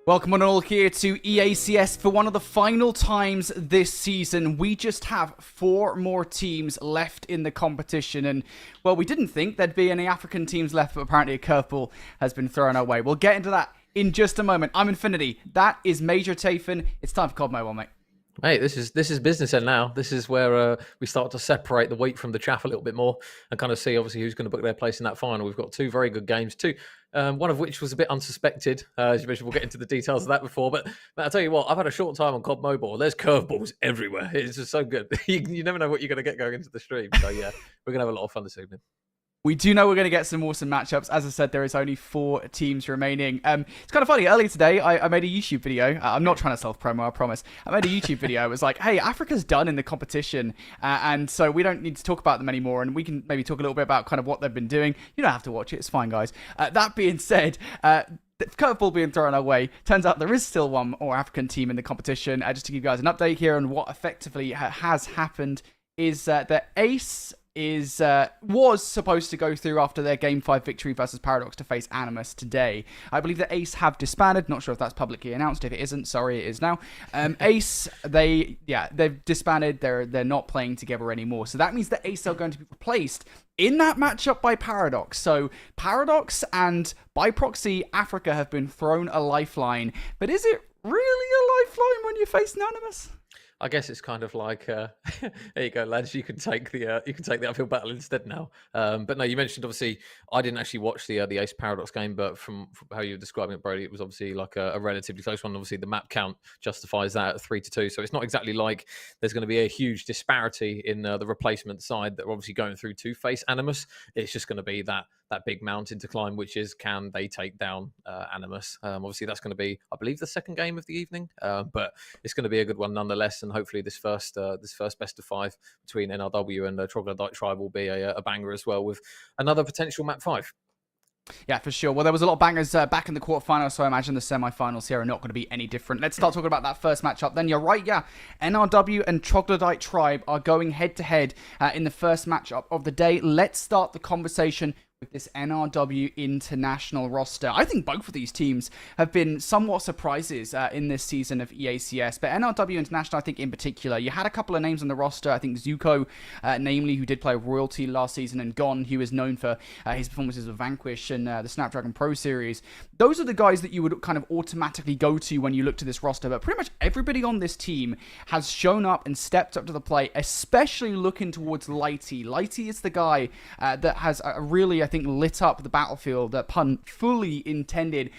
Welcome on all here to EACS for one of the final times this season. We just have 4 more teams left in the competition, and well, we didn't think there'd be any African teams left, but apparently a curveball has been thrown our way. We'll get into that in just a moment. I'm Infinity. That is Major Tafin. It's time for COD Mobile, mate. Mate, this is business end now. This is where we start to separate the wheat from the chaff a little bit more and kind of see obviously who's going to book their place in that final. We've got 2 very good games, one of which was a bit unsuspected. As you mentioned, we'll get into the details of that before. But I'll tell you what, I've had a short time on COD Mobile. There's curveballs everywhere. It's just so good. You never know what you're going to get going into the stream. So yeah, we're going to have a lot of fun this evening. We do know we're going to get some awesome matchups. As I said, there is only 4 teams remaining. It's kind of funny. Earlier today, I made a YouTube video. I'm not trying to self-promo, I promise. I made a YouTube video. It was like, hey, Africa's done in the competition, and so we don't need to talk about them anymore, and we can maybe talk a little bit about kind of what they've been doing. You don't have to watch it. It's fine, guys. That being said, the curveball being thrown our way. Turns out there is still one more African team in the competition. Just to give you guys an update here on what effectively has happened is that EACS was supposed to go through after their Game 5 victory versus Paradox to face Animus today. I believe that EACS have disbanded. Not sure if that's publicly announced. If it isn't, sorry, it is now. EACS, they've disbanded. They're not playing together anymore. So that means that EACS are going to be replaced in that matchup by Paradox. So Paradox and by proxy Africa have been thrown a lifeline. But is it really a lifeline when you face Animus? I guess it's kind of like, there you go, lads. You can take the uphill battle instead now. But no, you mentioned obviously I didn't actually watch the EACS Paradox game, but from how you were describing it, Brody, it was obviously like a relatively close one. Obviously, the map count justifies that at 3-2, so it's not exactly like there's going to be a huge disparity in the replacement side that are obviously going through to face Animus. It's just going to be that big mountain to climb, which is can they take down Animus? Obviously, that's going to be, I believe, the second game of the evening, but it's going to be a good one nonetheless. And hopefully, this first best of 5 between NRW and Troglodyte Tribe will be a banger as well, with another potential map 5. Yeah, for sure. Well, there was a lot of bangers back in the quarterfinals, so I imagine the semi-finals here are not going to be any different. Let's start talking about that first matchup. Then you're right, yeah. NRW and Troglodyte Tribe are going head-to-head in the first matchup of the day. Let's start the conversation with this NRW international roster. I think both of these teams have been somewhat surprises in this season of EACS, but NRW international, I think in particular, you had a couple of names on the roster. I think Zuko, namely, who did play Royalty last season, and Gon, who is known for his performances with Vanquish and the Snapdragon Pro Series. Those are the guys that you would kind of automatically go to when you look to this roster, but pretty much everybody on this team has shown up and stepped up to the plate, especially looking towards Lighty. Lighty is the guy that has really, I think, lit up the battlefield, that pun fully intended.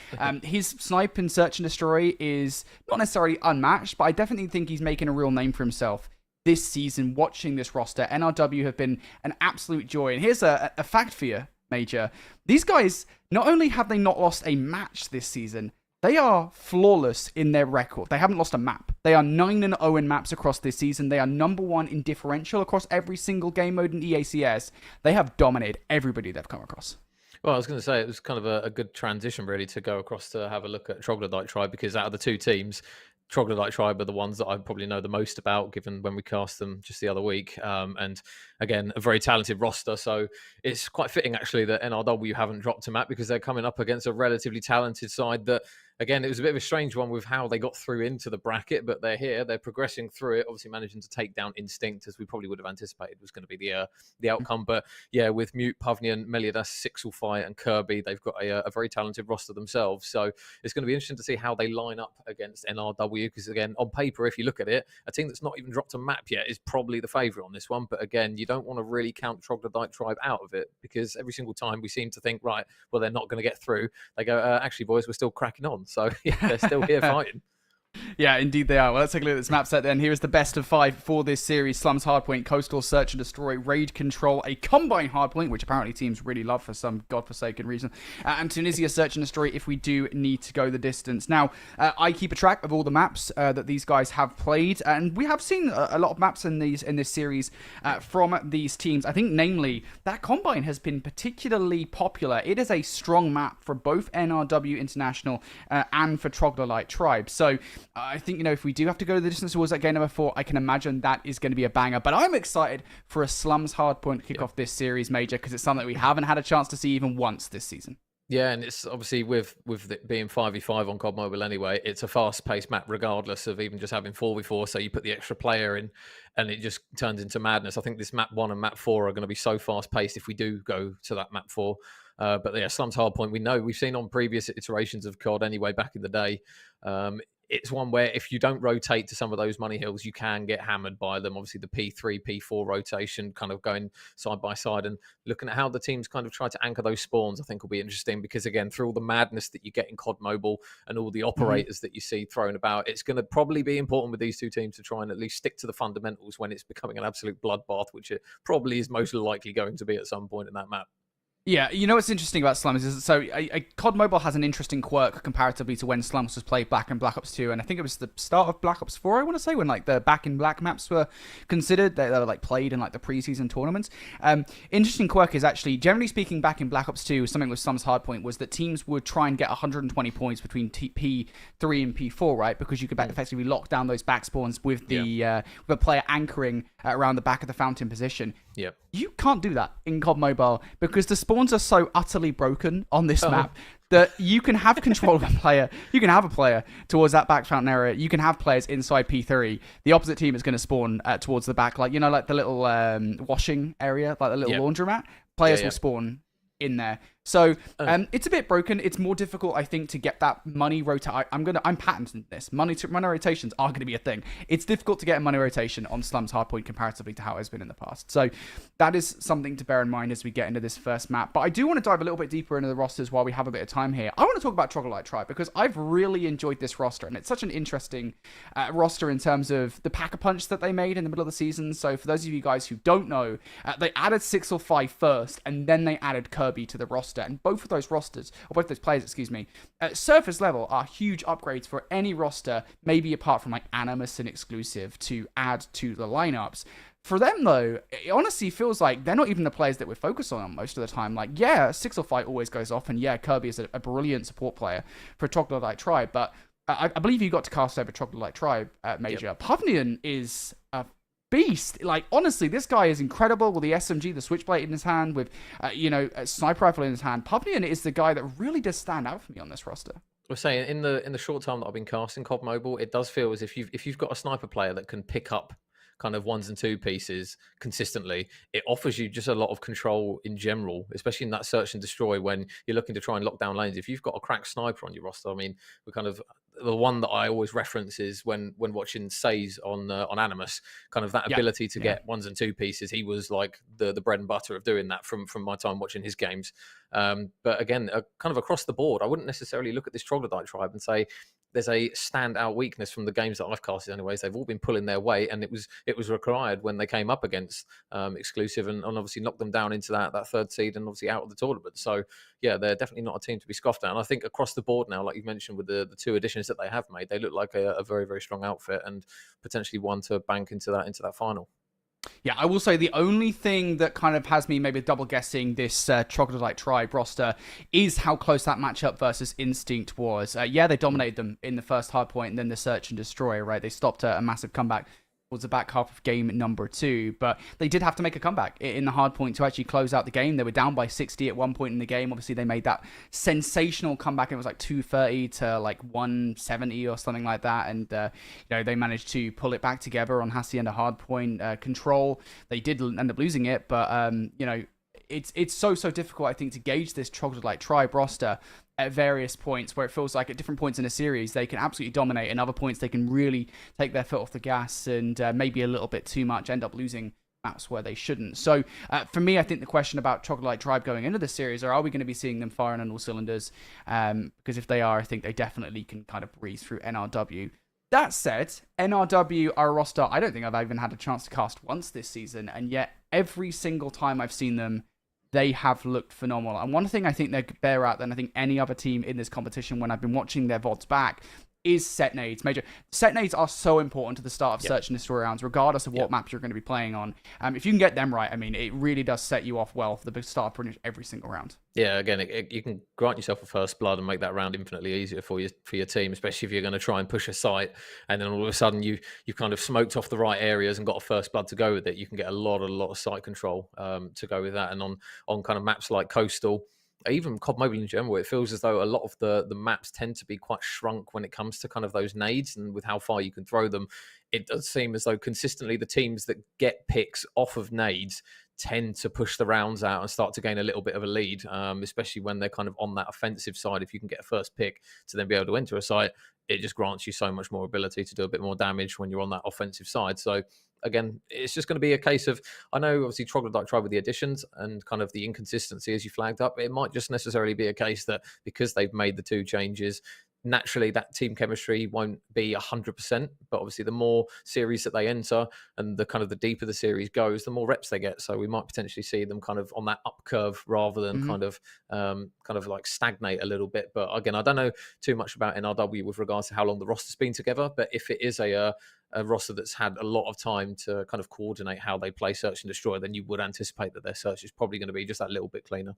His snipe and search and destroy is not necessarily unmatched, but I definitely think he's making a real name for himself this season. Watching this roster, NRW have been an absolute joy. And here's a fact for you, Major. These guys, not only have they not lost a match this season, they are flawless in their record. They haven't lost a map. They are 9-0 in maps across this season. They are #1 in differential across every single game mode in EACS. They have dominated everybody they've come across. Well, I was going to say it was kind of a good transition really to go across to have a look at Troglodyte Tribe, because out of the 2 teams, Troglodyte tribe are the ones that I probably know the most about, given when we cast them just the other week. And again, a very talented roster. So it's quite fitting, actually, that NRW haven't dropped a map, because they're coming up against a relatively talented side that, again, it was a bit of a strange one with how they got through into the bracket, but they're here. They're progressing through it, obviously managing to take down Instinct, as we probably would have anticipated was going to be the outcome. But yeah, with Mute, Pavnian, Meliadas, Sixelfi, and Kirby, they've got a very talented roster themselves. So it's going to be interesting to see how they line up against NRW, because again, on paper, if you look at it, a team that's not even dropped a map yet is probably the favourite on this one. But again, you don't want to really count Troglodyte tribe out of it, because every single time we seem to think, right, well, they're not going to get through. They go, actually, boys, we're still cracking on. So yeah, they're still here fighting. Yeah, indeed they are. Well, let's take a look at this map set then. Here is the best of 5 for this series. Slums Hardpoint, Coastal, Search and Destroy, Raid Control, a Combine Hardpoint, which apparently teams really love for some godforsaken reason, and Tunisia, Search and Destroy if we do need to go the distance. Now, I keep a track of all the maps that these guys have played, and we have seen a lot of maps in this series from these teams. I think, namely, that Combine has been particularly popular. It is a strong map for both NRW International and for Troglodyte Tribe. So I think, if we do have to go the distance towards that game number 4, I can imagine that is going to be a banger. But I'm excited for a Slums Hardpoint to kick off this series, Major, because it's something we haven't had a chance to see even once this season. Yeah, and it's obviously with it being 5v5 on COD Mobile anyway, it's a fast-paced map regardless of even just having 4v4. So you put the extra player in and it just turns into madness. I think this map 1 and map 4 are going to be so fast-paced if we do go to that map 4. But yeah, Slums Hardpoint, we've seen on previous iterations of COD anyway back in the day. It's one where if you don't rotate to some of those money hills, you can get hammered by them. Obviously, the P3, P4 rotation kind of going side by side, and looking at how the teams kind of try to anchor those spawns, I think will be interesting, because again, through all the madness that you get in COD Mobile and all the operators that you see thrown about, it's going to probably be important with these two teams to try and at least stick to the fundamentals when it's becoming an absolute bloodbath, which it probably is most likely going to be at some point in that map. Yeah, what's interesting about Slums is, so COD Mobile has an interesting quirk comparatively to when Slums was played back in Black Ops 2, and I think it was the start of Black Ops 4, I want to say, when the Back in Black maps were considered. They were played in the preseason tournaments. Interesting quirk is actually, generally speaking, back in Black Ops 2, something with Slums Hardpoint was that teams would try and get 120 points between P3 and P4, right? Because you could effectively lock down those back spawns with the player anchoring around the back of the fountain position. Yep. You can't do that in COD Mobile because the spawns are so utterly broken on this map that you can have control of a player. You can have a player towards that back fountain area. You can have players inside P3. The opposite team is going to spawn towards the back, the little washing area, the little laundromat. Players will spawn in there. So it's a bit broken. It's more difficult, I think, to get that money rotate. I'm patenting this. Money rotations are going to be a thing. It's difficult to get a money rotation on Slums Hardpoint comparatively to how it has been in the past. So that is something to bear in mind as we get into this first map. But I do want to dive a little bit deeper into the rosters while we have a bit of time here. I want to talk about Troglodyte Tribe because I've really enjoyed this roster, and it's such an interesting roster in terms of the pack-a-punch that they made in the middle of the season. So for those of you guys who don't know, they added Sixelfi first, and then they added Kirby to the roster. And both of those rosters, or both those players, at surface level are huge upgrades for any roster, maybe apart from Animus and Exclusive, to add to the lineups. For them, though, it honestly feels like they're not even the players that we're focused on most of the time. Sixelfi always goes off, and Kirby is a brilliant support player for Troglodyte Tribe, but I believe you got to cast over Troglodyte Tribe, Major. Yep. Pavnian is a beast. Honestly, this guy is incredible with the SMG, the Switchblade in his hand, with a sniper rifle in his hand. Pavnian is the guy that really does stand out for me on this roster. We're saying in the short time that I've been casting COD Mobile, it does feel as if you've got a sniper player that can pick up kind of 1s and 2 pieces consistently, it offers you just a lot of control in general, especially in that search and destroy when you're looking to try and lock down lanes. If you've got a crack sniper on your roster, I mean, we kind of, the one that I always reference is when watching Says on Animus, kind of that ability to get 1s and 2 pieces. He was like the bread and butter of doing that from my time watching his games. But again, kind of across the board, I wouldn't necessarily look at this Troglodyte Tribe and say there's a standout weakness from the games that I've casted anyways. They've all been pulling their weight, and it was required when they came up against Exclusive and obviously knocked them down into that third seed and obviously out of the tournament. So yeah, they're definitely not a team to be scoffed at. And I think across the board now, like you've mentioned with the 2 additions that they have made, they look like a very, very strong outfit and potentially one to bank into that final. Yeah, I will say the only thing that kind of has me maybe double guessing this Troglodyte Tribe roster is how close that matchup versus Instinct was. Yeah, they dominated them in the first hardpoint and then the Search and Destroy, right? They stopped a massive comeback towards the back half of game number 2, but they did have to make a comeback in the hardpoint to actually close out the game. They were down by 60 at one point in the game. Obviously, they made that sensational comeback. It was like 230 to like 170 or something like that, and they managed to pull it back together on Hacienda Hardpoint control. They did end up losing it, but it's so difficult, I think, to gauge this Troglodyte Tribe roster at various points, where it feels like at different points in a series they can absolutely dominate, and other points they can really take their foot off the gas and maybe a little bit too much end up losing maps where they shouldn't. So for me, I think the question about Troglodyte Tribe going into the series are we going to be seeing them firing on all cylinders? Because if they are, I think they definitely can kind of breeze through NRW. That said, NRW are a roster I don't think I've even had a chance to cast once this season, and yet every single time I've seen them, they have looked phenomenal. And one thing I think they're better at than I think any other team in this competition when I've been watching their VODs back is set nades. Major set nades are so important to the start of Search and Destroy rounds, regardless of what map you're going to be playing on. If you can get them right, I mean, it really does set you off well for the start of pretty much every single round. Yeah, again, you can grant yourself a first blood and make that round infinitely easier for your team, especially if you're going to try and push a site, and then all of a sudden you kind of smoked off the right areas and got a first blood to go with it. You can get a lot of site control to go with that, and on kind of maps like Coastal, even COD Mobile in general, it feels as though a lot of the maps tend to be quite shrunk when it comes to kind of those nades and with how far you can throw them. It does seem as though consistently the teams that get picks off of nades tend to push the rounds out and start to gain a little bit of a lead, especially when they're kind of on that offensive side. If you can get a first pick to then be able to enter a site, it just grants you so much more ability to do a bit more damage when you're on that offensive side. So again, it's just going to be a case of, I know obviously Troglodyte tried with the additions and kind of the inconsistency as you flagged up. It might just necessarily be a case that because they've made the 2 changes, naturally that team chemistry won't be 100%, but obviously the more series that they enter and the kind of the deeper the series goes, the more reps they get. So we might potentially see them kind of on that up curve rather than kind of like stagnate a little bit. But again, I don't know too much about NRW with regards to how long the roster's been together, but if it is a roster that's had a lot of time to kind of coordinate how they play Search and Destroy, then you would anticipate that their search is probably going to be just that little bit cleaner.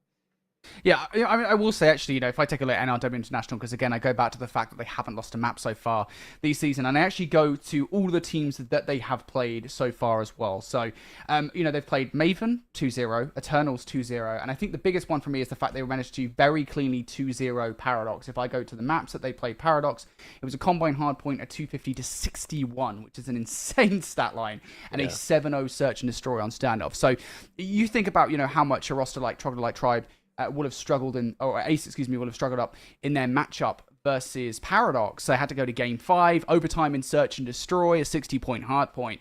Yeah, I mean, I will say, actually, if I take a look at NRW International, because again, I go back to the fact that they haven't lost a map so far this season, and I actually go to all the teams that they have played so far as well. So, they've played Maven 2-0, Eternals 2-0, and I think the biggest one for me is the fact they managed to very cleanly 2-0 Paradox. If I go to the maps that they played Paradox, it was a combined hardpoint at 250 to 61, which is an insane stat line, and a 7-0 Search and Destroy on standoff. So, you think about, how much a roster like Troglodyte Tribe would have struggled EACS, would have struggled up in their matchup versus Paradox. They had to go to game 5, overtime in Search and Destroy, a 60-point hardpoint.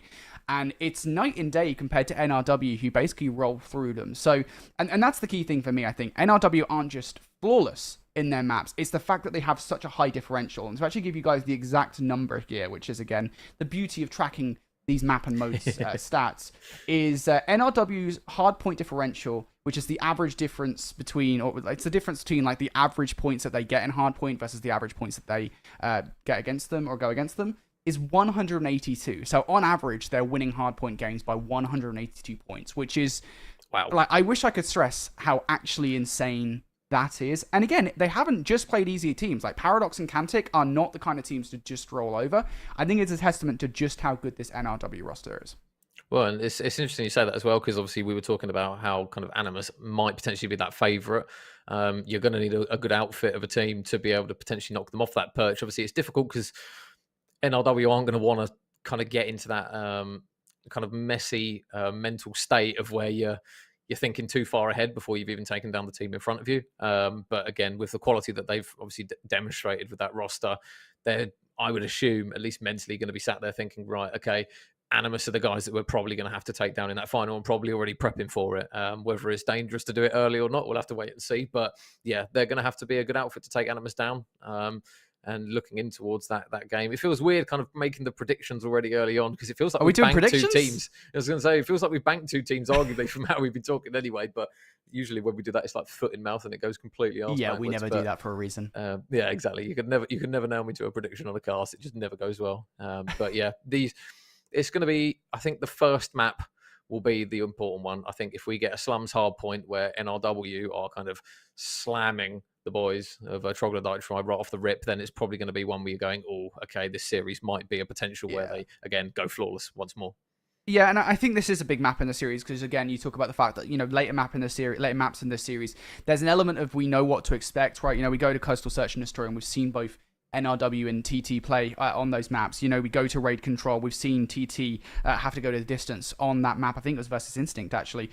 And it's night and day compared to NRW, who basically roll through them. So, and that's the key thing for me, I think. NRW aren't just flawless in their maps. It's the fact that they have such a high differential. And to actually give you guys the exact number here, which is, again, the beauty of tracking these map and mode stats, is NRW's hardpoint differential, which is the average difference between, or it's the difference between like the average points that they get in hardpoint versus the average points that they get against them or go against them, is 182. So on average, they're winning hardpoint games by 182 points, which is, wow. Like, I wish I could stress how actually insane that is. And again, they haven't just played easier teams. Like Paradox and Cantic are not the kind of teams to just roll over. I think it's a testament to just how good this NRW roster is. Well, and it's interesting you say that as well, because obviously we were talking about how kind of Animus might potentially be that favourite. You're going to need a good outfit of a team to be able to potentially knock them off that perch. Obviously, it's difficult because NRW aren't going to want to kind of get into that kind of messy mental state of where you're thinking too far ahead before you've even taken down the team in front of you. But again, with the quality that they've obviously demonstrated with that roster, they're, I would assume, at least mentally going to be sat there thinking, right, okay, Animus are the guys that we're probably going to have to take down in that final and probably already prepping for it. Whether it's dangerous to do it early or not, we'll have to wait and see. But yeah, they're going to have to be a good outfit to take Animus down. And looking in towards that game, it feels weird kind of making the predictions already early on, because it feels like we doing banked predictions? 2 teams. I was going to say, it feels like we've banked 2 teams arguably from how we've been talking anyway, but usually when we do that, it's like foot in mouth and it goes completely arse backwards. We never do that for a reason. Yeah, exactly. You could never nail me to a prediction on a cast. It just never goes well. But yeah, it's going to be, I think the first map will be the important one. I think if we get a Slums Hardpoint where NRW are kind of slamming the boys of Troglodyte Tribe right off the rip, then it's probably going to be one where you're going, oh, okay, this series might be a potential where they, again, go flawless once more. Yeah, and I think this is a big map in the series because, again, you talk about the fact that, later maps in this series, there's an element of we know what to expect, right? We go to Coastal Search and Destroy, and we've seen both NRW and TT play on those maps. We go to Raid Control. We've seen TT have to go to the distance on that map. I think it was versus Instinct, actually.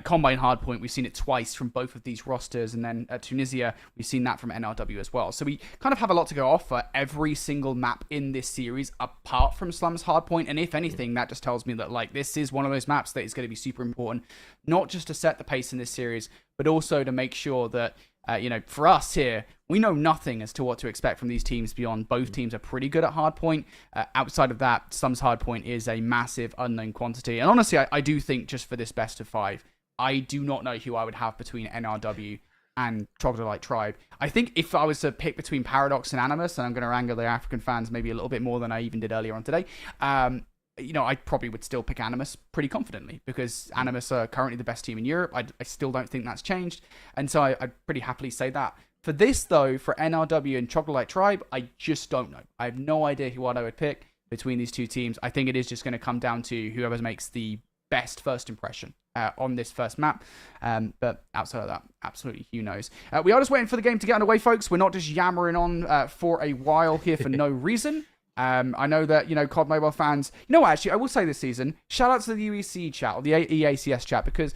Combine Hardpoint, we've seen it twice from both of these rosters. And then Tunisia, we've seen that from NRW as well. So we kind of have a lot to go off for every single map in this series, apart from Slums Hardpoint. And if anything, that just tells me that, like, this is one of those maps that is going to be super important, not just to set the pace in this series, but also to make sure that for us here, we know nothing as to what to expect from these teams beyond both teams are pretty good at Hardpoint. Outside of that, Slums Hardpoint is a massive unknown quantity. And honestly, I do think just for this best of 5, I do not know who I would have between NRW and Troglodyte Tribe. I think if I was to pick between Paradox and Animus, and I'm going to wrangle the African fans maybe a little bit more than I even did earlier on today, I probably would still pick Animus pretty confidently because Animus are currently the best team in Europe. I still don't think that's changed. And so I'd pretty happily say that. For this, though, for NRW and Troglodyte Tribe, I just don't know. I have no idea what I would pick between these two teams. I think it is just going to come down to whoever makes the best first impression on this first map. But outside of that, absolutely, who knows? We are just waiting for the game to get underway, folks. We're not just yammering on for a while here for no reason. I know that, COD Mobile fans, actually, I will say this season, shout out to the UEC chat, or the EACS chat, because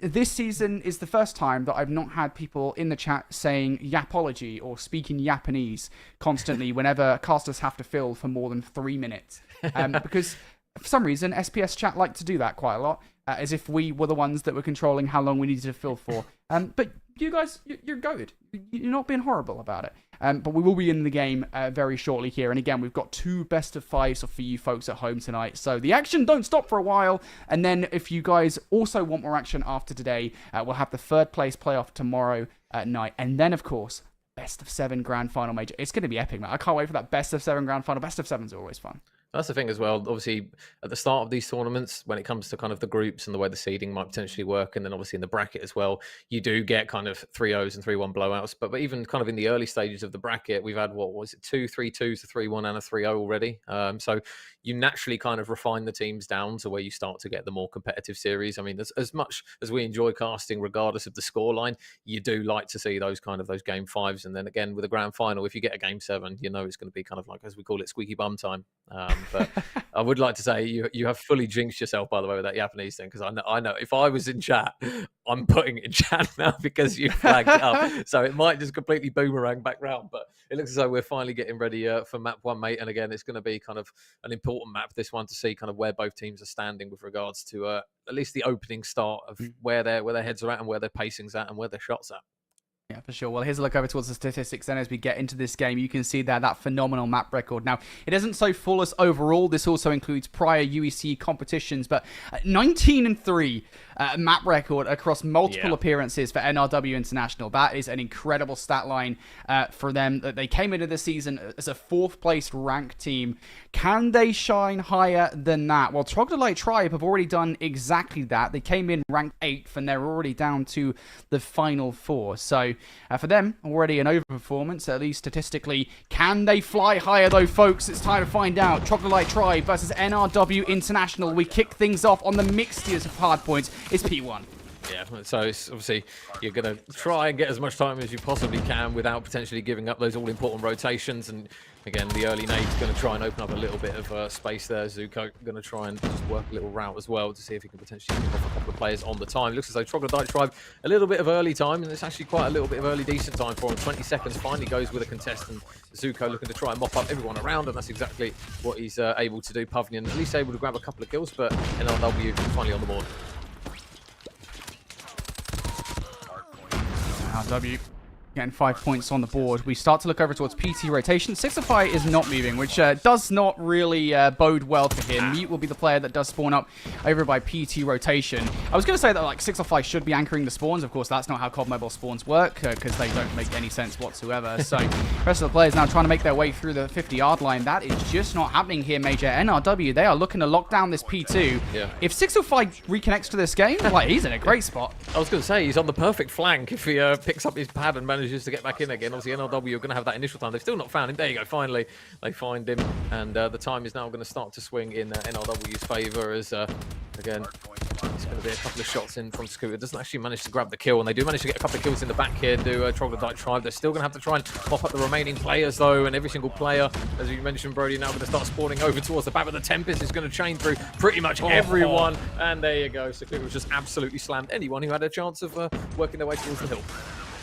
this season is the first time that I've not had people in the chat saying yapology or speaking Japanese constantly whenever casters have to fill for more than 3 minutes. Because for some reason, SPS chat like to do that quite a lot, as if we were the ones that were controlling how long we needed to fill for. But you guys, you're good. You're not being horrible about it. But we will be in the game very shortly here. And again, we've got 2 best of 5s for you folks at home tonight. So the action don't stop for a while. And then if you guys also want more action after today, we'll have the 3rd place playoff tomorrow night. And then, of course, best of 7 grand final major. It's going to be epic, man. I can't wait for that best of 7 grand final. Best of 7s are always fun. That's the thing as well. Obviously, at the start of these tournaments, when it comes to kind of the groups and the way the seeding might potentially work, and then obviously in the bracket as well, you do get kind of 3-0s and 3-1 blowouts. But even kind of in the early stages of the bracket, we've had, 2 3-2s, a 3-1 and a 3-0 already. So you naturally kind of refine the teams down to where you start to get the more competitive series. I mean, as much as we enjoy casting, regardless of the scoreline, you do like to see those game 5s. And then again, with a grand final, if you get a game 7, it's going to be kind of like, as we call it, squeaky bum time. But I would like to say you have fully jinxed yourself, by the way, with that Japanese thing, because I know if I was in chat, I'm putting it in chat now because you flagged it up. So it might just completely boomerang back round. But it looks as though we're finally getting ready for map 1, mate. And again, it's going to be kind of an important map, this one, to see kind of where both teams are standing with regards to at least the opening start of where their heads are at and where their pacing's at and where their shots at. Yeah, for sure. Well, here's a look over towards the statistics then as we get into this game. You can see there that phenomenal map record. Now, it isn't so flawless overall. This also includes prior UEC competitions, but 19-3 map record across multiple appearances for NRW International. That is an incredible stat line for them. They came into the season as a 4th place ranked team. Can they shine higher than that? Well, Troglodyte Tribe have already done exactly that. They came in ranked 8th and they're already down to the final 4. So for them, already an overperformance, at least statistically. Can they fly higher, though, folks? It's time to find out. Troglodyte Tribe versus NRW International. We kick things off on the mixed tiers of hardpoints. It's P1. Yeah, so it's obviously you're going to try and get as much time as you possibly can without potentially giving up those all-important rotations. And again, the early nade's going to try and open up a little bit of space there. Zuko going to try and just work a little route as well to see if he can potentially pick off a couple of players on the time. Looks as though Troglodyte Tribe, a little bit of early time, and it's actually quite a little bit of early decent time for him. 20 seconds, finally goes with a contest, and Zuko looking to try and mop up everyone around, and that's exactly what he's able to do. Pavilion at least able to grab a couple of kills, but NRW finally on the board. NRW Getting 5 points on the board. We start to look over towards PT rotation. Sixify is not moving, which does not really bode well for him. Mute will be the player that does spawn up over by PT rotation. I was going to say that like Sixify should be anchoring the spawns. Of course, that's not how COD Mobile spawns work because they don't make any sense whatsoever. So the rest of the players now trying to make their way through the 50-yard line. That is just not happening here, Major. NRW, they are looking to lock down this P2. Yeah. If Sixify reconnects to this game, like he's in a great spot. I was going to say, he's on the perfect flank if he picks up his pad and manages to get back in again. Obviously, NRW are going to have that initial time. They've still not found him. There you go, finally. They find him, and the time is now going to start to swing in NRW's favour as, again, it's going to be a couple of shots in from Scooter. Doesn't actually manage to grab the kill, and they do manage to get a couple of kills in the back here, do Troglodyte Tribe. They're still going to have to try and mop up the remaining players, though, and every single player, as you mentioned, Brody, now going to start spawning over towards the back, but the Tempest is going to chain through pretty much everyone, and there you go. Scooter was just absolutely slammed anyone who had a chance of working their way towards the hill.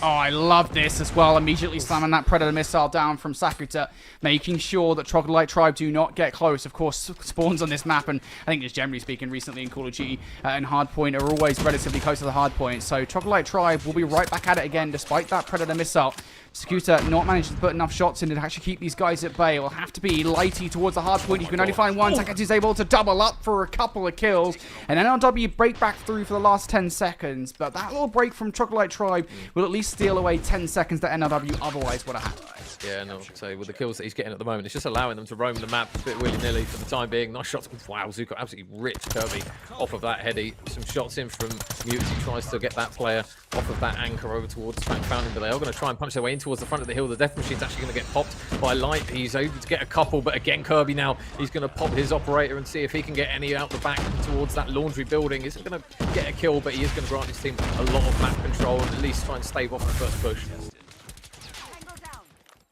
Oh, I love this as well. Immediately slamming that Predator missile down from Sakuta, making sure that Troglodyte Tribe do not get close. Of course, spawns on this map, and I think just generally speaking, recently in Call of Duty and Hardpoint are always relatively close to the Hardpoint. So Troglodyte Tribe will be right back at it again, despite that Predator missile. Scooter not managing to put enough shots in to actually keep these guys at bay. It will have to be Lighty towards the hard point. You can only find one. Sakuta is able to double up for a couple of kills. And NRW break back through for the last 10 seconds. But that little break from Troglodyte Tribe will at least steal away 10 seconds that NRW otherwise would have had. Yeah, no, so with the kills that he's getting at the moment, it's just allowing them to roam the map a bit willy-nilly for the time being. Nice shots. Wow, Zuko absolutely ripped Kirby off of that heady. Some shots in from Mute. He tries to get that player off of that anchor over towards Smack Fountain, but they are going to try and punch their way in towards the front of the hill. The Death Machine's actually going to get popped by Light. He's able to get a couple, but again, Kirby now, he's going to pop his operator and see if he can get any out the back towards that laundry building. Isn't going to get a kill, but he is going to grant his team a lot of map control and at least try and stave off the first push.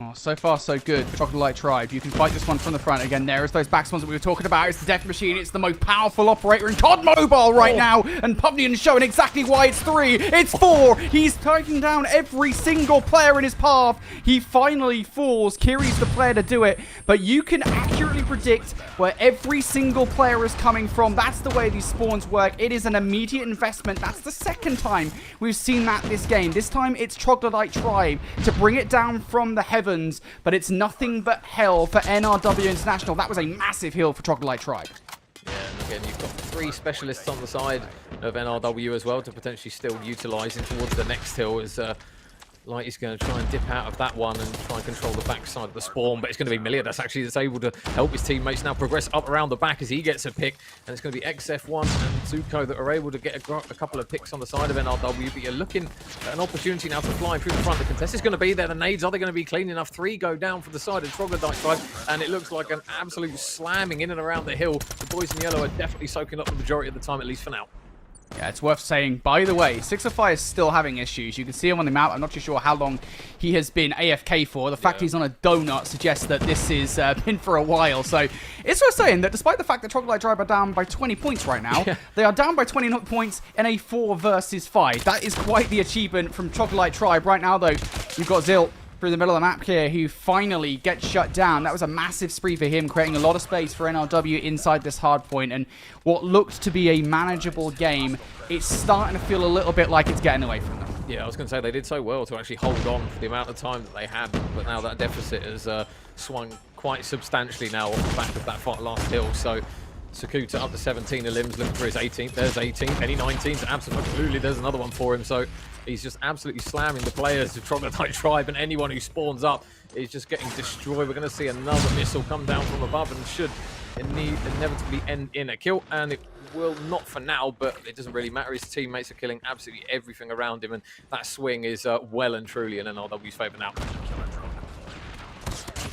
Oh, so far, so good for Troglodyte Tribe. You can fight this one from the front. Again, there is those back spawns that we were talking about. It's the Death Machine. It's the most powerful operator in COD Mobile right now. And Pubnian's showing exactly why it's 3. It's 4. He's taking down every single player in his path. He finally falls. Kiri's the player to do it. But you can accurately predict where every single player is coming from. That's the way these spawns work. It is an immediate investment. That's the second time we've seen that this game. This time, it's Troglodyte Tribe to bring it down from the heavens. But it's nothing but hell for NRW International. That was a massive hill for Troglodyte Tribe. Yeah, and again, you've got 3 specialists on the side of NRW as well to potentially still utilising towards the next hill as Lighty's going to try and dip out of that one and try and control the backside of the spawn, but it's going to be Millia that's able to help his teammates now progress up around the back as he gets a pick, and it's going to be XF1 and Zuko that are able to get a couple of picks on the side of NRW, but you're looking at an opportunity now to fly through the front. The contest is going to be there. The nades, are they going to be clean enough? 3 go down for the side of Troglodyte Tribe, and it looks like an absolute slamming in and around the hill. The boys in yellow are definitely soaking up the majority of the time, at least for now. Yeah, it's worth saying, by the way, Sixify is still having issues. You can see him on the map. I'm not too sure how long he has been AFK for. The fact he's on a donut suggests that this has been for a while. So it's worth saying that despite the fact that Troglodyte Tribe are down by 20 points right now, they are down by 20 points in a 4 versus 5. That is quite the achievement from Troglodyte Tribe. Right now, though, you've got Zilt through the middle of the map here, who finally gets shut down. That was a massive spree for him, creating a lot of space for NRW inside this hard point. And what looked to be a manageable game, it's starting to feel a little bit like it's getting away from them. Yeah, I was going to say they did so well to actually hold on for the amount of time that they had, but now that deficit has swung quite substantially now off the back of that last hill. So Sakuta up to 17 limbs, looking for his 18th. There's 18th, any 19th, absolutely. There's another one for him. So he's just absolutely slamming the players of Troglodyte Tribe, and anyone who spawns up is just getting destroyed. We're going to see another missile come down from above and should inevitably end in a kill, and it will not for now, but it doesn't really matter. His teammates are killing absolutely everything around him, and that swing is well and truly in NRW's favour now.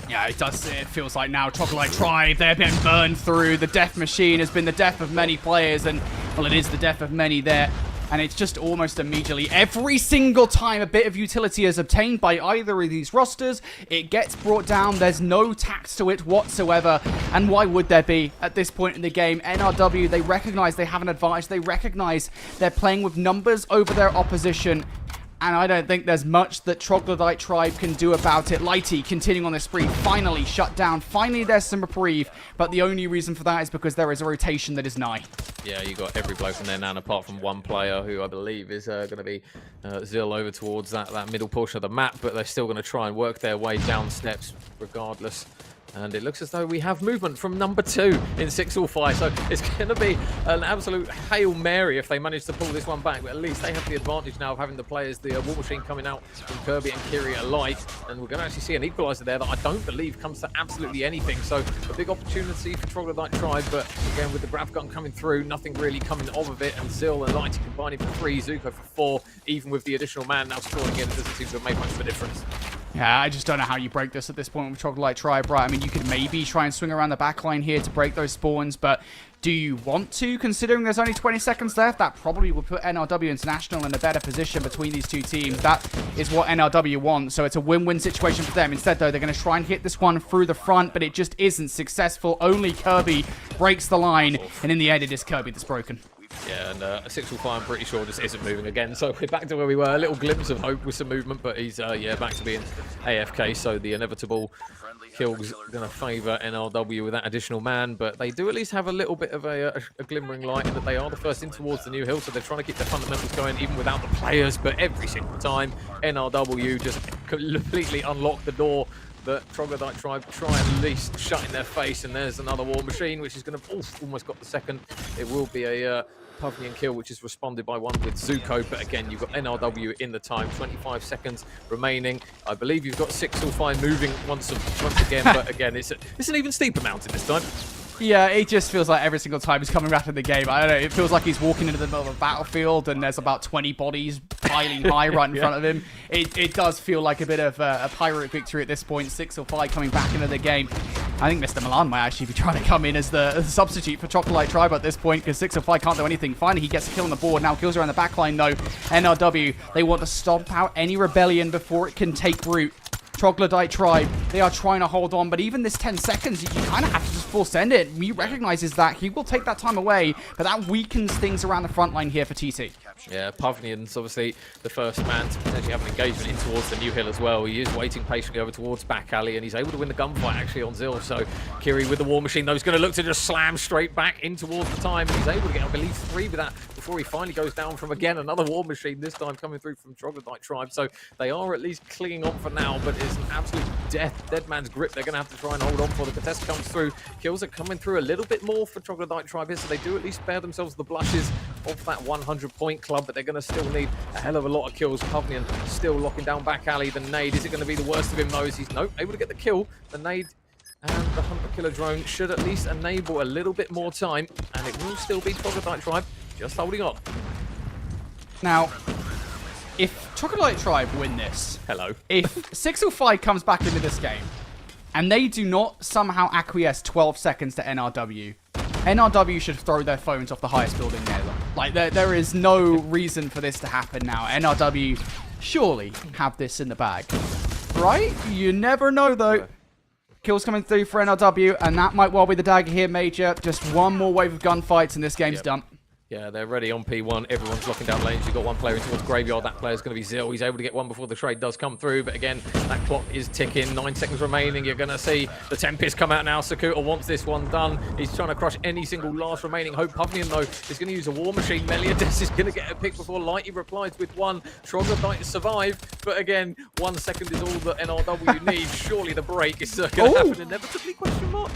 Yeah, it does. It feels like now Troglodyte Tribe, they're being burned through. The Death Machine has been the death of many players, and, well, it is the death of many there. And it's just almost immediately, every single time a bit of utility is obtained by either of these rosters, it gets brought down. There's no tax to it whatsoever. And why would there be at this point in the game? NRW, they recognize they have an advantage. They recognize they're playing with numbers over their opposition. And I don't think there's much that Troglodyte Tribe can do about it. Lighty continuing on this spree, finally shut down. Finally, there's some reprieve, but the only reason for that is because there is a rotation that is nigh. Yeah, you got every bloke in there now, apart from one player who I believe is going to be Zill over towards that middle portion of the map, but they're still going to try and work their way down steps regardless. And it looks as though we have movement from number 2 in 6-5. So it's going to be an absolute Hail Mary if they manage to pull this one back. But at least they have the advantage now of having the players, the War Machine coming out from Kirby and Kiri alight. And we're going to actually see an equaliser there that I don't believe comes to absolutely anything. So a big opportunity for Troglodyte Tribe. But again, with the Grav Gun coming through, nothing really coming of it. And Zill and Lighty combining for 3, Zuko for 4. Even with the additional man now scoring in, it doesn't seem to have made much of a difference. Yeah, I just don't know how you break this at this point with Troglodyte Tribe, right? I mean, you could maybe try and swing around the back line here to break those spawns, but do you want to, considering there's only 20 seconds left? That probably would put NRW International in a better position between these two teams. That is what NRW wants, so it's a win-win situation for them. Instead, though, they're going to try and hit this one through the front, but it just isn't successful. Only Kirby breaks the line, and in the end, it is Kirby that's broken. Yeah, and a 6-5, I'm pretty sure, just isn't moving again. So we're back to where we were. A little glimpse of hope with some movement, but he's, back to being AFK. So the inevitable kill's going to favour NRW with that additional man. But they do at least have a little bit of a glimmering light in that they are the first in towards the new hill. So they're trying to keep their fundamentals going even without the players. But every single time, NRW just completely unlock the door that Troglodyte Tribe try at least shut in their face. And there's another War Machine, which is going to almost got the second. It will be a Pavnian kill, which is responded by one with Zuko. But again, you've got NRW in the time, 25 seconds remaining. I believe you've got 6-5 moving once again. But again, it's an even steeper mountain this time. Yeah, it just feels like every single time he's coming back to the game, I don't know, it feels like he's walking into the middle of a battlefield and there's about 20 bodies piling high right in front of him. It does feel like a bit of a Pyrrhic victory at this point. 6-5 coming back into the game. I think Mr. Milan might actually be trying to come in as the substitute for Troglodyte Tribe at this point, because 6-5 can't do anything. Finally, he gets a kill on the board. Now kills around the backline, though. NRW, they want to stomp out any rebellion before it can take root. Troglodyte Tribe, they are trying to hold on, but even this 10 seconds, you kind of have to just full send it. He recognizes that. He will take that time away, but that weakens things around the front line here for TT. Yeah, Pavnian's obviously the first man to potentially have an engagement in towards the new hill as well. He is waiting patiently over towards back alley, and he's able to win the gunfight actually on Zill. So Kiri with the War Machine, though, he's going to look to just slam straight back in towards the time. He's able to get, I believe, 3 with that before he finally goes down from, again, another War Machine, this time coming through from Troglodyte Tribe. So they are at least clinging on for now, but it's an absolute dead man's grip. They're going to have to try and hold on before the contest comes through. Kills are coming through a little bit more for Troglodyte Tribe here, so they do at least spare themselves the blushes of that 100-point club, but they're going to still need a hell of a lot of kills. Pavnian still locking down back alley. The nade, is it going to be the worst of him, though? He's able to get the kill. The nade and the Hunter Killer drone should at least enable a little bit more time, and it will still be Troglodyte Tribe just holding on. Now, if Troglodyte Tribe win this, if 6-5 comes back into this game, and they do not somehow acquiesce 12 seconds to NRW, NRW should throw their phones off the highest building there. Like, there is no reason for this to happen now. NRW surely have this in the bag. Right? You never know, though. Kills coming through for NRW, and that might well be the dagger here, Major. Just one more wave of gunfights, and this game's done. Yeah, they're ready on P1. Everyone's locking down lanes. You've got one player in towards Graveyard. That player's going to be Zill. He's able to get one before the trade does come through. But again, that clock is ticking. 9 seconds remaining. You're going to see the Tempest come out now. Sakuta wants this one done. He's trying to crush any single last remaining hope. Pavnian, though, is going to use a War Machine. Meliades is going to get a pick before Lighty replies with one. Troglodyte survive. But again, 1 second is all that NRW needs. Surely the break is going to happen inevitably, question mark.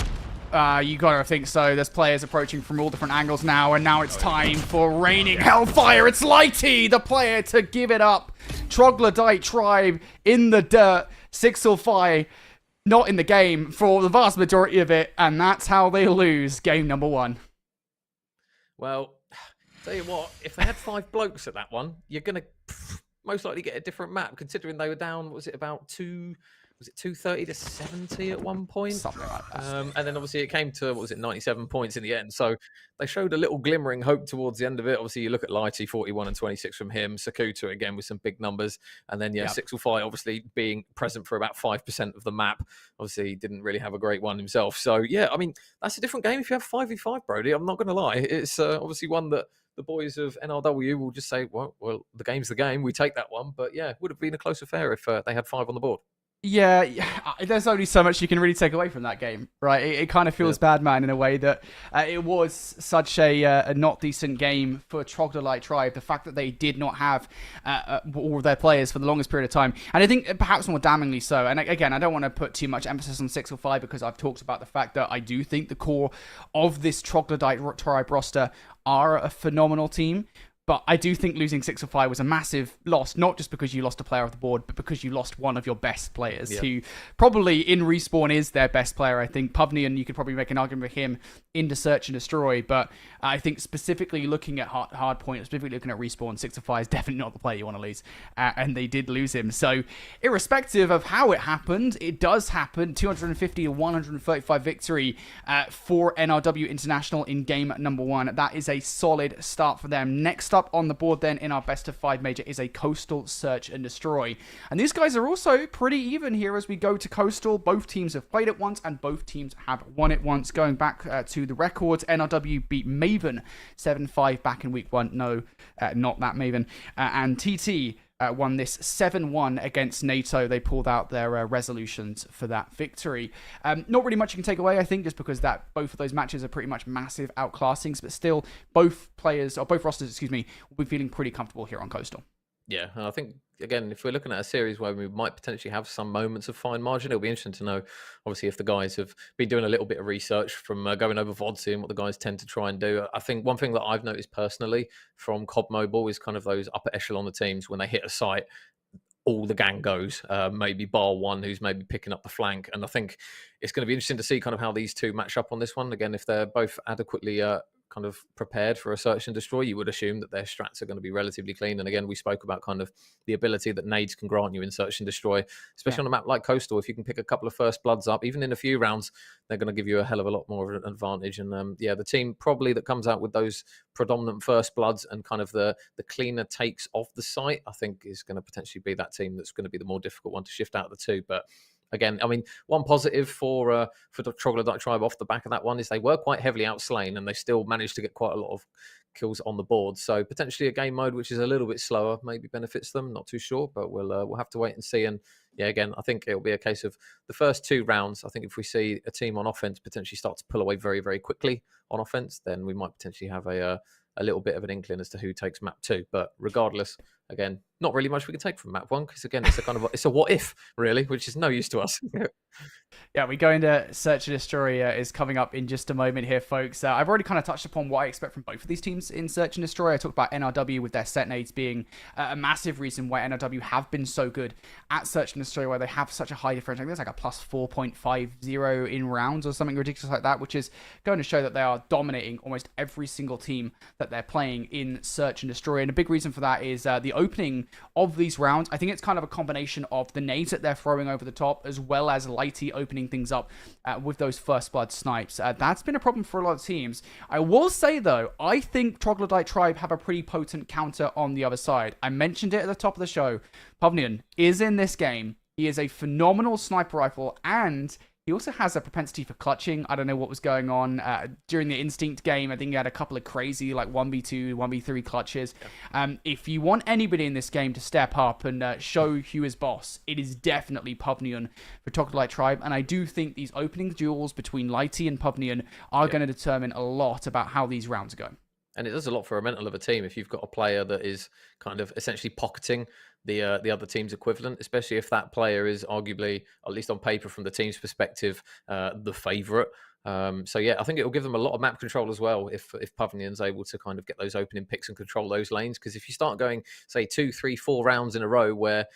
You gotta think so. There's players approaching from all different angles now, and now it's time for raining hellfire. It's Lighty, the player, to give it up. Troglodyte Tribe in the dirt. 6-5 not in the game for the vast majority of it, and that's how they lose game number 1. Well, tell you what, if they had 5 blokes at that one, you're gonna most likely get a different map, considering they were down, what was it, about 2 was it 230 to 70 at one point? Something like that. And then obviously it came to, what was it, 97 points in the end. So they showed a little glimmering hope towards the end of it. Obviously, you look at Lighty, 41 and 26 from him. Sakuta, again, with some big numbers. And then, yeah, Yep. 605, obviously being present for about 5% of the map. Obviously, didn't really have a great one himself. So, yeah, I mean, that's a different game if you have 5v5, Brody. I'm not going to lie. It's obviously one that the boys of NRW will just say, well, the game's the game. We take that one. But, yeah, it would have been a close affair if they had 5 on the board. Yeah, there's only so much you can really take away from that game, right? It kind of feels bad, man, in a way that it was such a not decent game for Troglodyte Tribe. The fact that they did not have all of their players for the longest period of time. And I think perhaps more damningly so. And again, I don't want to put too much emphasis on 605 because I've talked about the fact that I do think the core of this Troglodyte Tribe roster are a phenomenal team. But I do think losing 605 was a massive loss, not just because you lost a player off the board, but because you lost one of your best players, who probably in Respawn is their best player. I think Puvnian, you could probably make an argument for him into Search and Destroy, but I think specifically looking at Hardpoint, specifically looking at Respawn, 605 is definitely not the player you want to lose, and they did lose him. So irrespective of how it happened, it does happen. 250 to 135 victory for NRW International in game number 1. That is a solid start for them. Next up on the board then in our best of 5 major is a Coastal Search and Destroy. And these guys are also pretty even here as we go to Coastal. Both teams have played it once and both teams have won it once. Going back to the records, NRW beat Maven 7-5 back in week 1. No, not that Maven. And TT won this 7-1 against NATO. They pulled out their resolutions for that victory. Not really much you can take away, I think, just because that both of those matches are pretty much massive outclassings, but still both rosters, will be feeling pretty comfortable here on Coastal. Yeah, and I think, again, if we're looking at a series where we might potentially have some moments of fine margin, it'll be interesting to know, obviously, if the guys have been doing a little bit of research from going over VOD, seeing what the guys tend to try and do. I think one thing that I've noticed personally from COD Mobile is kind of those upper echelon of teams, when they hit a site, all the gang goes, maybe bar one who's maybe picking up the flank. And I think it's going to be interesting to see kind of how these two match up on this one. Again, if they're both adequately kind of prepared for a Search and Destroy, you would assume that their strats are going to be relatively clean. And again, we spoke about kind of the ability that nades can grant you in Search and Destroy, especially on a map like Coastal. If you can pick a couple of first bloods up, even in a few rounds, they're going to give you a hell of a lot more of an advantage. And the team probably that comes out with those predominant first bloods and kind of the cleaner takes of the site, I think is going to potentially be that team that's going to be the more difficult one to shift out of the two. But again, I mean, one positive for the Troglodyte Tribe off the back of that one is they were quite heavily outslain and they still managed to get quite a lot of kills on the board. So potentially a game mode which is a little bit slower maybe benefits them. Not too sure, but we'll have to wait and see. And yeah, again, I think it'll be a case of the first 2 rounds. I think if we see a team on offense potentially start to pull away very, very quickly on offense, then we might potentially have a little bit of an inkling as to who takes map 2. But regardless, again, not really much we can take from map 1 because again, it's a what if really, which is no use to us. Yeah, we go into Search and Destroy is coming up in just a moment here, folks. I've already kind of touched upon what I expect from both of these teams in Search and Destroy. I talked about NRW with their set nades being a massive reason why NRW have been so good at Search and Destroy, where they have such a high differential. I think there's like a plus 4.50 in rounds or something ridiculous like that, which is going to show that they are dominating almost every single team that they're playing in Search and Destroy. And a big reason for that is the opening of these rounds. I think it's kind of a combination of the nades that they're throwing over the top, as well as Lighty opening things up with those first blood snipes. That's been a problem for a lot of teams. I will say, though, I think Troglodyte Tribe have a pretty potent counter on the other side. I mentioned it at the top of the show. Puvnian is in this game. He is a phenomenal sniper rifle, and he also has a propensity for clutching. I don't know what was going on during the Instinct game. I think he had a couple of crazy, like 1v2, 1v3 clutches. Yeah. If you want anybody in this game to step up and show who is boss, it is definitely Puvnian for Troglodyte Tribe. And I do think these opening duels between Lighty and Puvnian are going to determine a lot about how these rounds go. And it does a lot for a mental of a team if you've got a player that is kind of essentially pocketing the other team's equivalent, especially if that player is arguably, at least on paper from the team's perspective, the favourite. So yeah, I think it will give them a lot of map control as well if Pavilian's able to kind of get those opening picks and control those lanes. Because if you start going, say, 2, 3, 4 rounds in a row where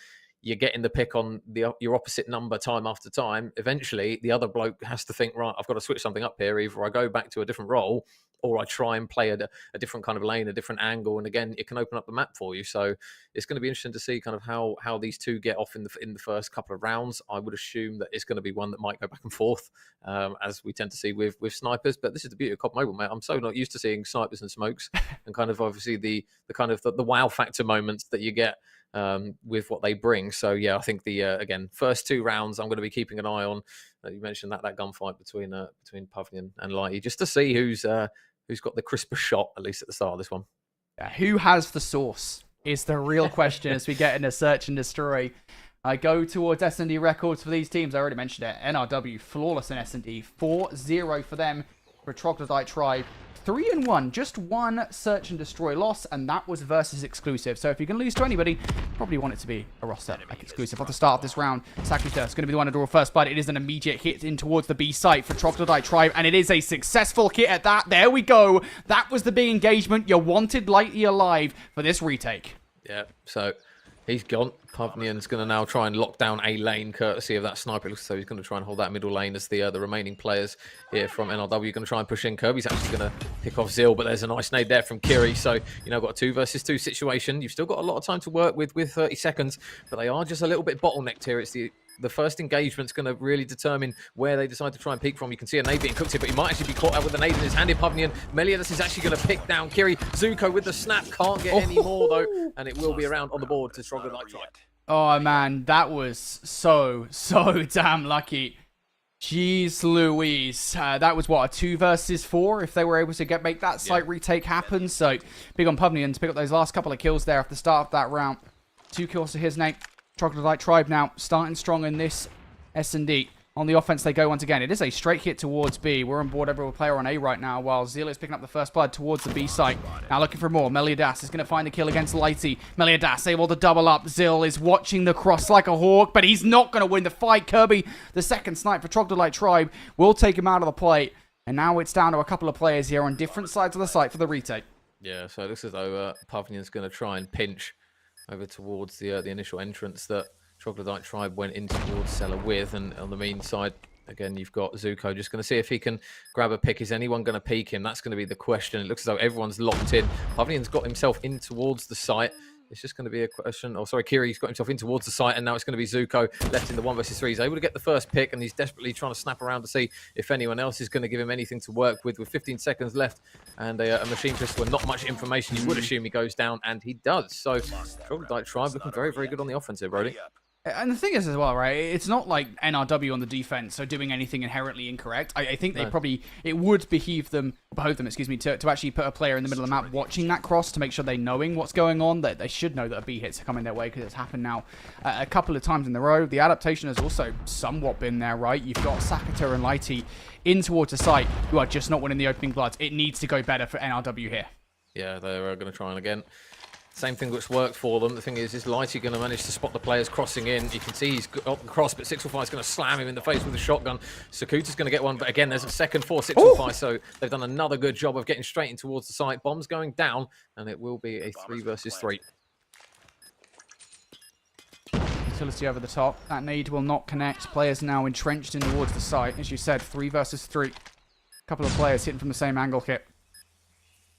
you're getting the pick on your opposite number time after time, eventually the other bloke has to think, right, I've got to switch something up here. Either I go back to a different role or I try and play a different kind of lane, a different angle, and again, it can open up the map for you. So it's going to be interesting to see kind of how these two get off in the first couple of rounds. I would assume that it's going to be one that might go back and forth, as we tend to see with snipers. But this is the beauty of COD Mobile, mate. I'm so not used to seeing snipers and smokes, and kind of obviously the kind of the wow factor moments that you get with what they bring. So yeah, I think the again, first 2 rounds I'm going to be keeping an eye on. You mentioned that gunfight between Pavnian and Lighty, just to see who's got the crisper shot, at least at the start of this one. Yeah, who has the sauce is the real question as we get into search and destroy. I go towards S&D records for these teams. I already mentioned it. NRW flawless in S&D, 4-0 for them. For Troglodyte Tribe, 3-1, just 1 search and destroy loss, and that was versus exclusive. So if you're going to lose to anybody, probably want it to be a roster like exclusive. At the start of this round, Sakuta is going to be the one to draw first blood. It is an immediate hit in towards the B site for Troglodyte Tribe, and it is a successful hit at that. There we go. That was the big engagement. You wanted Lighty alive for this retake. Yeah, so he's gone. Pavnian's going to now try and lock down a lane, courtesy of that sniper. So he's going to try and hold that middle lane as the remaining players here from NRW are going to try and push in. Kirby's actually going to pick off Zill, but there's a nice nade there from Kiri. So, you know, got a 2 versus 2 situation. You've still got a lot of time to work with 30 seconds, but they are just a little bit bottlenecked here. It's the first engagement's going to really determine where they decide to try and peek from. You can see a nade being cooked here, but he might actually be caught out with a nade in his hand. Pavnian, Meliadus is actually going to pick down Kiri. Zuko with the snap, can't get any more though, and it will be around on the board to Troglodyte Tribe. Oh man, that was so damn lucky. Jeez Louise. That was what, a 2 versus 4 if they were able to make that site retake happen. So big on Pavnian to pick up those last couple of kills there at the start of that round. 2 kills to his name. Troglodyte Tribe now starting strong in this S&D. On the offense they go once again. It is a straight hit towards B. We're on board every player on A right now, while Zeal is picking up the first blood towards the B site. Now looking for more. Meliadus is going to find the kill against Lighty. Meliadus able to double up. Zeal is watching the cross like a hawk, but he's not going to win the fight. Kirby, the second snipe for Troglodyte Tribe, will take him out of the play. And now it's down to a couple of players here on different sides of the site for the retake. Yeah, so it looks as though Pavnian's going to try and pinch over towards the initial entrance that Troglodyte Tribe went in towards Cellar with, and on the mean side, again, you've got Zuko just going to see if he can grab a pick. Is anyone going to peek him? That's going to be the question. It looks as though everyone's locked in. Pavnian's got himself in towards the site. It's just going to be a question. Oh, sorry, Kiri's got himself in towards the site, and now it's going to be Zuko left in the 1 versus 3. He's able to get the first pick, and he's desperately trying to snap around to see if anyone else is going to give him anything to work with 15 seconds left, and a machine pistol and not much information. You would assume he goes down, and he does. So Troglodyte Tribe looking very, very good on the offensive, Brody. And the thing is as well, right, it's not like NRW on the defense are doing anything inherently incorrect. I think they probably, it would behoove them, to actually put a player in the middle of the map watching that cross to make sure they're knowing what's going on. That they should know that a B hit's coming their way, because it's happened now a couple of times in a row. The adaptation has also somewhat been there, right? You've got Sakuta and Lighty in towards the site who are just not winning the opening bloods. It needs to go better for NRW here. Yeah, they're going to try and again. Same thing that's worked for them. The thing is Lighty going to manage to spot the players crossing in? You can see he's got the cross, but 645 is going to slam him in the face with a shotgun. Sakuta's going to get one, but again, there's a second for 645, so they've done another good job of getting straight in towards the site. Bomb's going down, and it will be a 3 versus 3. Utility over the top. That nade will not connect. Players now entrenched in towards the site. As you said, 3 versus 3. Couple of players hitting from the same angle kit.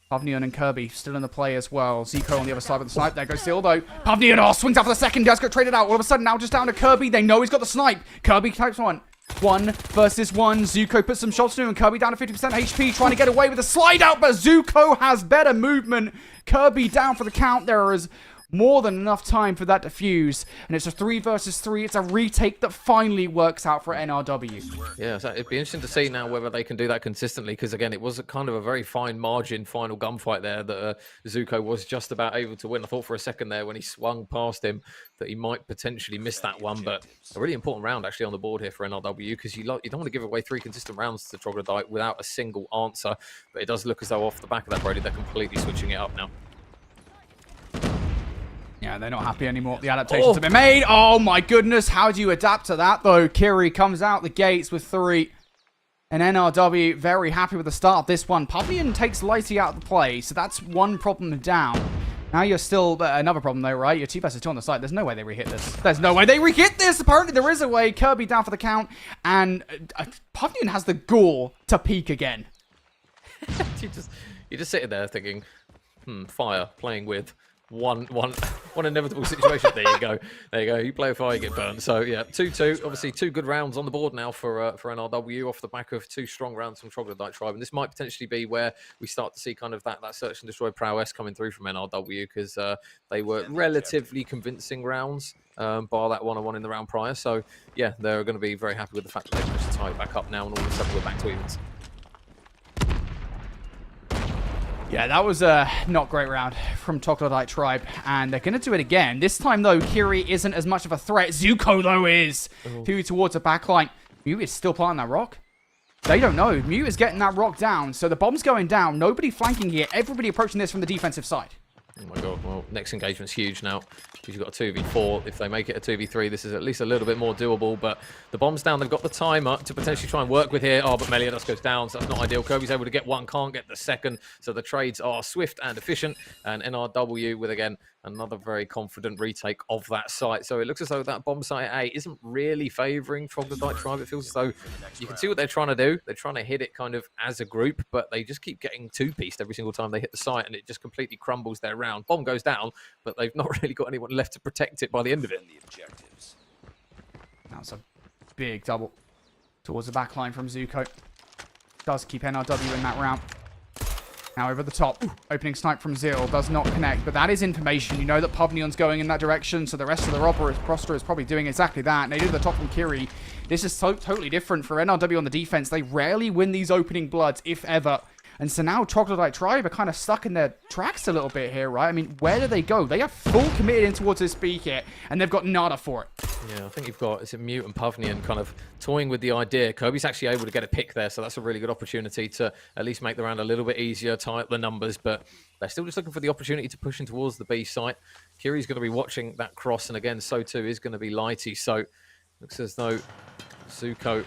Pavnian and Kirby still in the play as well. Zico on the other side with the snipe. There goes Seal though. Pavnian swings out for the second. Does get traded out. All of a sudden now just down to Kirby. They know he's got the snipe. Kirby types 1 versus 1. Zuko puts some shots through and Kirby down to 50% HP, trying to get away with a slide out, but Zuko has better movement. Kirby down for the count. There is more than enough time for that to fuse, and it's a 3 versus 3. It's a retake that finally works out for NRW. Yeah, so it'd be interesting to see now whether they can do that consistently, because again, it was a kind of a very fine margin final gunfight there that Zuko was just about able to win. I thought for a second there when he swung past him that he might potentially miss that one, but a really important round actually on the board here for NRW, because you don't want to give away 3 consistent rounds to Troglodyte without a single answer, but it does look as though off the back of that, Brody, they're completely switching it up now. Yeah, they're not happy anymore. The adaptations have been made. Oh my goodness, how do you adapt to that though? Kiri comes out the gates with 3. And NRW very happy with the start of this one. Pavnian takes Lighty out of the play, so that's 1 problem down. Now you're still, another problem though, right? You're 2 versus 2 on the site. There's no way they re-hit this. There's no way they re-hit this! Apparently there is a way. Kirby down for the count. And Pavnian has the gall to peek again. you're just sitting there thinking, fire, playing with one inevitable situation. There you go. There you go. You play with fire, you get burned. So yeah, 2-2. Obviously, 2 good rounds on the board now for NRW off the back of 2 strong rounds from Troglodyte Tribe, and this might potentially be where we start to see kind of that search and destroy prowess coming through from NRW, because they were relatively convincing rounds, bar that 1-1 in the round prior. So yeah, they're going to be very happy with the fact that they've managed to tie it back up now, and all of a sudden we're back to evens. Yeah, that was a not great round from Troglodyte Tribe, and they're going to do it again. This time, though, Kiri isn't as much of a threat. Zuko, though, is. Who towards the backline. Mute is still planting that rock. They don't know. Mute is getting that rock down, so the bomb's going down. Nobody flanking here. Everybody approaching this from the defensive side. Oh my god, well, next engagement's huge now, because you've got a 2v4. If they make it a 2v3, this is at least a little bit more doable, but the bomb's down. They've got the timer to potentially try and work with here. Oh, but Meliados goes down, so that's not ideal. Kirby's able to get one, can't get the second, so the trades are swift and efficient, and NRW with, again, another very confident retake of that site. So it looks as though that bomb site A isn't really favouring Troglodyte Tribe. It feels as though you can see what they're trying to do. They're trying to hit it kind of as a group, but they just keep getting two-pieced every single time they hit the site, and it just completely crumbles their round. Bomb goes down, but they've not really got anyone left to protect it by the end of it. That's a big double towards the back line from Zuko. Does keep NRW in that round. Now over the top. Opening snipe from Zil. Does not connect, but that is information. You know that Pavnion's going in that direction, so the rest of the roster is probably doing exactly that. And they do the top from Kiri. This is totally different for NRW on the defense. They rarely win these opening bloods, if ever. And so now Troglodyte Tribe are kind of stuck in their tracks a little bit here, right? I mean, where do they go? They are full committed in towards this B kit, and they've got nada for it. Yeah, I think you've got, is it Mute and Pavnion kind of toying with the idea. Kirby's actually able to get a pick there, so that's a really good opportunity to at least make the round a little bit easier, tie up the numbers, but they're still just looking for the opportunity to push in towards the B site. Kiri's going to be watching that cross, and again, so too is going to be Lighty, so looks as though Zuko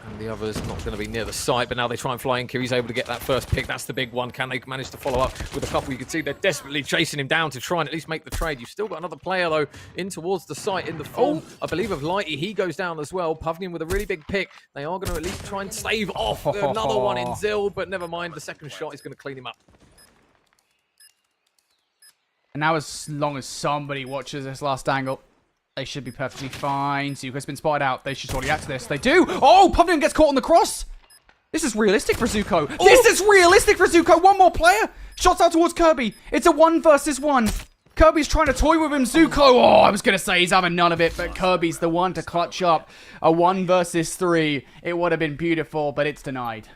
and the others not going to be near the site, but now they try and fly in. Kiri's able to get that first pick. That's the big one. Can they manage to follow up with a couple? You can see they're desperately chasing him down to try and at least make the trade. You've still got another player, though, in towards the site in the form, I believe, of Lighty. He goes down as well. Pavnion with a really big pick. They are going to at least try and stave off another one in Zil, but never mind. The second shot is going to clean him up. And now as long as somebody watches this last angle, they should be perfectly fine. Zuko's been spotted out. They should already react to this. They do. Oh, Pavnion gets caught on the cross. This is realistic for Zuko. Oh. This is realistic for Zuko. One more player. Shots out towards Kirby. It's a 1 versus 1. Kirby's trying to toy with him. Zuko. Oh, I was going to say he's having none of it, but Kirby's the one to clutch up a 1 versus 3. It would have been beautiful, but it's denied.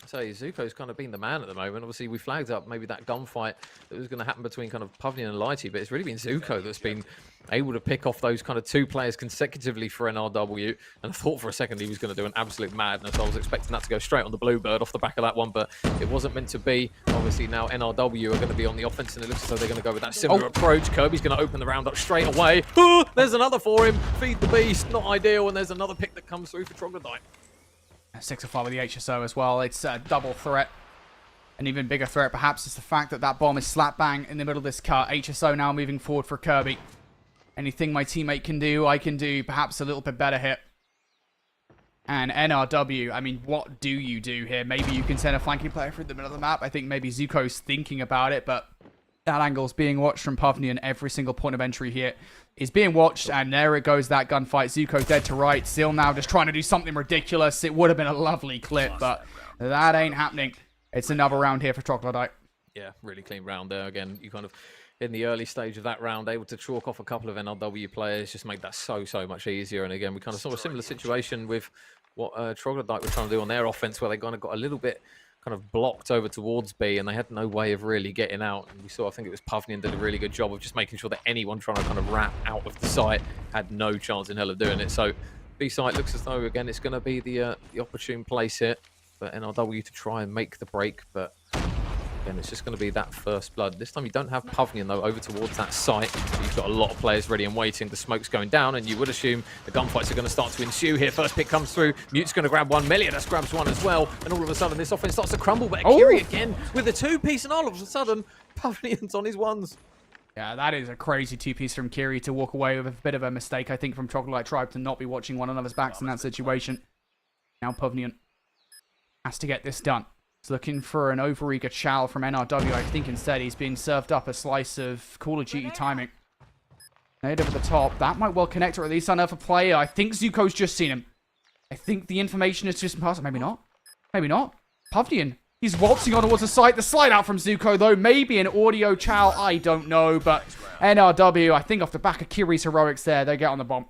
So Zuko's kind of been the man at the moment. Obviously, we flagged up maybe that gunfight that was going to happen between kind of Pavnion and Lighty, but it's really been Zuko that's been able to pick off those kind of 2 players consecutively for NRW. And I thought for a second he was going to do an absolute madness. I was expecting that to go straight on the Bluebird off the back of that one, but it wasn't meant to be. Obviously, now NRW are going to be on the offense, and it looks as though they're going to go with that similar approach. Kirby's going to open the round up straight away. There's another for him. Feed the beast. Not ideal, and there's another pick that comes through for Troglodyte. 6-5 with the HSO as well. It's a double threat. An even bigger threat, perhaps, is the fact that that bomb is slap bang in the middle of this cut. HSO now moving forward for Kirby. Anything my teammate can do, I can do perhaps a little bit better here. And NRW, I mean, what do you do here? Maybe you can send a flanking player through the middle of the map. I think maybe Zuko's thinking about it, but that angle's being watched from Pavnion. Every single point of entry here is being watched, and there it goes, that gunfight. Zuko dead to right. Zil now just trying to do something ridiculous. It would have been a lovely clip, but that ain't happening. It's another round here for Troglodyte. Yeah, really clean round there. Again, you kind of, in the early stage of that round, able to chalk off a couple of NRW players, just make that so much easier. And again, we kind of saw a similar situation with what Troglodyte were trying to do on their offense, where they kind of got a little bit kind of blocked over towards B, and they had no way of really getting out. And we saw, I think it was Pavnion did a really good job of just making sure that anyone trying to kind of wrap out of the site had no chance in hell of doing it. So B site looks as though, again, it's going to be the opportune place here for NRW to try and make the break, but again, it's just going to be that first blood. This time you don't have Pavnion, though, over towards that site. So you've got a lot of players ready and waiting. The smoke's going down, and you would assume the gunfights are going to start to ensue here. First pick comes through. Mute's going to grab one. Meliadas grabs one as well. And all of a sudden, this offense starts to crumble. But Akiri again with the 2-piece, and all of a sudden, Pavnion's on his ones. Yeah, that is a crazy 2-piece from Kiri to walk away with a bit of a mistake, I think, from Troglodyte Tribe to not be watching one another's backs in that situation. Now Pavnion has to get this done. He's looking for an overeager Chow from NRW. I think instead he's being served up a slice of Call of Duty timing. Nade over the top. That might well connect, or at least unearth a player. I think Zuko's just seen him. I think the information is just passed. Maybe not. Maybe not. Pavnian. He's waltzing on towards the site. The slide out from Zuko, though. Maybe an audio Chow. I don't know. But NRW, I think off the back of Kiri's heroics there, they get on the bomb.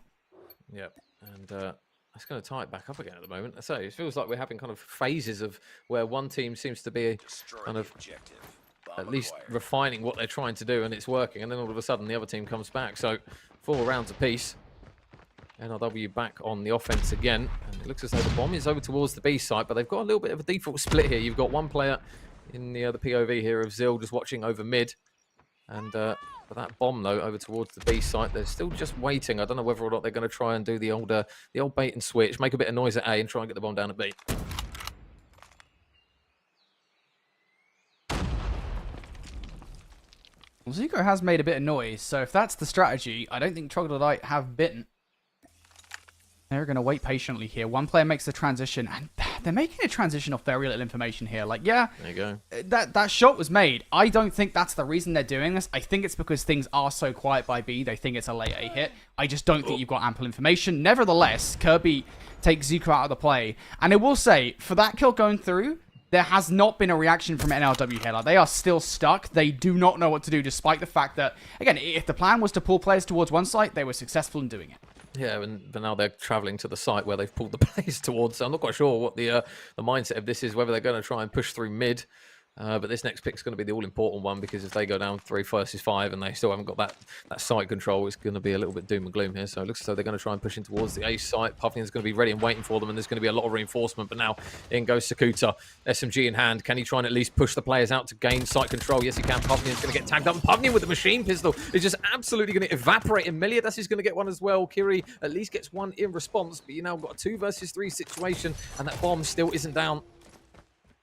Yep. And it's going to tie it back up again at the moment. So it feels like we're having kind of phases of where one team seems to be kind of at least refining what they're trying to do, and it's working. And then all of a sudden, the other team comes back. So 4 rounds apiece. NRW back on the offense again, and it looks as though the bomb is over towards the B site, but they've got a little bit of a default split here. You've got one player in the POV here of Zil just watching over mid, and for that bomb though over towards the B site, they're still just waiting. I don't know whether or not they're going to try and do the old bait and switch, make a bit of noise at A and try and get the bomb down at B. Well, Zuko has made a bit of noise, so if that's the strategy, I don't think Troglodyte have bitten. They're going to wait patiently here. One player makes the transition, and they're making a transition off very little information here. Like, yeah, there you go. That shot was made. I don't think that's the reason they're doing this. I think it's because things are so quiet by B. They think it's a late A hit. I just don't think you've got ample information. Nevertheless, Kirby takes Zuko out of the play. And I will say, for that kill going through, there has not been a reaction from NRW here. Like, they are still stuck. They do not know what to do, despite the fact that, again, if the plan was to pull players towards one site, they were successful in doing it. Yeah, but now they're travelling to the site where they've pulled the players towards. So I'm not quite sure what the mindset of this is, whether they're going to try and push through mid. But this next pick is going to be the all-important one, because if they go down 3 versus 5 and they still haven't got that site control, it's going to be a little bit doom and gloom here. So it looks as though they're going to try and push in towards the A site. Pavnian's going to be ready and waiting for them, and there's going to be a lot of reinforcement. But now in goes Sakuta, SMG in hand. Can he try and at least push the players out to gain site control? Yes, he can. Pavnian's going to get tagged up. And Pavnian with the machine pistol is just absolutely going to evaporate. And Miliadas is going to get one as well. Kiri at least gets one in response, but you now got a 2 versus 3 situation, and that bomb still isn't down.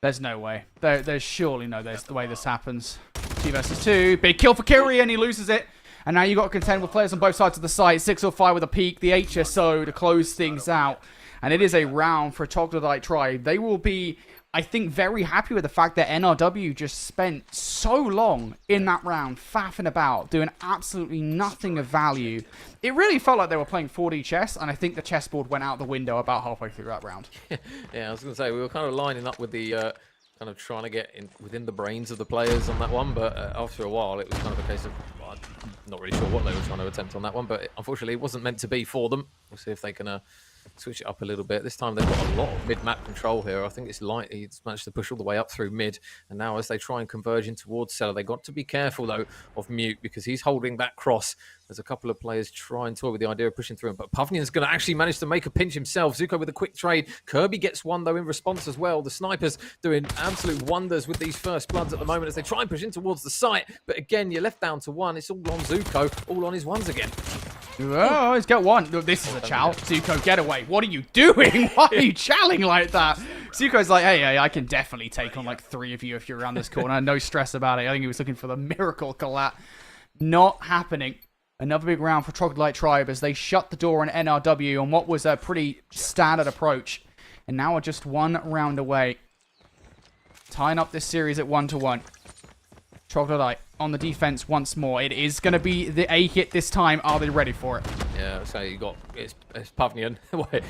There's no way. There's surely no there's the way this happens. 2 versus 2. Big kill for Kiri, and he loses it. And now you've got to contend with players on both sides of the site. 605 with a peek. The HSO to close things out. And it is a round for Troglodyte Tribe. They will be, I think, very happy with the fact that NRW just spent so long in that round faffing about, doing absolutely nothing of value. It really felt like they were playing 4D chess, and I think the chessboard went out the window about halfway through that round. Yeah, I was going to say, we were kind of lining up with the kind of trying to get within the brains of the players on that one, but after a while, it was kind of a case of, well, I'm not really sure what they were trying to attempt on that one, but unfortunately, it wasn't meant to be for them. We'll see if they can switch it up a little bit. This time they've got a lot of mid-map control here. I think it's light. He's managed to push all the way up through mid, and now as they try and converge in towards Cellar, they got to be careful though of Mute, because he's holding that cross. There's a couple of players trying to toy with the idea of pushing through him, but Pavnian's going to actually manage to make a pinch himself. Zuko with a quick trade. Kirby gets one though in response as well. The snipers doing absolute wonders with these first bloods at the moment as they try and push in towards the site, but again you're left down to 1. It's all on Zuko, all on his ones again. Oh, he's got 1. Look, this is a chow. Zuko, get away. What are you doing? Why are you chowing like that? Zuko's like, hey, I can definitely take on like 3 of you if you're around this corner. No stress about it. I think he was looking for the miracle collat. Not happening. Another big round for Troglodyte Tribe as they shut the door on NRW on what was a pretty standard approach. And now are just 1 round away. Tying up this series at 1-1. Troglodyte on the defense once more. It is going to be the A hit this time. Are they ready for it? Yeah, so you got, it's Pavnian.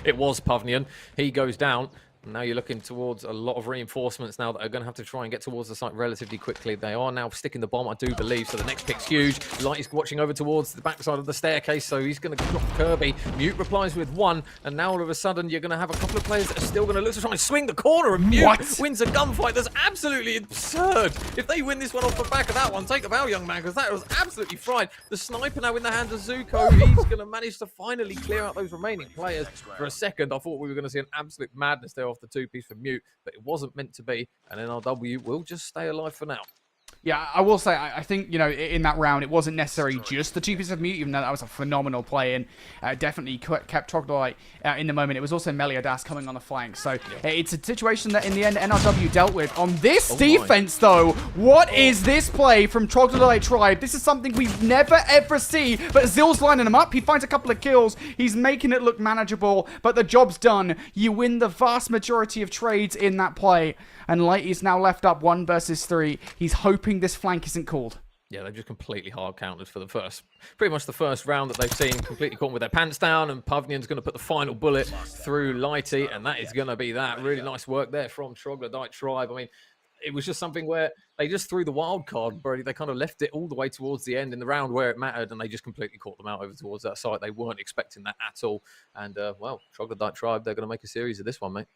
It was Pavnian. He goes down. Now you're looking towards a lot of reinforcements now that are going to have to try and get towards the site relatively quickly. They are now sticking the bomb, I do believe, so the next pick's huge. Light is watching over towards the backside of the staircase, so he's going to drop Kirby. Mute replies with 1, and now all of a sudden you're going to have a couple of players that are still going to look to try and swing the corner, and Mute wins a gunfight. That's absolutely absurd. If they win this one off the back of that one, take the bow, young man, because that was absolutely fried. The sniper now in the hands of Zuko. He's going to manage to finally clear out those remaining players. For a second, I thought we were going to see an absolute madness there off the 2-piece for Mute, but it wasn't meant to be, and NRW will just stay alive for now. Yeah, I will say, I think, in that round, it wasn't necessarily just the two pieces of mute, even though that was a phenomenal play and definitely kept Troglodyte in the moment. It was also Meliodas coming on the flank. So it's a situation that, in the end, NRW dealt with. On this defense, though, what is this play from Troglodyte Tribe? This is something we've never, ever seen. But Zill's lining him up. He finds a couple of kills. He's making it look manageable, but the job's done. You win the vast majority of trades in that play. And Light is now left up 1 versus 3. He's hoping this flank isn't called. Yeah, they've just completely hard countered for pretty much the first round that they've seen, completely caught with their pants down, and Pavnian's going to put the final bullet through Lighty, and that is going to be that. Really nice work there from Troglodyte Tribe. I mean, it was just something where they just threw the wild card, Brody. They kind of left it all the way towards the end in the round where it mattered, and they just completely caught them out over towards that side. They weren't expecting that at all. And, well, Troglodyte Tribe, they're going to make a series of this one, mate.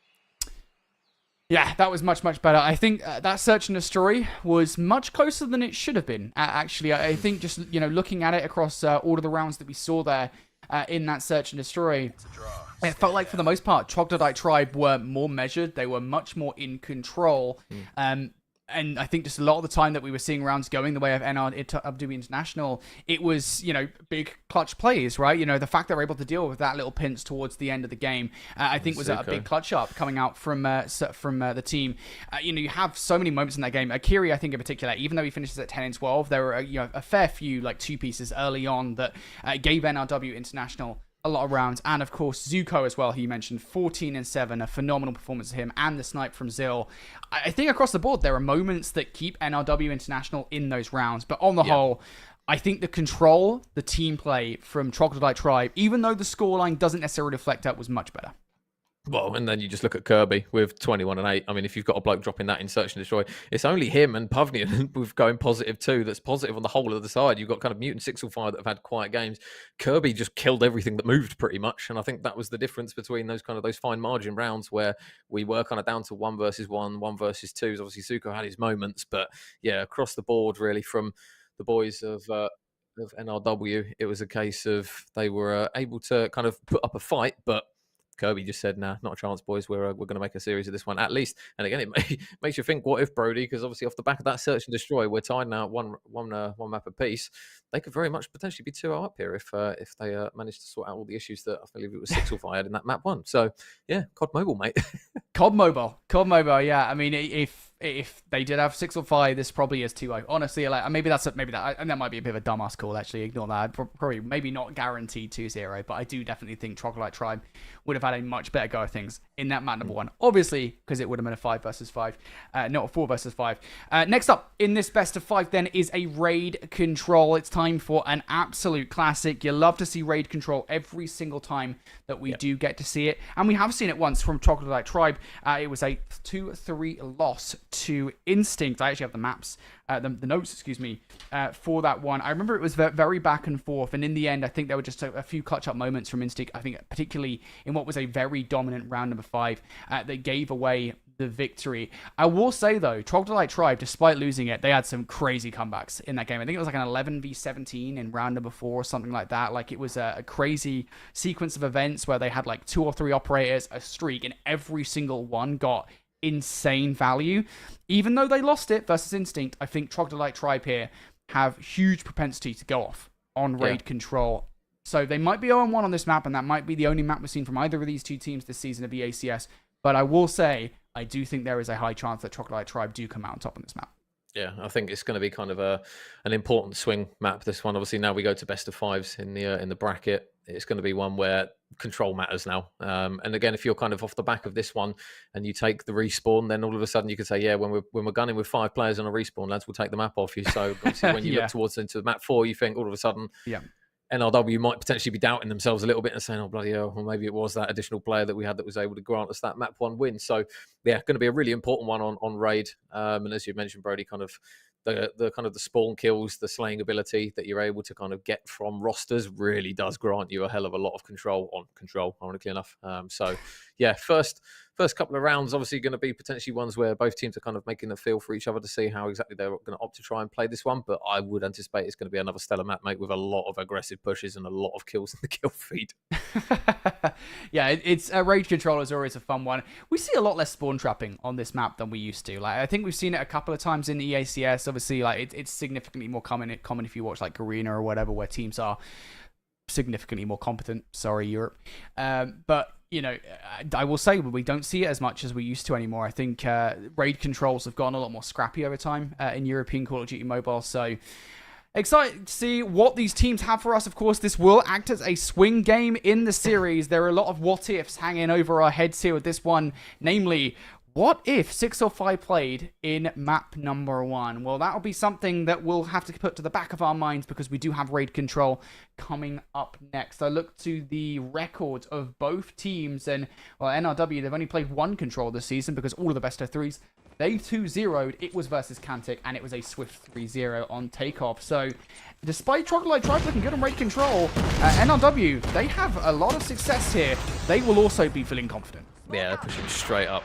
Yeah, that was much, much better. I think that search and destroy was much closer than it should have been, actually. I think just, looking at it across all of the rounds that we saw there in that search and destroy, it felt like, for the most part, Troglodyte Tribe were more measured. They were much more in control. And I think just a lot of the time that we were seeing rounds going the way of NRW International, it was, big clutch plays, right? The fact they were able to deal with that little pinch towards the end of the game, I think was a big clutch up coming out from the team. You have so many moments in that game. Akiri, I think in particular, even though he finishes at 10 and 12, there were a fair few two pieces early on that gave NRW International a lot of rounds. And of course Zuko as well, he mentioned 14 and 7, a phenomenal performance of him, and the snipe from Zill. I think across the board there are moments that keep NRW International in those rounds, but on the whole, I think the control, the team play from Troglodyte Tribe, even though the scoreline doesn't necessarily reflect that, was much better. Well, and then you just look at Kirby with 21 and 8. I mean, if you've got a bloke dropping that in search and destroy, it's only him and Pavnian with going positive too. That's positive on the whole of the side. You've got kind of Mutant 605 that have had quiet games. Kirby just killed everything that moved pretty much, and I think that was the difference between those fine margin rounds where we were kind of down to 1 versus 1, 1 versus 2s. Obviously, Zuko had his moments, but yeah, across the board, really, from the boys of NRW, it was a case of they were able to kind of put up a fight, but Kirby just said, nah, not a chance, boys. We're going to make a series of this one, at least. And again, it makes you think, what if, Brody? Because obviously off the back of that search and destroy, we're tied now at one map apiece. They could very much potentially be 2-0 up here if they manage to sort out all the issues that I believe it was 605 had in that map 1. So, yeah, COD Mobile, mate. COD Mobile, yeah. I mean, if they did have 605, this probably is 2-0. Honestly, maybe that, and that might be a bit of a dumbass call, actually. Ignore that. Probably, maybe not guaranteed 2-0, but I do definitely think Troglodyte Tribe would have had a much better go of things in that map number 1. Obviously, because it would have been a 5 versus 5, not a 4 versus 5. Next up in this best of 5 then is a raid control. It's time for an absolute classic. You love to see raid control every single time that we do get to see it. And we have seen it once from Troglodyte Tribe. It was a 2-3 loss to Instinct. I actually have the maps, the notes, excuse me, for that one. I remember it was very back and forth, and in the end, I think there were just a few clutch-up moments from Instinct, I think particularly in what was a very dominant round number 5, that gave away the victory. I will say, though, Troglodyte Tribe, despite losing it, they had some crazy comebacks in that game. I think it was like an 11v17 in round number 4 or something like that. Like, it was a crazy sequence of events where they had like 2 or 3 operators, a streak, and every single one got insane value. Even though they lost it versus Instinct, I think Troglodyte Tribe here have huge propensity to go off on raid control. So they might be 0-1 on this map, and that might be the only map we've seen from either of these two teams this season of EACS. But I will say, I do think there is a high chance that Troglodyte Tribe do come out on top on this map. Yeah, I think it's going to be kind of an important swing map, this one. Obviously, now we go to best of 5s in the bracket. It's going to be one where control matters now. And again, if you're kind of off the back of this one and you take the respawn, then all of a sudden you can say, yeah, when we're gunning with 5 players on a respawn, lads, we'll take the map off you. So obviously when you look towards into map 4, you think all of a sudden, NRW might potentially be doubting themselves a little bit and saying, oh, bloody hell, well, maybe it was that additional player that we had that was able to grant us that map 1 win. So, yeah, going to be a really important one on raid. And as you mentioned, Brody, kind of the spawn kills, the slaying ability that you're able to kind of get from rosters really does grant you a hell of a lot of control, ironically enough. So, yeah, first first couple of rounds obviously going to be potentially ones where both teams are kind of making a feel for each other to see how exactly they're going to opt to try and play this one. But I would anticipate it's going to be another stellar map, mate, with a lot of aggressive pushes and a lot of kills in the kill feed. Yeah, it's Rage Control is always a fun one. We see a lot less spawn trapping on this map than we used to. Like, I think we've seen it a couple of times in EACS. Obviously, like it's significantly more common if you watch like Arena or whatever, where teams are significantly more competent. Sorry, Europe. But you know, I will say we don't see it as much as we used to anymore. I think raid controls have gotten a lot more scrappy over time in European Call of Duty Mobile. So excited to see what these teams have for us. Of course, this will act as a swing game in the series. There are a lot of what ifs hanging over our heads here with this one, namely, what if 605 played in map number 1? Well, that'll be something that we'll have to put to the back of our minds because we do have raid control coming up next. I look to the record of both teams, and well, NRW, they've only played one control this season because all of the best of threes, they 2-0'd. It was versus Cantic, and it was a swift 3-0 on takeoff. So, despite Troglodyte Tribe looking good on raid control, NRW, they have a lot of success here. They will also be feeling confident. Yeah, they're pushing straight up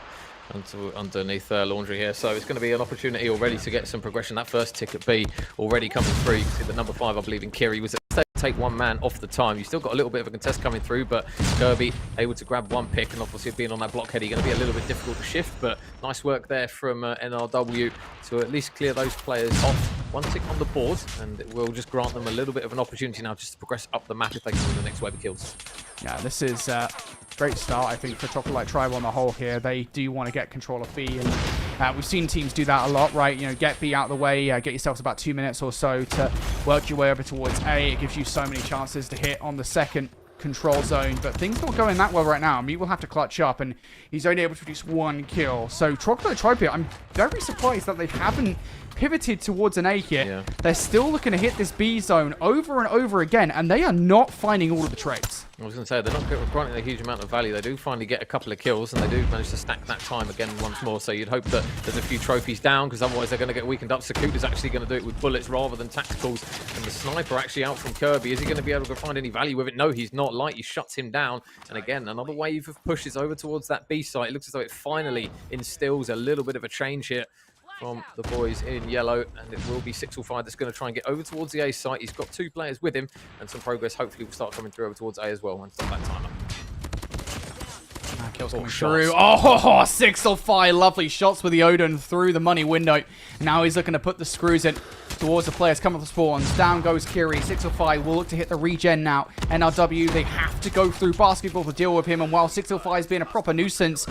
underneath Laundry here, so it's going to be an opportunity already to get some progression. That first ticket B already coming through. You can see the number 5, I believe, in Kiri was at take one man off the time. You still got a little bit of a contest coming through, but Kirby able to grab one pick, and obviously being on that blockhead, he's going to be a little bit difficult to shift, but nice work there from NRW to at least clear those players off. One tick on the board, and it will just grant them a little bit of an opportunity now just to progress up the map if they can win the next wave of kills. Yeah, this is great start, I think, for Troglodyte Tribe on the whole here. They do want to get control of B, and we've seen teams do that a lot, right? You know, get B out of the way, get yourselves about 2 minutes or so to work your way over towards A. It gives you so many chances to hit on the second control zone, but things not going that well right now. Mute will have to clutch up, and he's only able to produce 1 kill. So Troglodyte Tribe here, I'm very surprised that they haven't pivoted towards an A here. Yeah. They're still looking to hit this B zone over and over again, and they are not finding all of the trades. I was going to say, they're not granting a huge amount of value. They do finally get a couple of kills, and they do manage to stack that time again once more. So you'd hope that there's a few trophies down, because otherwise they're going to get weakened up. Sakuta's actually going to do it with bullets rather than tacticals. And the sniper actually out from Kirby. Is he going to be able to find any value with it? No, he's not. Lighty shuts him down. And again, another wave of pushes over towards that B site. It looks as though it finally instills a little bit of a change here from the boys in yellow, and it will be 605 that's going to try and get over towards the A site. He's got 2 players with him, and some progress hopefully will start coming through over towards A as well and stop that timer. Kills coming through. Oh, 605, lovely shots with the Odin through the money window. Now he's looking to put the screws in towards the players coming to the spawns. Down goes Kiri. 605 will look to hit the regen now. NRW, they have to go through basketball to deal with him, and while 605 is being a proper nuisance,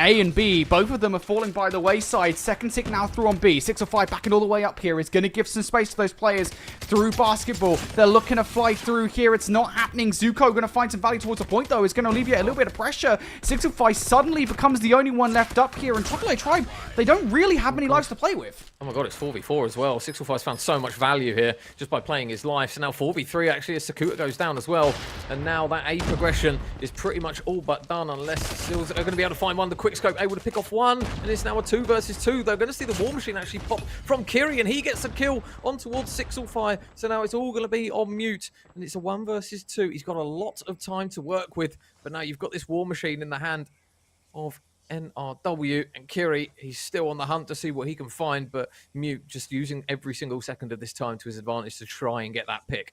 A and B, both of them are falling by the wayside. Second tick now through on B. 605 backing all the way up here is going to give some space to those players through basketball. They're looking to fly through here. It's not happening. Zuko going to find some value towards the point, though. It's going to alleviate a little bit of pressure. 605 suddenly becomes the only one left up here. And Troglodyte Tribe, they don't really have many lives to play with. Oh my god, it's 4v4 as well. 605's found so much value here just by playing his life. So now 4v3 actually as Sakuta goes down as well. And now that A progression is pretty much all but done, unless Seals are going to be able to find one. The quick scope able to pick off one, and it's now a 2 versus 2. They're going to see the War Machine actually pop from Kiri, and he gets a kill on towards 605. So now it's all going to be on Mute, and it's a 1 versus 2. He's got a lot of time to work with, but now you've got this War Machine in the hand of NRW, and Kiri, he's still on the hunt to see what he can find, but Mute just using every single second of this time to his advantage to try and get that pick.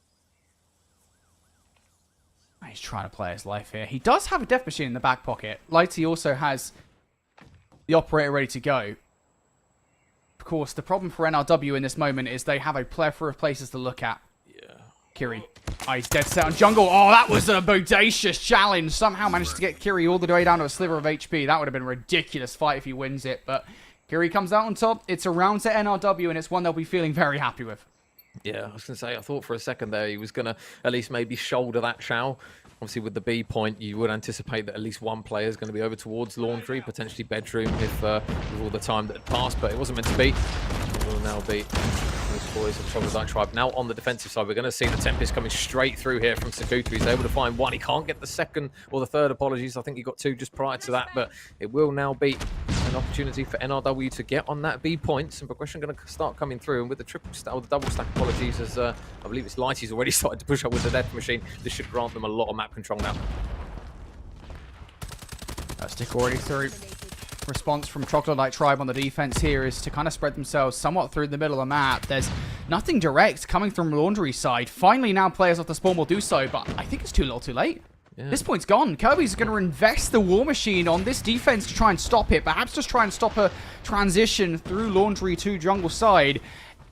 He's trying to play his life here. He does have a death machine in the back pocket. Lighty also has the operator ready to go. Of course, the problem for NRW in this moment is they have a plethora of places to look at. Yeah. Kiri. Oh, he's dead set on jungle. Oh, that was a bodacious challenge. Somehow managed to get Kiri all the way down to a sliver of HP. That would have been a ridiculous fight if he wins it. But Kiri comes out on top. It's a round to NRW, and it's one they'll be feeling very happy with. Yeah, I was going to say, I thought for a second there he was going to at least maybe shoulder that Chow. Obviously, with the B point, you would anticipate that at least one player is going to be over towards Laundry, potentially Bedroom, if with all the time that had passed, but it wasn't meant to be. It will now be these boys of Troglodyte Tribe. Now on the defensive side, we're going to see the Tempest coming straight through here from Sakuta. He's able to find one. He can't get the second or the third, apologies. I think he got 2 just prior to that, but it will now be an opportunity for NRW to get on that B point. Some progression going to start coming through, and with the triple stack or the double stack, apologies, as I believe it's Lighty's already started to push up with the death machine. This should grant them a lot of map control now. Stick already through. Response from Troglodyte Tribe on the defense here is to kind of spread themselves somewhat through the middle of the map. There's nothing direct coming from Laundry side. Finally, now players off the spawn will do so, but I think it's too little too late. Yeah. This point's gone. Kirby's going to invest the War Machine on this defense to try and stop it. Perhaps just try and stop a transition through Laundry to jungle side.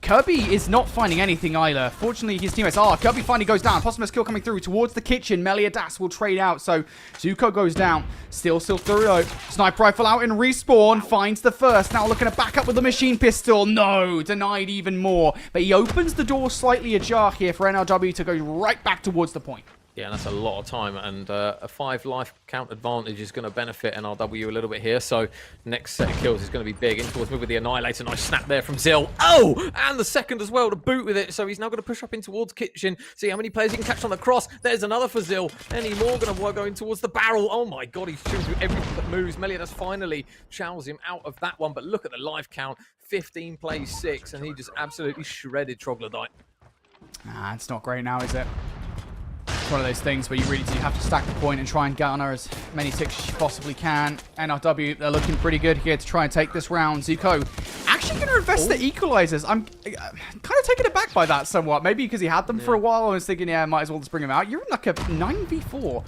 Kirby is not finding anything either. Fortunately, his teammates are. Kirby finally goes down. Posthumous kill coming through towards the kitchen. Meliodas will trade out. So Zuko goes down. Still through though. Sniper rifle out in respawn. Finds the first. Now looking to back up with the machine pistol. No, denied even more. But he opens the door slightly ajar here for NRW to go right back towards the point. Yeah, and that's a lot of time, and a 5 life count advantage is going to benefit NRW a little bit here, so next set of kills is going to be big. In towards move with the Annihilator. Nice snap there from Zill. Oh! And the second as well to boot with it, so he's now going to push up in towards kitchen. See how many players he can catch on the cross. There's another for Zill. Any more going to go in towards the barrel. Oh my god, he's shooting through everything that moves. Meliodas finally chows him out of that one, but look at the life count. 15 plays 6, and he just absolutely shredded Troglodyte. Nah, it's not great now, is it? It's one of those things where you really do have to stack the point and try and garner as many ticks as you possibly can. NRW, they're looking pretty good here to try and take this round. Zuko actually going to invest the equalizers. I'm kind of taken aback by that somewhat. Maybe because he had them for a while. I was thinking, yeah, might as well just bring them out. You're in like a 9v4.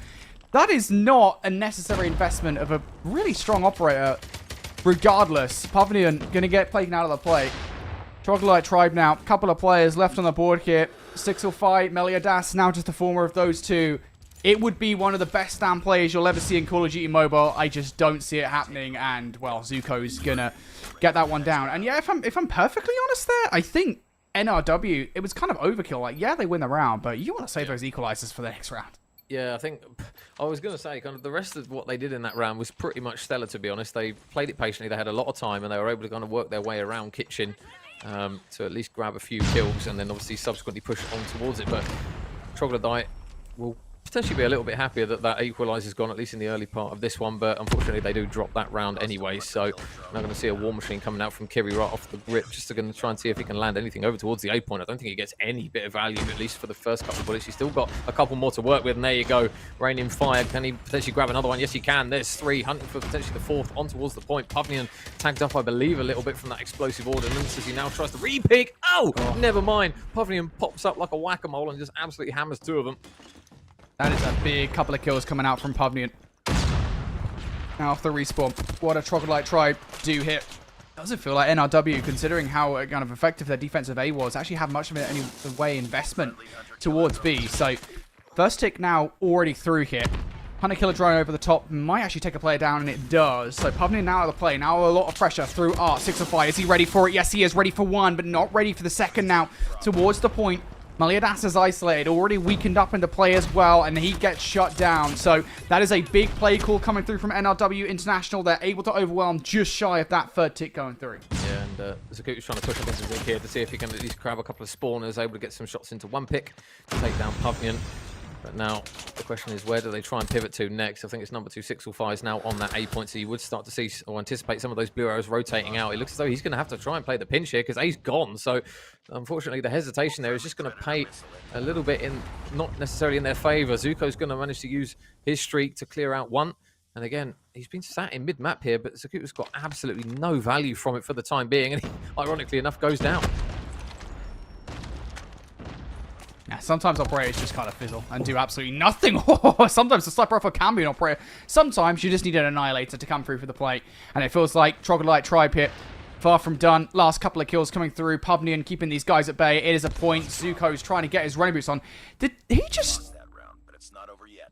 That is not a necessary investment of a really strong operator. Regardless, Pavilion going to get taken out of the play. Troglodyte Tribe now. Couple of players left on the board here. Stixel Meliodas, now just the former of those two. It would be one of the best stand players you'll ever see in Call of Duty Mobile. I just don't see it happening, and, well, Zuko's gonna get that one down. And yeah, if I'm perfectly honest there, I think NRW, it was kind of overkill. Like, yeah, they win the round, but you want to save those equalizers for the next round. Yeah, I think I was going to say kind of the rest of what they did in that round was pretty much stellar, to be honest. They played it patiently. They had a lot of time, and they were able to kind of work their way around kitchen to at least grab a few kills, and then obviously subsequently push on towards it. But Troglodyte will potentially be a little bit happier that that equalizer's gone, at least in the early part of this one, but unfortunately they do drop that round anyway, so now going to see a War Machine coming out from Kiri right off the rip, just to going to try and see if he can land anything over towards the A point. I don't think he gets any bit of value, at least for the first couple of bullets. He's still got a couple more to work with, and there you go, raining fire. Can he potentially grab another one? Yes, he can. There's 3, hunting for potentially the 4th on towards the point. Pavilion tagged up, I believe, a little bit from that explosive ordnance as he now tries to re-pick. Oh, never mind. Pavilion pops up like a whack-a-mole and just absolutely hammers 2 of them. That is a big couple of kills coming out from Pavilion. Now off the respawn. What a Troglodyte Tribe do here. Doesn't feel like NRW, considering how kind of effective their defensive A was, actually have much of it anyway investment towards B. So first tick now already through here. Hunter killer drone over the top might actually take a player down, and it does. So Pavilion now out of the play. Now a lot of pressure through Art. 6 of 5. Is he ready for it? Yes, he is ready for one, but not ready for the second now. Towards the point. Meliodas is isolated, already weakened up into play as well, and he gets shut down. So that is a big play call coming through from NRW International. They're able to overwhelm just shy of that 3rd tick going through. Yeah, and Zaku's trying to push up into Zig here to see if he can at least grab a couple of spawners, able to get some shots into one pick to take down Pavilion. But now the question is, where do they try and pivot to next? I think it's number 2, Sixelfire is now on that A point, so you would start to see or anticipate some of those blue arrows rotating out. It looks as though he's going to have to try and play the pinch here because A's gone. So unfortunately, the hesitation there is just going to pay a little bit in, not necessarily in their favor. Zuko's going to manage to use his streak to clear out one. And again, he's been sat in mid-map here, but Zaku's got absolutely no value from it for the time being. And he, ironically enough, goes down. Yeah, sometimes operators just kind of fizzle and do absolutely nothing. Sometimes the sniper rifle can be an operator. Sometimes you just need an Annihilator to come through for the play. And it feels like Troglodyte Tribe here, far from done. Last couple of kills coming through. Pavilion keeping these guys at bay. It is a point. Zuko's trying to get his running boots on. Did he just...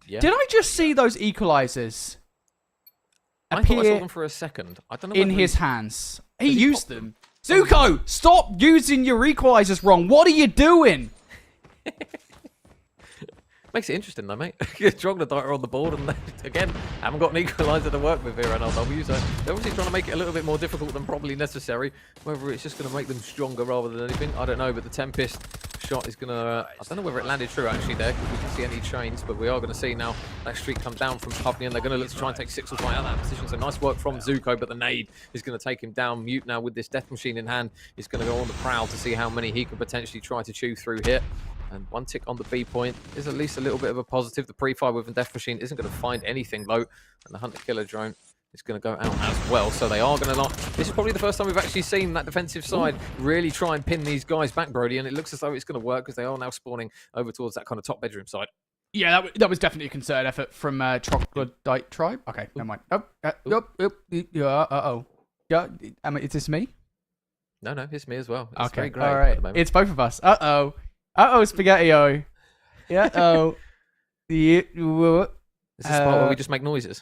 Yeah. Did I just see those equalizers I thought I saw them for a second. I don't know in his hands? He used them. Zuko, stop using your equalizers wrong. What are you doing? Makes it interesting though, mate. Troglodyte are on the board, and they, again, haven't got an equalizer to work with here at NRW, so they're obviously trying to make it a little bit more difficult than probably necessary. Whether it's just going to make them stronger rather than anything, I don't know, but the Tempest shot is going to... I don't know whether it landed true actually there, because we can see any chains, but we are going to see now that streak come down from Pavilion. They're going to look to try and take Sixelfire out of that position, so nice work from Zuko, but the nade is going to take him down. Mute now with this death machine in hand is going to go on the prowl to see how many he can potentially try to chew through here. And 1 tick on the B point is at least a little bit of a positive. The pre-fire with the Death Machine isn't going to find anything low. And the Hunter-Killer drone is going to go out as well. So they are going to... This is probably the first time we've actually seen that defensive side really try and pin these guys back, Brody. And it looks as though it's going to work because they are now spawning over towards that kind of top bedroom side. Yeah, that was definitely a concerted effort from Troglodyte Tribe. Okay, never mind. Uh-oh. Yeah, is this me? No, it's me as well. It's okay, very great all right. at the moment. It's both of us. Uh-oh. Uh-oh, Spaghetti-O. Yeah, uh-oh. Is this the part where we just make noises?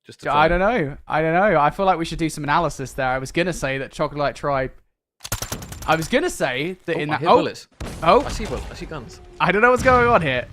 Just to I don't know. I feel like we should do some analysis there. I was going to say that Troglodyte Tribe... I was going to say that in that... bullets. Oh. I see guns. I don't know what's going on here.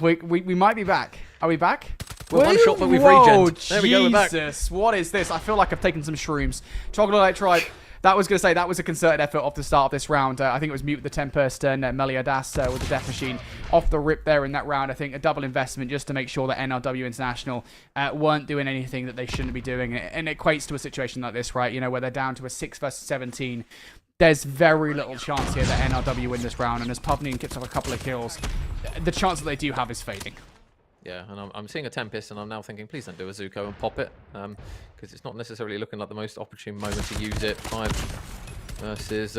We might be back. Are we back? We're one shot, but we've Whoa, regened. There we go, we're back. Jesus, what is this? I feel like I've taken some shrooms. Troglodyte Tribe. That was going to say that was a concerted effort off the start of this round. I think it was Mute with the Tempest and Meliodas with the Death Machine off the rip there in that round. I think a double investment just to make sure that NRW International weren't doing anything that they shouldn't be doing. And it equates to a situation like this, right? You know, where they're down to a 6 versus 17. There's very little chance here that NRW win this round. And as Pavnian gets off a couple of kills, the chance that they do have is fading. Yeah, and I'm seeing a Tempest, and I'm now thinking, please don't do a Zuko and pop it, because it's not necessarily looking like the most opportune moment to use it. 5 versus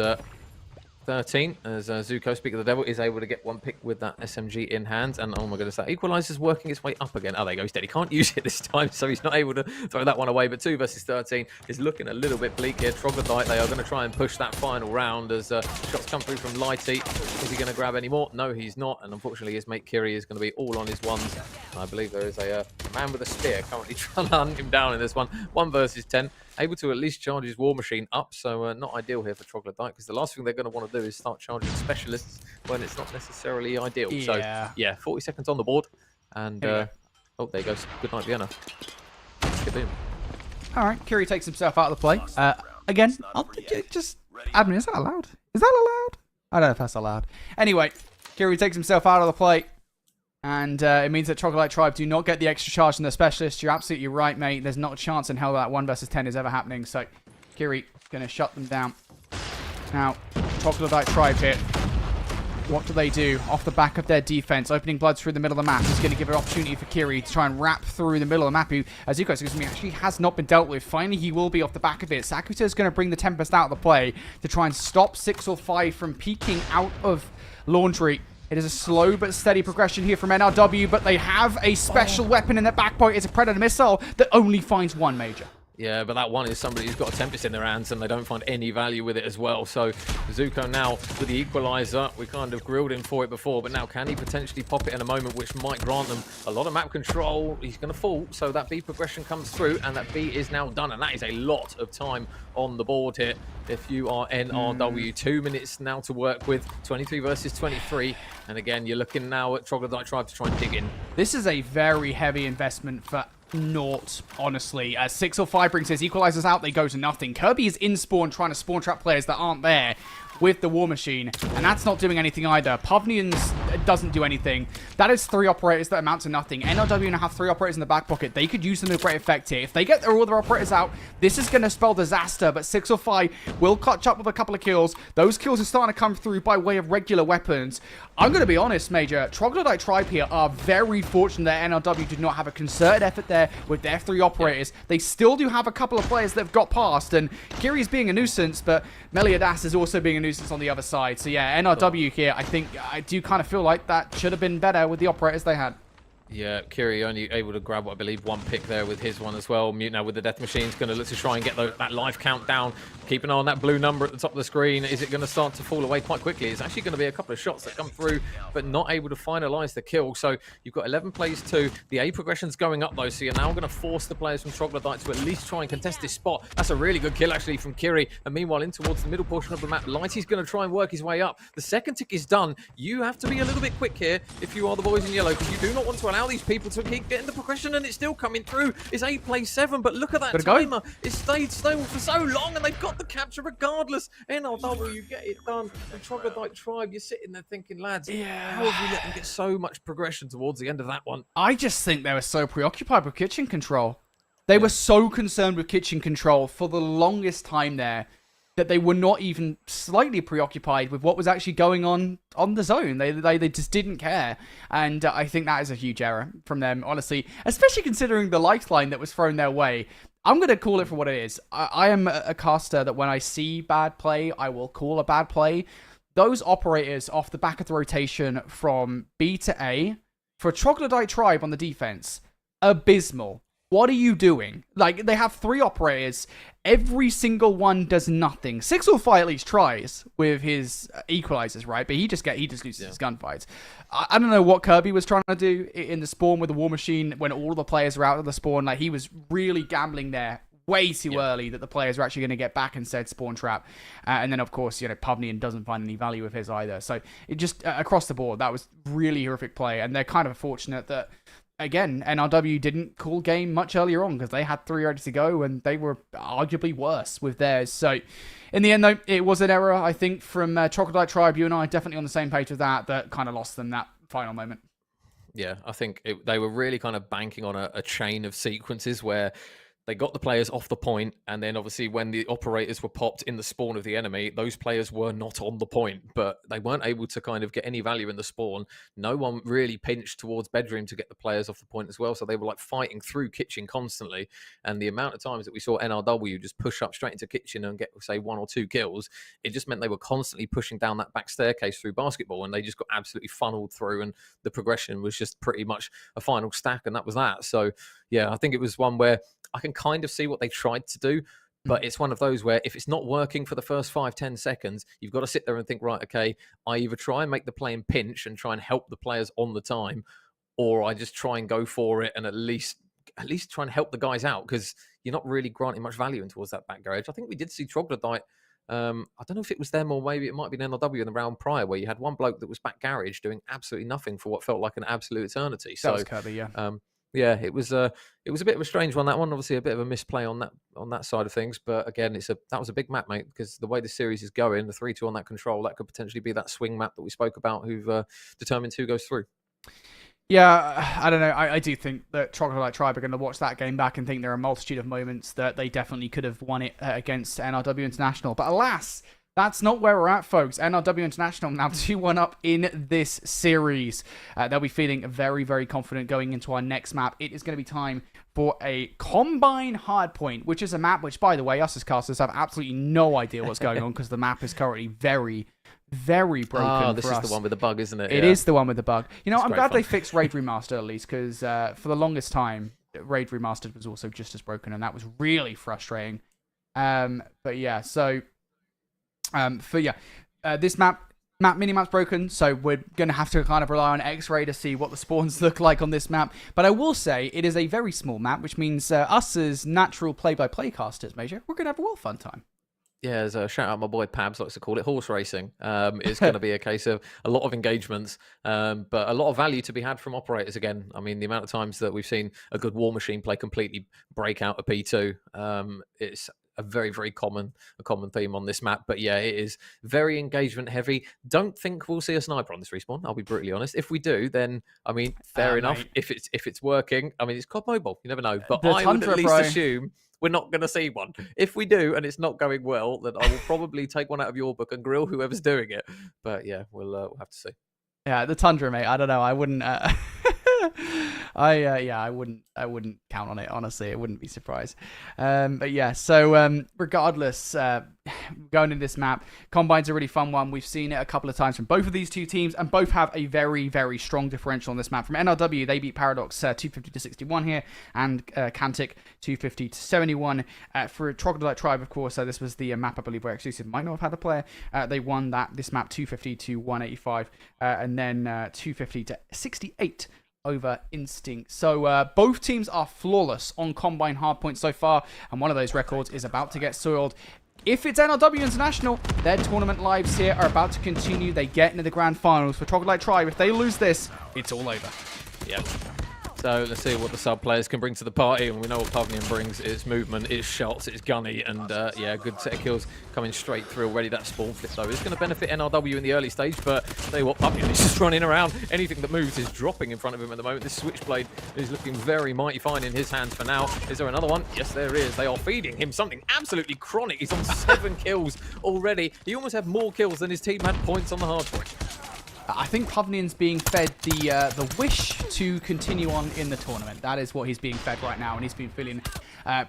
13, as Zuko, Speak of the Devil, is able to get 1 pick with that SMG in hand, and oh my goodness, that Equalizer's working its way up again. Oh, there he goes, dead. He can't use it this time, so he's not able to throw that one away, but 2 versus 13 is looking a little bit bleak here. Troglodyte, they are going to try and push that final round as shots come through from Lighty. Is he going to grab any more? No, he's not, and unfortunately his mate Kiri is going to be all on his ones. I believe there is a man with a spear currently trying to hunt him down in this one. 1 versus 10. Able to at least charge his War Machine up, so not ideal here for Troglodyte, because the last thing they're going to want to do is start charging specialists when it's not necessarily ideal. Yeah. So, yeah, 40 seconds on the board, and oh, there he goes. Good night, Vienna. Kaboom. All right, Kiri takes himself out of the play. Again, just admin, is that allowed? Is that allowed? I don't know if that's allowed. Anyway, Kiri takes himself out of the play. And it means that Troglodyte Tribe do not get the extra charge on the specialist. You're absolutely right, mate. There's not a chance in hell that 1 versus 10 is ever happening. So, Kiri going to shut them down. Now, Troglodyte Tribe here. What do they do? Off the back of their defense, opening bloods through the middle of the map is going to give an opportunity for Kiri to try and wrap through the middle of the map, who, as Zuko says, actually has not been dealt with. Finally, he will be off the back of it. Sakuta is going to bring the Tempest out of the play to try and stop 6 or 5 from peeking out of Laundry. It is a slow but steady progression here from NRW, but they have a special weapon in their backpoint. It's a Predator missile that only finds 1 major. Yeah, but that one is somebody who's got a Tempest in their hands and they don't find any value with it as well. So Zuko now with the Equalizer, we kind of grilled him for it before, but now can he potentially pop it in a moment which might grant them a lot of map control? He's going to fall, so that B progression comes through and that B is now done, and that is a lot of time on the board here. If you are NRW, 2 minutes now to work with, 23 versus 23. And again, you're looking now at Troglodyte Tribe to try and dig in. This is a very heavy investment for naught, honestly. As 6 or 5 brings his Equalizers out, they go to nothing. Kirby is in spawn trying to spawn trap players that aren't there with the War Machine, and that's not doing anything either. Pavnian's doesn't do anything. That is 3 operators that amount to nothing. NRW now have 3 operators in the back pocket. They could use them with great effect here. If they get all their operators out, this is going to spell disaster, but 6 or 5 will catch up with a couple of kills. Those kills are starting to come through by way of regular weapons. I'm going to be honest, Major. Troglodyte Tribe here are very fortunate that NRW did not have a concerted effort there with their 3 operators. They still do have a couple of players that have got past, and Kiri's being a nuisance, but Meliodas is also being a nuisance on the other side. So yeah, NRW here, I do kind of feel like that should have been better with the operators they had. Yeah, Kiri only able to grab, I believe, 1 pick there with his one as well. Mute now with the Death Machine's going to look to try and get that life count down. Keep an eye on that blue number at the top of the screen. Is it going to start to fall away quite quickly? It's actually going to be a couple of shots that come through, but not able to finalize the kill. So you've got 11 plays too. The A progression's going up though, so you're now going to force the players from Troglodyte to at least try and contest this spot. That's a really good kill actually from Kiri. And meanwhile, in towards the middle portion of the map, Lighty's going to try and work his way up. The second tick is done. You have to be a little bit quick here if you are the boys in yellow, because you do not want to allow these people to keep getting the progression, and it's still coming through. It's 8 plays 7, but look at that timer. It stayed still for so long, and they've got the capture regardless. NRW, you get it done. And Troglodyte Tribe, you're sitting there thinking, lads, how have we let them get so much progression towards the end of that one? I just think they were so preoccupied with kitchen control. They were so concerned with kitchen control for the longest time there that they were not even slightly preoccupied with what was actually going on the zone. They just didn't care. And I think that is a huge error from them, honestly, especially considering the lifeline that was thrown their way. I'm going to call it for what it is. I am a caster that when I see bad play, I will call a bad play. Those operators off the back of the rotation from B to A for Troglodyte Tribe on the defense, abysmal. What are you doing? Like, they have 3 operators. Every single one does nothing. 605 at least tries with his equalizers, right? But he just loses his gunfights. I don't know what Kirby was trying to do in the spawn with the War Machine when all the players are out of the spawn. Like, he was really gambling there way too early that the players are actually going to get back and said spawn trap. And then, of course, Pubnian doesn't find any value with his either. So, it just, across the board, that was really horrific play. And they're kind of fortunate that, again, NRW didn't call game much earlier on because they had 3 ready to go and they were arguably worse with theirs. So, in the end, though, it was an error, I think, from Troglodyte Tribe. You and I are definitely on the same page with that kind of lost them that final moment. Yeah, I think they were really kind of banking on a chain of sequences where they got the players off the point, and then obviously when the operators were popped in the spawn of the enemy, those players were not on the point, but they weren't able to kind of get any value in the spawn. No one really pinched towards bedroom to get the players off the point as well, so they were like fighting through kitchen constantly, and the amount of times that we saw NRW just push up straight into kitchen and get, say, 1 or 2 kills, it just meant they were constantly pushing down that back staircase through basketball, and they just got absolutely funneled through, and the progression was just pretty much a final stack, and that was that. So yeah, I think it was one where I can kind of see what they tried to do, but it's one of those where if it's not working for the first 5-10 seconds, you've got to sit there and think, right, okay, I either try and make the play and pinch and try and help the players on the time, or I just try and go for it and at least try and help the guys out, because you're not really granting much value in towards that back garage. I think we did see Troglodyte. I don't know if it was them or maybe it might be an NRW in the round prior where you had one bloke that was back garage doing absolutely nothing for what felt like an absolute eternity. That was Kirby, yeah. Yeah, it was a bit of a strange one, that one. Obviously, a bit of a misplay on that side of things. But again, that was a big map, mate, because the way the series is going, the 3-2 on that control, that could potentially be that swing map that we spoke about, who've determined who goes through. Yeah, I don't know. I do think that Troglodyte Tribe are going to watch that game back and think there are a multitude of moments that they definitely could have won it against NRW International. But alas, that's not where we're at, folks. NRW International now 2-1 up in this series. They'll be feeling very, very confident going into our next map. It is going to be time for a Combine Hardpoint, which is a map which, by the way, us as casters have absolutely no idea what's going on because the map is currently very, very broken. Oh, this is the one with the bug, isn't it? It is the one with the bug. You know, I'm glad they fixed Raid Remastered at least, because for the longest time, Raid Remastered was also just as broken, and that was really frustrating. But yeah, so this minimap's broken, so we're going to have to kind of rely on X-Ray to see what the spawns look like on this map. But I will say it is a very small map, which means us as natural play-by-play casters, Major, we're going to have a well fun time. Yeah, as a shout out, my boy Pabs likes to call it horse racing. It's going to be a case of a lot of engagements, but a lot of value to be had from operators again. I mean, the amount of times that we've seen a good War Machine play completely break out a P2, it's a very, very common theme on this map. But yeah, it is very engagement heavy. Don't think we'll see a sniper on this respawn, I'll be brutally honest. If we do, then I mean, fair enough. Mate. If it's working, I mean, it's COD Mobile, you never know. But I would at least assume we're not going to see one. If we do and it's not going well, then I will probably take one out of your book and grill whoever's doing it. But yeah, we'll have to see. Yeah, the Tundra, mate. I don't know. I wouldn't. I wouldn't count on it, honestly. I wouldn't be surprised. But yeah, so regardless, going in this map, Combine's a really fun one. We've seen it a couple of times from both of these two teams, and both have a very, very strong differential on this map. From NRW, they beat Paradox 250-61 here, and Cantic 250-71. For Troglodyte Tribe, of course, this was the map I believe where Exclusive might not have had a player. They won this map 250-185, and then 250-68 over Instinct. So both teams are flawless on Combine Hardpoint so far, and one of those records is about to get soiled. If it's NRW International, their tournament lives here are about to continue. They get into the grand finals. For Troglodyte Tribe, if they lose this, it's all over. Yep. So let's see what the sub players can bring to the party, and we know what Pavnian brings. It's movement, it's shots, it's gunny, and yeah, good set of kills coming straight through already. That spawn flip though is going to benefit NRW in the early stage, but tell you what, Pavnian is just running around. Anything that moves is dropping in front of him at the moment. This switchblade is looking very mighty fine in his hands for now. Is there another one? Yes, there is. They are feeding him something absolutely chronic. He's on 7 kills already. He almost had more kills than his team had points on the hardpoint. I think Pavnian's being fed the wish to continue on in the tournament. That is what he's being fed right now, and he's been feeling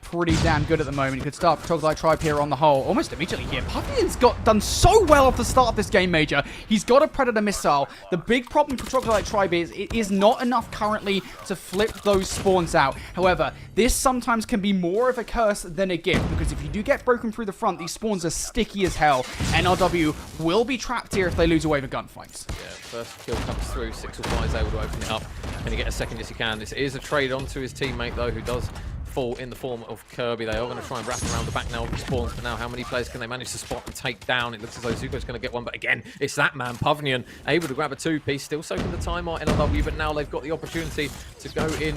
pretty damn good at the moment. He could start Troglodyte Tribe here on the whole almost immediately here. Pavnian's done so well off the start of this game, Major. He's got a Predator missile. The big problem for Troglodyte Tribe is it is not enough currently to flip those spawns out. However, this sometimes can be more of a curse than a gift, because if you do get broken through the front, these spawns are sticky as hell. NRW will be trapped here if they lose a wave of gunfights. Yeah, first kill comes through. Statistical is able to open it up. Can he get a second? Yes, he can. This is a trade on to his teammate, though, who does fall in the form of Kirby. They are going to try and wrap around the back now of the spawns, but now how many players can they manage to spot and take down? It looks as though Zuko's going to get one, but again, it's that man, Pavnian, able to grab a 2-piece, still soaking the time out NRW, but now they've got the opportunity to go in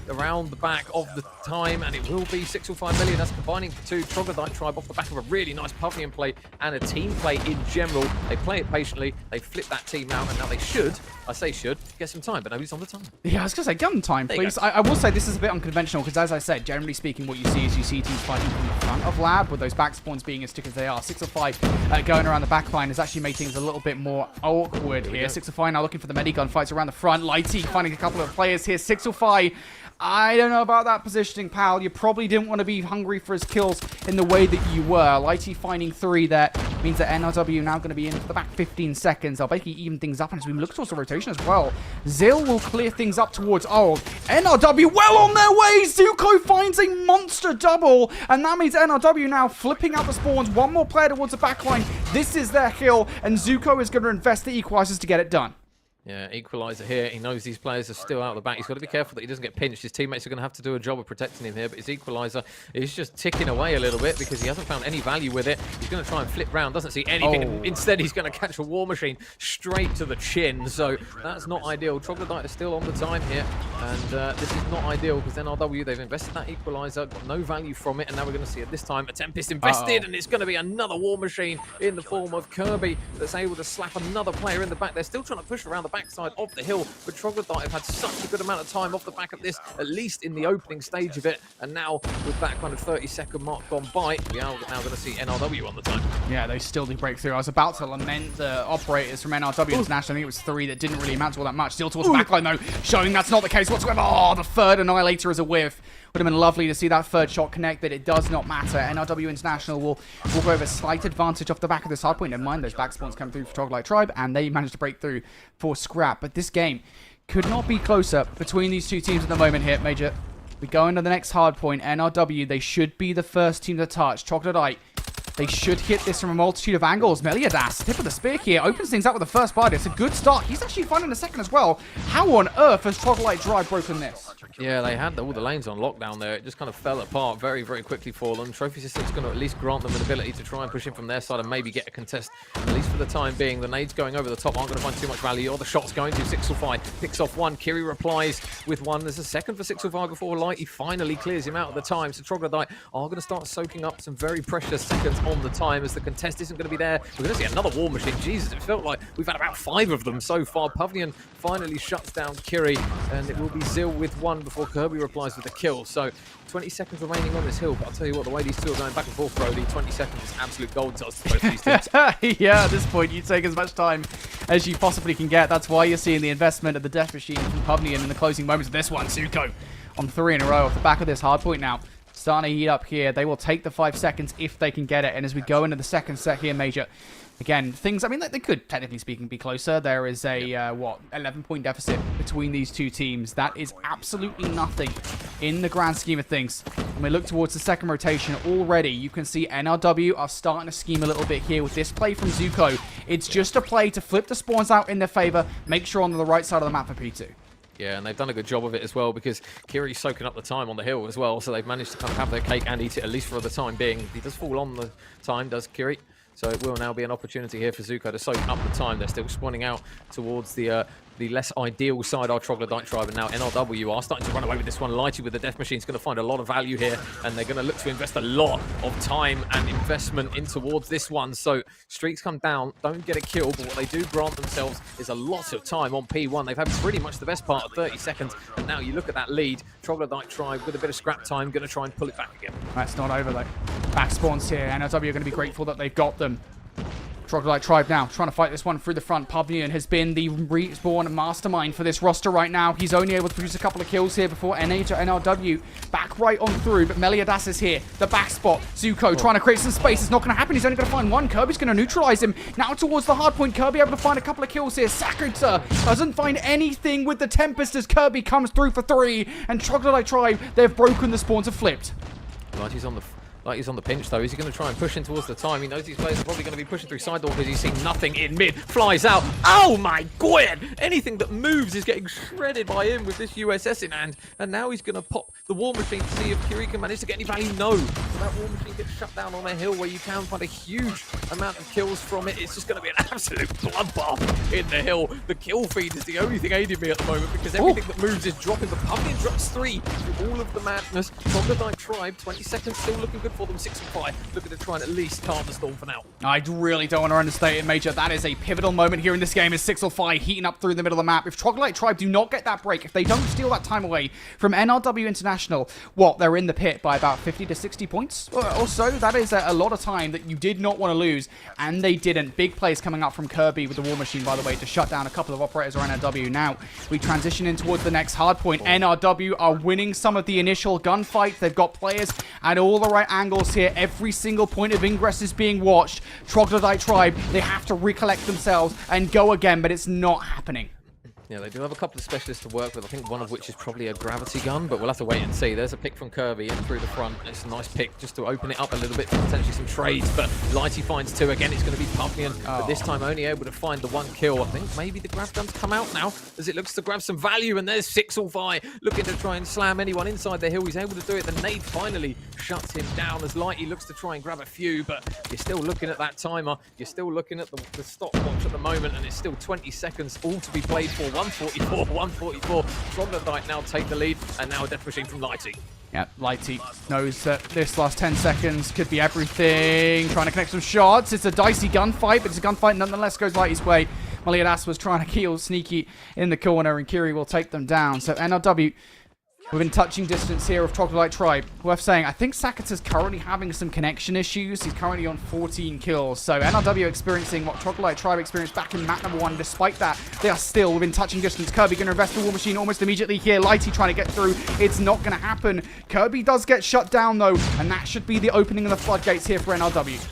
around the back of the time, and it will be 605 million. That's combining the two. Troglodyte Tribe off the back of a really nice Pavnian play and a team play in general. They play it patiently, they flip that team out, and now they should, I say should, get some time, but nobody's on the time. Yeah, I was going to say, gun time, please. I will say this is a bit unconventional, because as I said, generally speaking, what you see is you see teams fighting from the front of Lab, with those back spawns being as thick as they are. 605 going around the back line has actually made things a little bit more awkward here. 605 now looking for the medigun fights around the front. Lighty finding a couple of players here. 605, I don't know about that positioning, pal. You probably didn't want to be hungry for his kills in the way that you were. Lighty finding 3 there means that NRW now going to be in for the back 15 seconds. They'll basically even things up, and as we look towards the rotation as well, Zil will clear things up towards NRW well on their way. Zuko finds a monster double, and that means NRW now flipping out the spawns. One more player towards the back line. This is their kill, and Zuko is going to invest the equalizers to get it done. Yeah, equalizer here. He knows these players are still out of the back. He's got to be careful that he doesn't get pinched. His teammates are going to have to do a job of protecting him here, but his equalizer is just ticking away a little bit because he hasn't found any value with it. He's going to try and flip round, doesn't see anything. And instead, he's going to catch a war machine straight to the chin. So that's not ideal. Troglodyte is still on the time here, and this is not ideal because NRW, they've invested that equalizer, got no value from it, and now we're going to see it this time. A Tempest invested, and it's going to be another war machine in the form of Kirby that's able to slap another player in the back. They're still trying to push around the backside of the hill, but Troglodyte have had such a good amount of time off the back of this, at least in the opening stage of it, and now with that kind of 30-second mark gone by, we are now going to see NRW on the time. Yeah, they still do break through. I was about to lament the operators from NRW International. I think it was 3 that didn't really amount to all that much. Still towards the backline though, showing that's not the case whatsoever. Oh, the third Annihilator is a whiff. Would have been lovely to see that third shot connect, but it does not matter. NRW International will go over a slight advantage off the back of this hardpoint. Never mind, those back spawns come through for Troglodyte Tribe, and they managed to break through for Scrap. But this game could not be closer between these two teams at the moment here, Major. We go into the next hardpoint. NRW, they should be the first team to touch. Troglodyte, they should hit this from a multitude of angles. Meliadas, tip of the spear here, opens things up with the first bite. It's a good start. He's actually finding a second as well. How on earth has Troglodyte Drive broken this? Yeah, they had all the lanes on lockdown there. It just kind of fell apart very, very quickly for them. Trophy System's going to at least grant them an ability to try and push in from their side and maybe get a contest, at least for the time being. The nades going over the top aren't going to find too much value, or the shots going to. 605 picks off one. Kiri replies with one. There's a second for 605 before Lighty finally clears him out at the time. So Troglodyte are going to start soaking up some very precious seconds on the time as the contest isn't going to be there. We're going to see another war machine. Jesus, it felt like we've had about 5 of them so far. Pavnian finally shuts down Kiri, and it will be Zil with one before Kirby replies with a kill. So 20 seconds remaining on this hill, but I'll tell you what, the way these two are going back and forth, Brody, 20 seconds is absolute gold to us, both these teams. Yeah, at this point, you take as much time as you possibly can get. That's why you're seeing the investment of the Death Machine from Pavnian in the closing moments of this one. Zuko on 3 in a row off the back of this hardpoint now. Starting to heat up here. They will take the 5 seconds if they can get it. And as we go into the second set here, Major, again, things, I mean, they could, technically speaking, be closer. There is a, 11-point deficit between these two teams. That is absolutely nothing in the grand scheme of things. And we look towards the second rotation already. You can see NRW are starting to scheme a little bit here with this play from Zuko. It's just a play to flip the spawns out in their favor, make sure on the right side of the map for P2. Yeah, and they've done a good job of it as well because Kiri's soaking up the time on the hill as well, so they've managed to kind of have their cake and eat it, at least for the time being. He does fall on the time, does Kiri. So it will now be an opportunity here for Zuko to soak up the time. They're still spawning out towards the the less ideal side are Troglodyte Tribe, and now NRW are starting to run away with this one. Lighty with the Death Machine is going to find a lot of value here, and they're going to look to invest a lot of time and investment in towards this one. So streaks come down, don't get a kill, but what they do grant themselves is a lot of time on P1. They've had pretty much the best part of 30 seconds, and now you look at that lead. Troglodyte Tribe with a bit of scrap time, going to try and pull it back again. That's not over though. Back spawns here. NRW are going to be grateful that they've got them. Troglodyte Tribe now trying to fight this one through the front. Pavlian has been the respawn mastermind for this roster right now. He's only able to produce a couple of kills here before NRW back right on through, but Meliadas is here. The back spot. Zuko trying to create some space. It's not going to happen. He's only going to find one. Kirby's going to neutralize him. Now towards the hard point. Kirby able to find a couple of kills here. Sakuta doesn't find anything with the Tempest as Kirby comes through for 3. And Troglodyte Tribe, they've broken the spawns, have flipped. He's on the pinch, though. Is he going to try and push in towards the time? He knows these players are probably going to be pushing through side door because he's seen nothing in mid. Flies out. Oh, my God! Anything that moves is getting shredded by him with this USS in hand. And now he's going to pop the War Machine to see if Curie can manage to get any value. No. So that War Machine gets shut down on a hill where you can find a huge amount of kills from it. It's just going to be an absolute bloodbath in the hill. The kill feed is the only thing aiding me at the moment because everything that moves is dropping. But Pavlian drops 3 through all of the madness. Troglodyte Tribe, 20 seconds still looking good for them. 6-5. Looking to try and at least calm the storm for now. I really don't want to understate it, Major. That is a pivotal moment here in this game as 6-5 heating up through the middle of the map. If Troglodyte Tribe do not get that break, if they don't steal that time away from NRW International, they're in the pit by about 50 to 60 points or so. That is a lot of time that you did not want to lose, and they didn't. Big plays coming up from Kirby with the War Machine, by the way, to shut down a couple of operators or NRW. Now, we transition in towards the next hard point. NRW are winning some of the initial gunfights. They've got players at all the right angles here. Every single point of ingress is being watched. Troglodyte Tribe, they have to recollect themselves and go again, but it's not happening. Yeah, they do have a couple of specialists to work with, I think one of which is probably a gravity gun, but we'll have to wait and see. There's a pick from Kirby in through the front. It's a nice pick just to open it up a little bit for potentially some trades, but Lighty finds 2. Again, it's going to be Pavlian, but this time only able to find the 1 kill. I think maybe the grav gun's come out now as it looks to grab some value, and there's 6-5 looking to try and slam anyone inside the hill. He's able to do it. The nade finally shuts him down as Lighty looks to try and grab a few, but you're still looking at that timer. You're still looking at the stopwatch at the moment, and it's still 20 seconds all to be played for. 144. Troglodyte now take the lead, and now a Death Machine from Lighty. Yeah, Lighty knows that this last 10 seconds could be everything. Trying to connect some shots. It's a dicey gunfight, but it's a gunfight nonetheless goes Lighty's way. Meliadas was trying to kill Sneaky in the corner, and Kiri will take them down. So NRW within touching distance here of Troglodyte Tribe. Worth saying, I think Sakata's currently having some connection issues. He's currently on 14 kills. So NRW experiencing what Troglodyte Tribe experienced back in map number 1. Despite that, they are still within touching distance. Kirby going to invest the War Machine almost immediately here. Lighty trying to get through. It's not going to happen. Kirby does get shut down though, and that should be the opening of the floodgates here for NRW.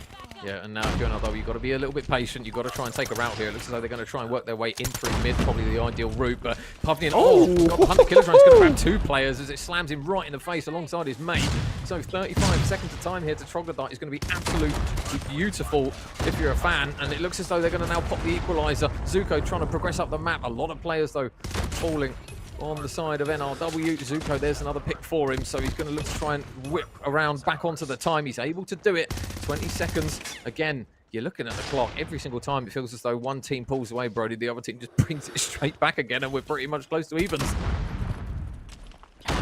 Yeah, and now if you're NRW, you've got to be a little bit patient. You've got to try and take a route here. It looks as though they're going to try and work their way in through mid, probably the ideal route. But Pavlian, 100 kilograms, going to grab 2 players as it slams him right in the face alongside his mate. So 35 seconds of time here to Troglodyte is going to be absolutely beautiful if you're a fan. And it looks as though they're going to now pop the equalizer. Zuko trying to progress up the map. A lot of players, though, falling on the side of NRW. Zuko, there's another pick for him, so he's going to look to try and whip around back onto the time. He's able to do it. 20 seconds. Again, you're looking at the clock. Every single time it feels as though one team pulls away, Brody, the other team just brings it straight back again, and we're pretty much close to evens.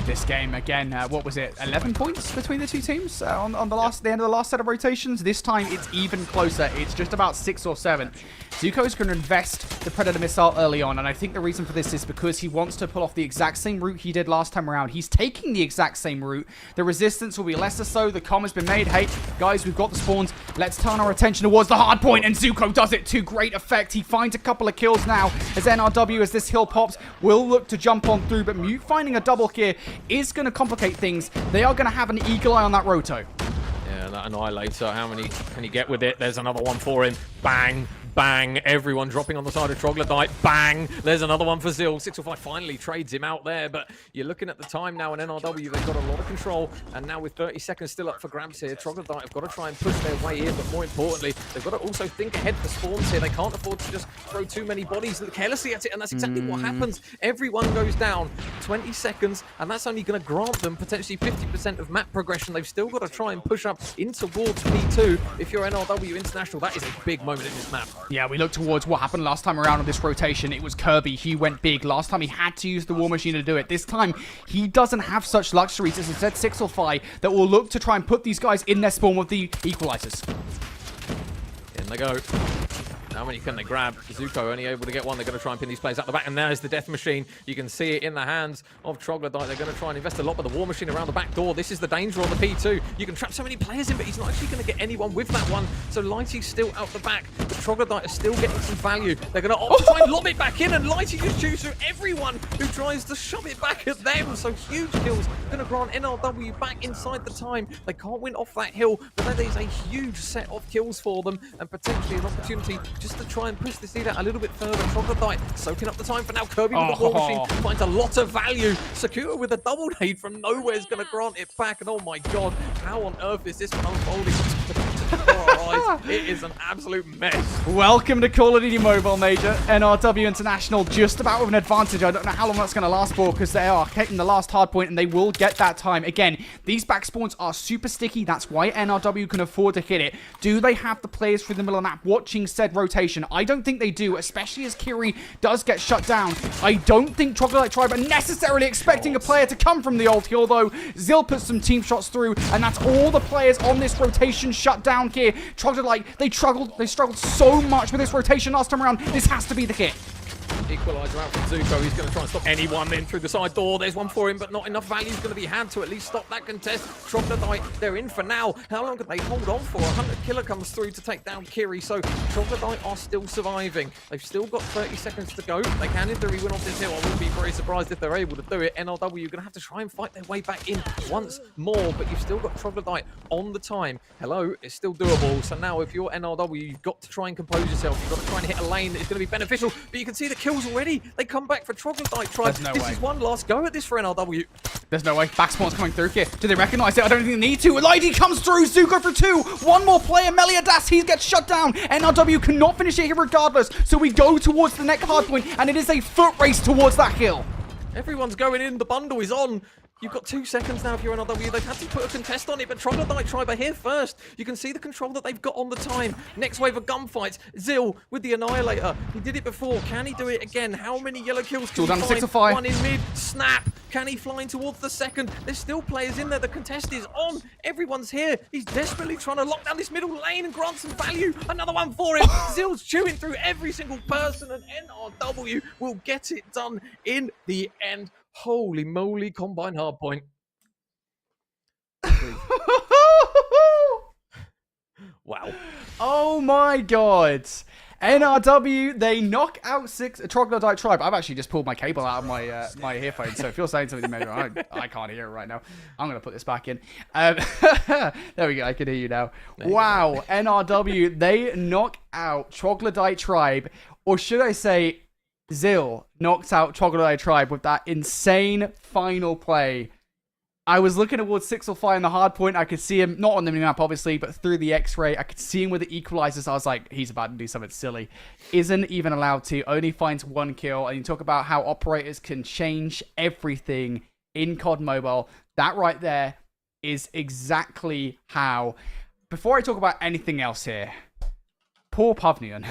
This game again, what was it? 11 points between the two teams on the end of the last set of rotations. This time it's even closer. It's just about 6 or 7. Zuko's going to invest the Predator missile early on, and I think the reason for this is because he wants to pull off the exact same route he did last time around. He's taking the exact same route. The resistance will be lesser so. The comm has been made. Hey, guys, we've got the spawns. Let's turn our attention towards the hard point, and Zuko does it to great effect. He finds a couple of kills now as NRW, as this hill pops, will look to jump on through, but Mute finding a double here is going to complicate things. They are going to have an eagle eye on that roto. Yeah, that Annihilator, how many can he get with it? There's another one for him. Bang, bang. Everyone dropping on the side of Troglodyte. Bang. There's another one for Zil. 605 finally trades him out there, but you're looking at the time now, and NRW, they've got a lot of control, and now with 30 seconds still up for grabs here, Troglodyte have got to try and push their way in, but more importantly, they've got to also think ahead for spawns here. They can't afford to just throw too many bodies carelessly at it, and that's exactly what happens. Everyone goes down. 20 seconds, and that's only going to grant them potentially 50% of map progression. They've still got to try and push up in towards P2. If you're NRW International, that is a big moment in this map. Yeah, we look towards what happened last time around on this rotation. It was Kirby. He went big. Last time he had to use the War Machine to do it. This time, he doesn't have such luxuries. It's instead Sixelfi that will look to try and put these guys in their spawn with the equalizers. In they go. How many can they grab? Zuko only able to get one. They're going to try and pin these players out the back. And there's the Death Machine. You can see it in the hands of Troglodyte. They're going to try and invest a lot with the War Machine around the back door. This is the danger on the P2. You can trap so many players in, but he's not actually going to get anyone with that one. So Lighty's still out the back. But Troglodyte is still getting some value. They're going to try and lob it back in. And Lighty just shoots through everyone who tries to shove it back at them. So huge kills. Going to grant NRW back inside the time. They can't win off that hill. But that is a huge set of kills for them. And potentially an opportunity just to try and push this lead out a little bit further. Troglodyte soaking up the time for now. Kirby with the War Machine finds a lot of value. Sakura with a double nade from nowhere is going to grant it back. And oh my god, how on earth is this one unfolding? It is an absolute mess. Welcome to Call of Duty Mobile, Major. NRW International just about with an advantage. I don't know how long that's going to last for because they are hitting the last hard point and they will get that time. Again, these back spawns are super sticky. That's why NRW can afford to hit it. Do they have the players through the middle of the map watching said rotation? I don't think they do, especially as Kiri does get shut down. I don't think Troglodyte Tribe are necessarily expecting a player to come from the old hill, though. Zil puts some team shots through, and that's all the players on this rotation shut down here. Troglodyte, they struggled so much with this rotation last time around. This has to be the hit. Equalizer out from Zuko. He's going to try and stop anyone in through the side door. There's one for him, but not enough value is going to be had to at least stop that contest. Troglodyte, they're in for now. How long can they hold on for? 100 killer comes through to take down Kiri, so Troglodyte are still surviving. They've still got 30 seconds to go. They can, in theory, win off this hill. I wouldn't be very surprised if they're able to do it. NRW are going to have to try and fight their way back in once more, but you've still got Troglodyte on the time. Hello, it's still doable. So now if you're NRW, you've got to try and compose yourself. You've got to try and hit a lane that is going to be beneficial, but you can see the kills already. They come back for Troglodyte Tribe. This is one last go at this for NRW. There's no way. Backspawn's coming through here. Do they recognize it? I don't think they need to. Lighty comes through. Zuko for two. One more player. Meliadas. He gets shut down. NRW cannot finish it here regardless. So we go towards the next hardpoint, and it is a foot race towards that hill. Everyone's going in. The bundle is on. You've got 2 seconds now if you're NRW. They've had to put a contest on it, but Troglodyte Tribe are here first. You can see the control that they've got on the time. Next wave of gunfights. Zil with the Annihilator. He did it before. Can he do it again? How many yellow kills can he find? One in mid. Snap. Can he fly in towards the second? There's still players in there. The contest is on. Everyone's here. He's desperately trying to lock down this middle lane and grant some value. Another one for him. Zil's chewing through every single person, and NRW will get it done in the end. Holy moly, Combine Hardpoint. Wow. Oh my god. NRW, they knock out Troglodyte Tribe. I've actually just pulled my cable out of my my earphones, so if you're saying something, maybe I can't hear it right now. I'm going to put this back in. There we go, I can hear you now. Wow, NRW, they knock out Troglodyte Tribe, or should I say, Zil knocked out Troglodyte Tribe with that insane final play. I was looking towards Sixelfi in the hard point. I could see him, not on the map obviously, but through the X-ray. I could see him with the equalizers. I was like, he's about to do something silly. Isn't even allowed to. Only finds 1 kill. And you talk about how operators can change everything in COD Mobile. That right there is exactly how. Before I talk about anything else here, poor Pavnian.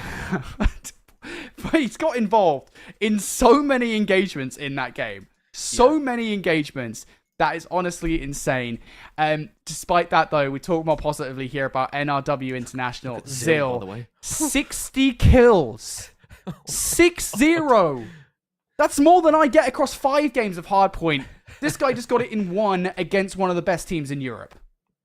He's got involved in so many engagements in that game. So many engagements. That is honestly insane. Despite that, though, we talk more positively here about NRW International. Zil, 60 kills. 6-0. That's more than I get across 5 games of Hardpoint. This guy just got it in 1 against one of the best teams in Europe.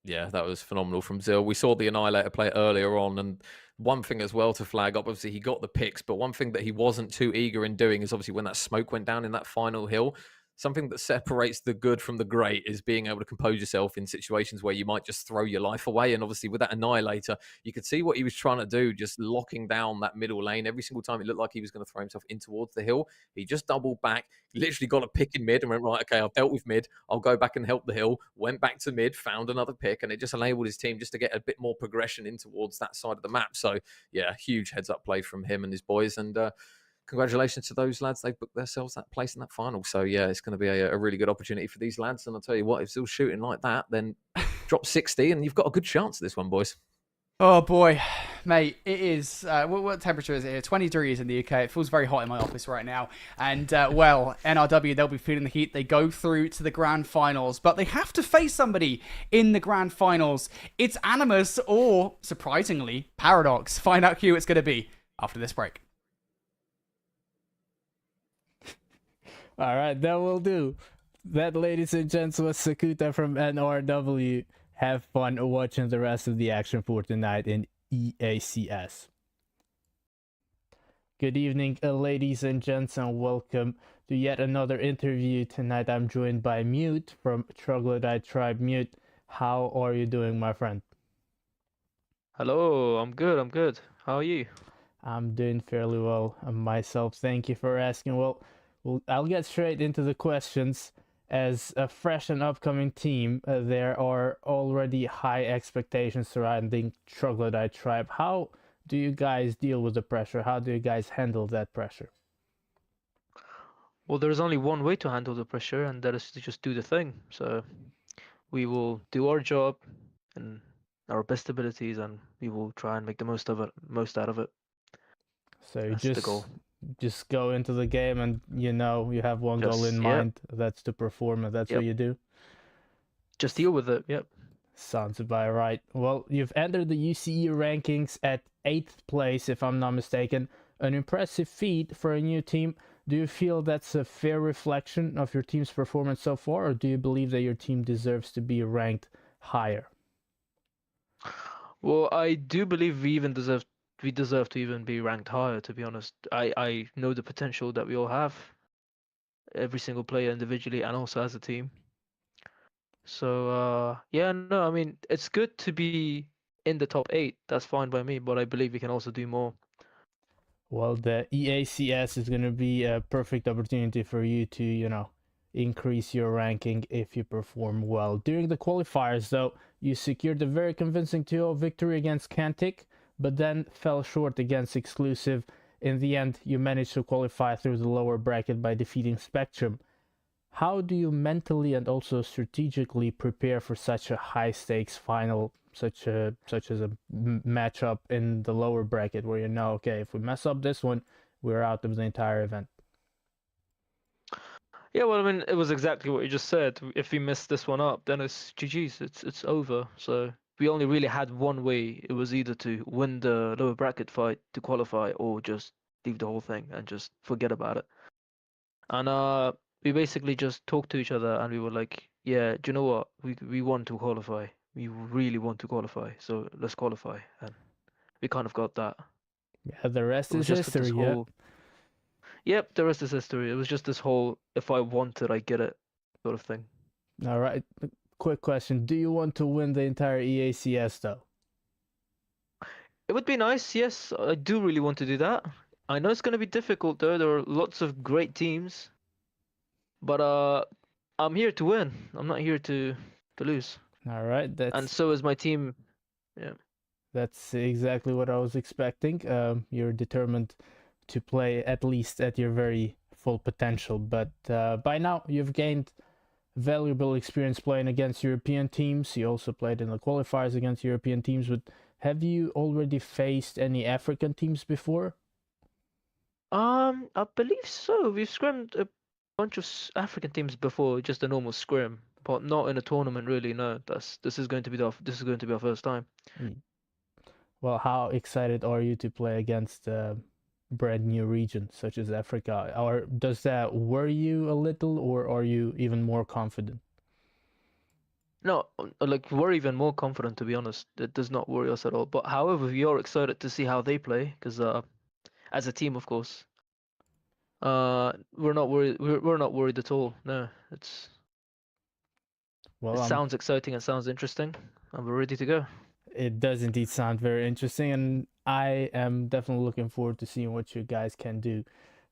Yeah, that was phenomenal from Zil. We saw the Annihilator play earlier on, and one thing as well to flag up, obviously he got the picks, but one thing that he wasn't too eager in doing is obviously when that smoke went down in that final hill, something that separates the good from the great is being able to compose yourself in situations where you might just throw your life away. And obviously with that Annihilator, you could see what he was trying to do, just locking down that middle lane. Every single time it looked like he was going to throw himself in towards the hill, he just doubled back, literally got a pick in mid and went, right, okay, I've dealt with mid. I'll go back and help the hill. Went back to mid, found another pick, and it just enabled his team just to get a bit more progression in towards that side of the map. So yeah, huge heads up play from him and his boys. And congratulations to those lads. They've booked themselves that place in that final. So, yeah, it's going to be a really good opportunity for these lads. And I'll tell you what, if Zil's shooting like that, then drop 60 and you've got a good chance at this one, boys. Oh boy, mate, it is. What temperature is it here? 20 degrees in the UK. It feels very hot in my office right now. And well, NRW, they'll be feeling the heat. They go through to the grand finals, but they have to face somebody in the grand finals. It's Animus or, surprisingly, Paradox. Find out who it's going to be after this break. All right, that will do. That, ladies and gents, was Sakuta from NRW. Have fun watching the rest of the action for tonight in EACS. Good evening, ladies and gents, and welcome to yet another interview. Tonight I'm joined by Mute from Troglodyte Tribe. Mute, how are you doing, my friend? Hello, I'm good. How are you? I'm doing fairly well myself. Thank you for asking. Well, I'll get straight into the questions. As a fresh and upcoming team, there are already high expectations surrounding Troglodyte Tribe. How do you guys deal with the pressure? How do you guys handle that pressure? Well, there's only one way to handle the pressure, and that is to just do the thing. So we will do our job and our best abilities, and we will try and make the most out of it. So you That's the goal. just go into the game and you have one goal in mind. That's to perform, and that's what you do. Just deal with it. Yep. Sounds about right. Well, you've entered the UCE rankings at 8th place, if I'm not mistaken. An impressive feat for a new team. Do you feel that's a fair reflection of your team's performance so far, or do you believe that your team deserves to be ranked higher? Well, I do believe we deserve to even be ranked higher, to be honest. I know the potential that we all have, every single player individually and also as a team. So yeah, no, I mean it's good to be in the top 8. That's fine by me, but I believe we can also do more. Well, the EACS is going to be a perfect opportunity for you to, increase your ranking if you perform well. During the qualifiers, though, you secured a very convincing 2-0 victory against Cantic, but then fell short against Exclusive. In the end, you managed to qualify through the lower bracket by defeating Spectrum. How do you mentally and also strategically prepare for such a high-stakes final, such as a matchup in the lower bracket, where okay, if we mess up this one, we're out of the entire event? Yeah, well, I mean, it was exactly what you just said. If we mess this one up, then it's GG's. It's over. So we only really had one way. It was either to win the lower bracket fight to qualify, or just leave the whole thing and just forget about it. And we basically just talked to each other, and we were like, yeah, do you know what? We want to qualify. We really want to qualify. So let's qualify, and we kind of got that. Yeah, the rest It was is just this history. whole. Yep, the rest is history. It was just this whole, if I want it, I get it, sort of thing. All right. Quick question: do you want to win the entire EACS though? It would be nice, yes. I do really want to do that. I know it's going to be difficult though. There are lots of great teams, but I'm here to win. I'm not here to lose. All right, And so is my team. Yeah. That's exactly what I was expecting. You're determined to play at least at your very full potential, but by now you've gained valuable experience playing against European teams. You also played in the qualifiers against European teams, but have you already faced any African teams before? I believe so. We've scrimmed a bunch of African teams before, just a normal scrim, but not in a tournament really. No, this is going to be our first time. Well, how excited are you to play against a brand new region such as Africa? Or does that worry you a little, or are you even more confident? No, like we're even more confident, to be honest. It does not worry us at all. But however, we are excited to see how they play, because as a team, of course, we're not worried. We're not worried at all. No, it sounds exciting. It sounds interesting, and we're ready to go. It does indeed sound very interesting, and I am definitely looking forward to seeing what you guys can do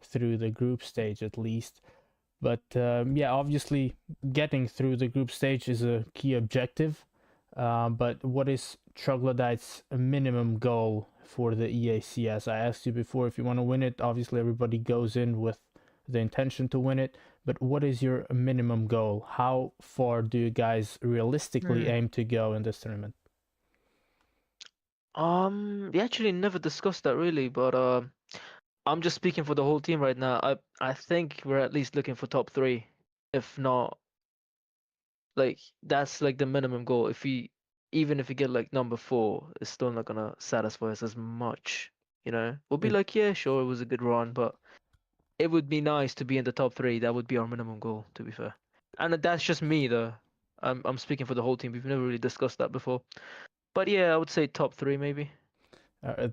through the group stage at least. But yeah, obviously getting through the group stage is a key objective. But what is Troglodyte's minimum goal for the EACS? I asked you before, if you want to win it, obviously everybody goes in with the intention to win it. But what is your minimum goal? How far do you guys realistically aim to go in this tournament? We actually never discussed that really, but I'm just speaking for the whole team right now. I think we're at least looking for top 3, if not, like that's like the minimum goal. Even if we get like number 4, it's still not gonna satisfy us as much. We'll be It, like, yeah, sure, it was a good run, but it would be nice to be in the top 3. That would be our minimum goal, to be fair. And that's just me though. I'm speaking for the whole team. We've never really discussed that before. But yeah, I would say top 3 maybe.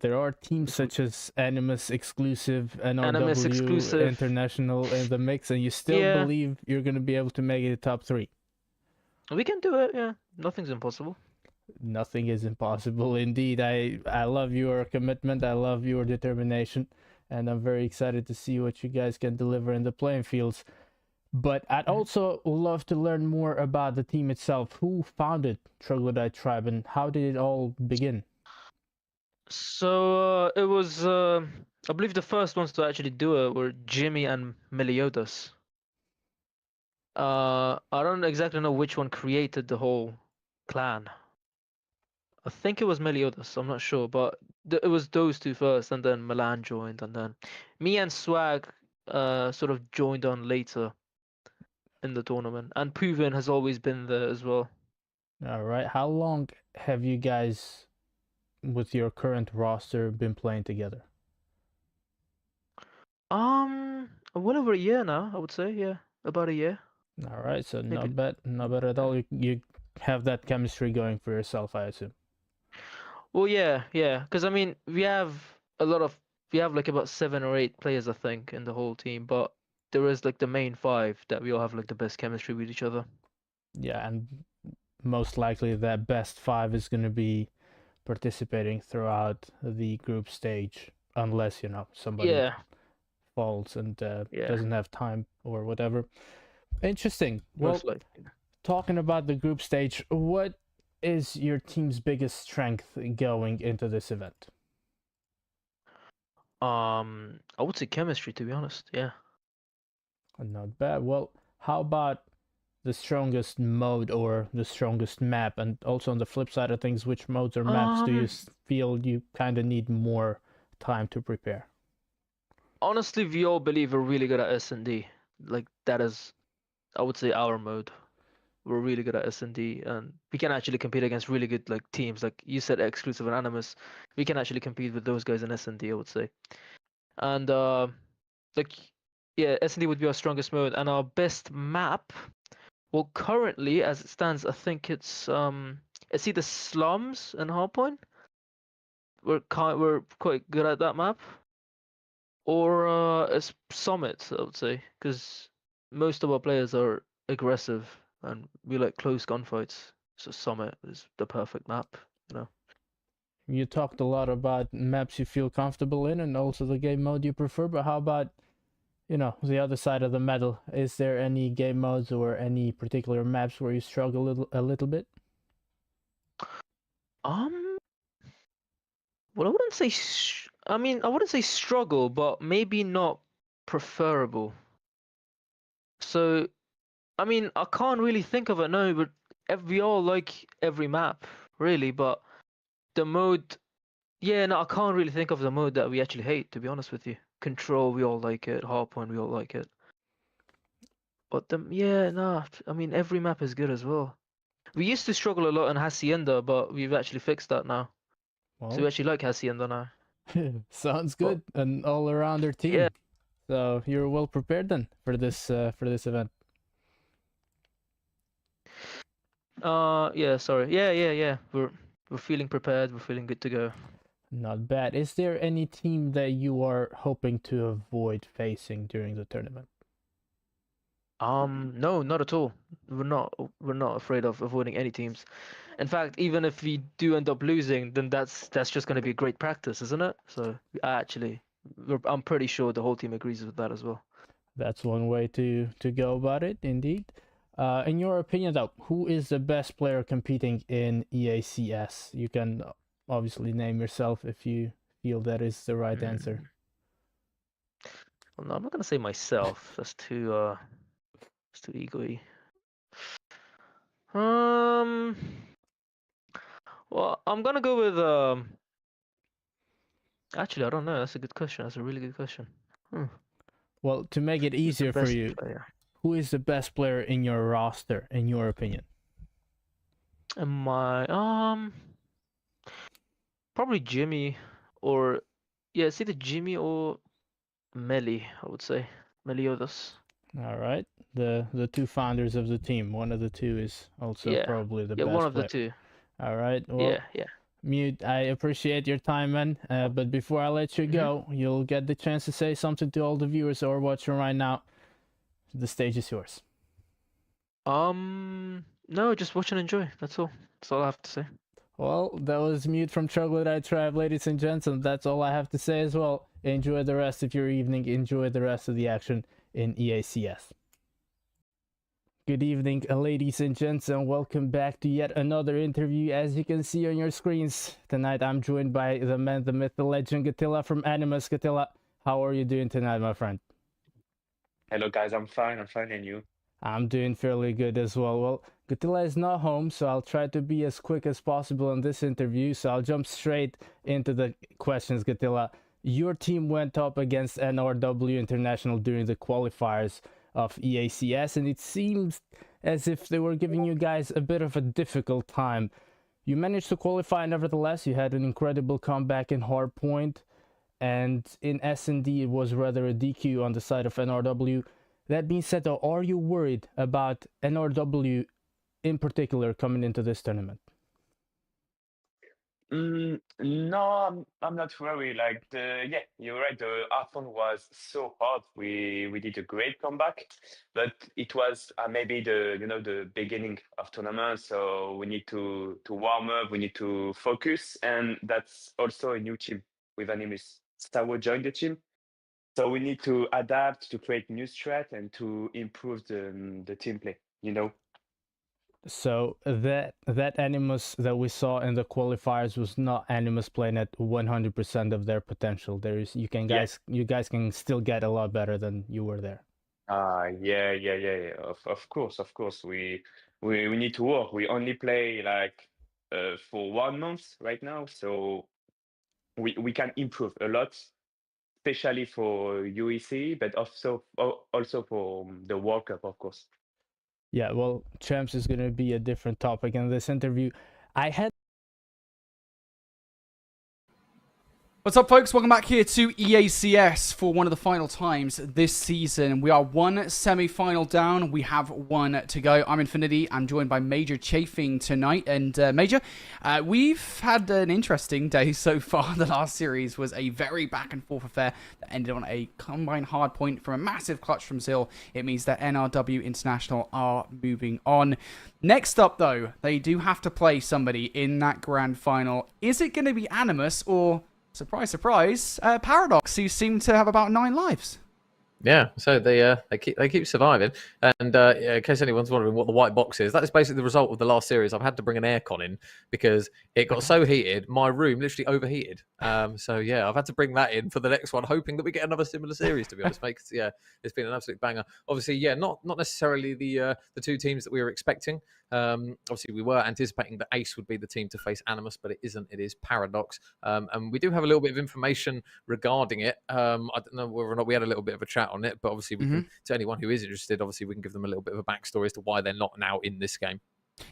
there are teams If we, such as Animus, Exclusive, Animus NRW, exclusive. International in the mix, and you still Yeah, believe you're going to be able to make it top 3. we can do it. Yeah, nothing's impossible. Nothing is impossible. Indeed, I love your commitment. I love your determination, and I'm very excited to see what you guys can deliver in the playing fields. But I'd also love to learn more about the team itself. Who founded Troglodyte Tribe, and how did it all begin? So it was, I believe the first ones to actually do it were Jimmy and Meliodas. I don't exactly know which one created the whole clan. I think it was Meliodas, I'm not sure, but it was those two first, and then Milan joined, and then me and Swag sort of joined on later in the tournament, and Puvin has always been there as well. All right. How long have you guys, with your current roster, been playing together? Well over a year now, I would say, yeah, about a year, All right. So maybe. not bad at all. You have that chemistry going for yourself, I assume. Well, yeah, because I mean, we have like about 7 or 8 players, I think, in the whole team, but there is like the main 5 that we all have like the best chemistry with each other. Yeah, and most likely that best 5 is going to be participating throughout the group stage, unless somebody Yeah, falls and yeah, doesn't have time or whatever. Interesting. most Well, likely. talking about the group stage, what is your team's biggest strength going into this event? I would say chemistry, to be honest. Yeah. Not bad. Well, how about the strongest mode or the strongest map? And also on the flip side of things, which modes or maps do you Um, feel you kind of need more time to prepare? Honestly, we all believe we're really good at S&D. Like that is, I would say, our mode. We're really good at S&D, and we can actually compete against really good like teams. Like you said, Exclusive and Animus. We can actually compete with those guys in S&D, I would say. And like yeah, S&D would be our strongest mode, and our best map. Well, currently, as it stands, I think it's either Slums and Hardpoint. We're quite good at that map, or it's Summit, I would say, because most of our players are aggressive and we like close gunfights. So Summit is the perfect map, you know. You talked a lot about maps you feel comfortable in and also the game mode you prefer, but how about, the other side of the medal? Is there any game modes or any particular maps where you struggle a little bit? Um, well, I wouldn't say. I mean, I wouldn't say struggle, but maybe not preferable. So, I mean, I can't really think of it now, but we all like every map, really. But the mode, yeah, no, I can't really think of the mode that we actually hate, to be honest with you. Control, we all like it. Hardpoint, we all like it. But yeah, no, I mean, every map is good as well. We used to struggle a lot in Hacienda, but we've actually fixed that now. So we Well, actually like Hacienda now. sounds But good. An all-arounder yeah, team. So you're well prepared then for this event. yeah, sorry. Yeah. We're feeling prepared. We're feeling good to go. Not bad. Is there any team that you are hoping to avoid facing during the tournament? No, not at all. We're not afraid of avoiding any teams. In fact, even if we do end up losing, then that's just going to be great practice, isn't it? So I'm pretty sure the whole team agrees with that as well. That's one way to go about it, indeed. In your opinion, though, who is the best player competing in EACS? You can obviously name yourself if you feel that is the right answer. Hmm. Well, no, I'm not gonna say myself. That's too ego-y. Um, well, I'm gonna go with Actually, I don't know. That's a good question. That's a really good question. Well, to make it Who's the easier for best you, player? who is the best player in your roster, in your opinion? And my probably Jimmy, or yeah, it's either Jimmy or Meli, I would say. Meliodas. All right, the two founders of the team. One of the two is also Yeah. probably the Yeah, one best of the player. two. All right, well, Yeah. Mute, I appreciate your time, man. But before I let you go, you'll get the chance to say something to all the viewers who are watching right now. The stage is yours. No, just watch and enjoy. That's all. That's all I have to say. Well, that was Mute from Troglodyte Tribe, ladies and gentlemen. That's all I have to say as well. Enjoy the rest of your evening. Enjoy the rest of the action in EACS. Good evening, ladies and gents, and welcome back to yet another interview. As you can see on your screens, tonight I'm joined by the man, the myth, the legend, Gatillaa from Animus. Gatillaa, how are you doing tonight, my friend? Hello guys, I'm fine, and you? I'm doing fairly good as well. Well, Gatillaa is not home, so I'll try to be as quick as possible in this interview. So I'll jump straight into the questions, Gatillaa. Your team went up against NRW International during the qualifiers of EACS, and it seems as if they were giving you guys a bit of a difficult time. You managed to qualify nevertheless. You had an incredible comeback in Hardpoint, and in S&D it was rather a DQ on the side of NRW. That being said, though, are you worried about NRW in particular coming into this tournament? No, I'm not worried. Yeah, you're right. The Hardpoint was so hard. We did a great comeback, but it was maybe the beginning of tournament. So we need to warm up. We need to focus, and that's also a new team with Animus. Sawo joined the team, so we need to adapt to create new strat and to improve the team play. So that Animus that we saw in the qualifiers was not Animus playing at 100% of their potential. You guys can still get a lot better than you were there. Yeah. Of course. We need to work. We only play for 1 month right now, so we can improve a lot, especially for UEC, but also for the World Cup, of course. Yeah, well, champs is going to be a different topic in this interview. What's up, folks? Welcome back here to EACS for one of the final times this season. We are one semi-final down. We have one to go. I'm Infinity. I'm joined by Major Chafing tonight. And Major, we've had an interesting day so far. The last series was a very back-and-forth affair that ended on a combined hard point from a massive clutch from Zill. It means that NRW International are moving on. Next up, though, they do have to play somebody in that grand final. Is it going to be Animus or... surprise, surprise, Paradox, who seem to have about 9 lives. Yeah, so they keep surviving. And in case anyone's wondering what the white box is, that is basically the result of the last series. I've had to bring an aircon in because it got so heated, my room literally overheated. So yeah, I've had to bring that in for the next one, hoping that we get another similar series. To be honest, mate, 'cause, yeah, it's been an absolute banger. Obviously, yeah, not necessarily the two teams that we were expecting. Obviously, we were anticipating that Ace would be the team to face Animus, but it isn't. It is Paradox, and we do have a little bit of information regarding it. I don't know whether or not we had a little bit of a chat on it, but obviously, we can, to anyone who is interested, obviously, we can give them a little bit of a backstory as to why they're not now in this game.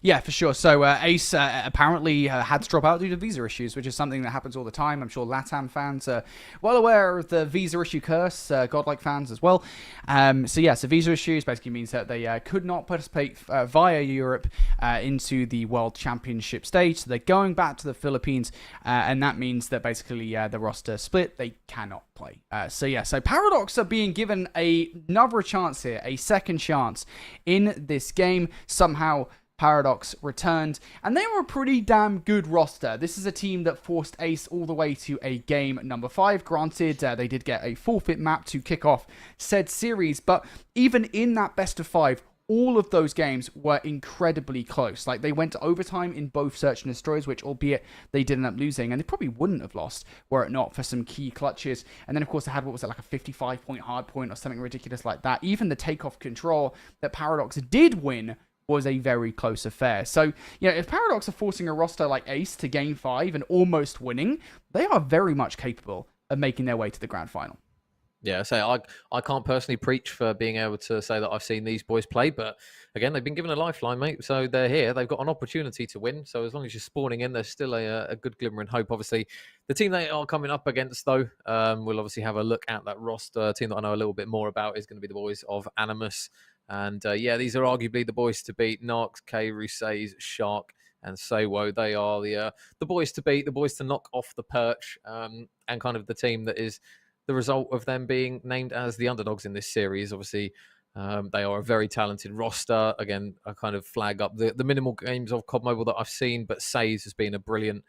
Yeah, for sure. So Ace apparently had to drop out due to visa issues, which is something that happens all the time. I'm sure LATAM fans are well aware of the visa issue curse, Godlike fans as well. So visa issues basically means that they could not participate via Europe into the World Championship stage. So they're going back to the Philippines, and that means that basically the roster split. They cannot play. So Paradox are being given another chance here, a second chance in this game. Somehow Paradox returned, and they were a pretty damn good roster. This is a team that forced Ace all the way to a game number 5. Granted, they did get a forfeit map to kick off said series, but even in that best of 5, all of those games were incredibly close. Like, they went to overtime in both Search and Destroys, which, albeit they did end up losing, and they probably wouldn't have lost were it not for some key clutches. And then, of course, they had, like a 55-point hard point or something ridiculous like that. Even the takeoff control that Paradox did win was a very close affair. So, if Paradox are forcing a roster like Ace to game 5 and almost winning, they are very much capable of making their way to the grand final. Yeah, so I can't personally preach for being able to say that I've seen these boys play, but again, they've been given a lifeline, mate. So they're here. They've got an opportunity to win. So as long as you're spawning in, there's still a good glimmer and hope. Obviously, the team they are coming up against, though, we'll obviously have a look at that roster. Team that I know a little bit more about is going to be the boys of Animus. And yeah, these are arguably the boys to beat. Narcs, K, Rusays, Shark, and Saywo. They are the boys to beat, the boys to knock off the perch, and kind of the team that is the result of them being named as the underdogs in this series. Obviously, they are a very talented roster. Again, I kind of flag up the minimal games of COD Mobile that I've seen, but Says has been a brilliant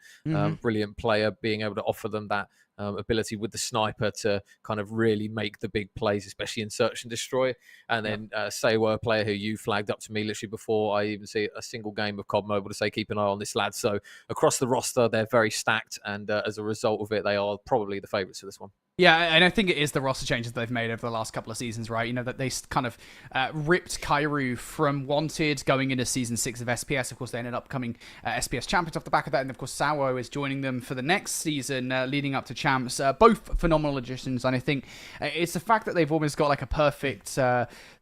player, being able to offer them that ability with the sniper to kind of really make the big plays, especially in search and destroy. And then Saywo, a player who you flagged up to me literally before I even see a single game of COD Mobile, to say keep an eye on this lad. So across the roster, they're very stacked, and as a result of it, they are probably the favourites for this one. Yeah, and I think it is the roster changes they've made over the last couple of seasons, right? You know, that they kind of ripped Kairu from Wanted going into Season 6 of SPS. Of course, they ended up becoming SPS champions off the back of that. And, of course, Saywo is joining them for the next season leading up to champs. Both phenomenal additions. And I think it's the fact that they've almost got like a perfect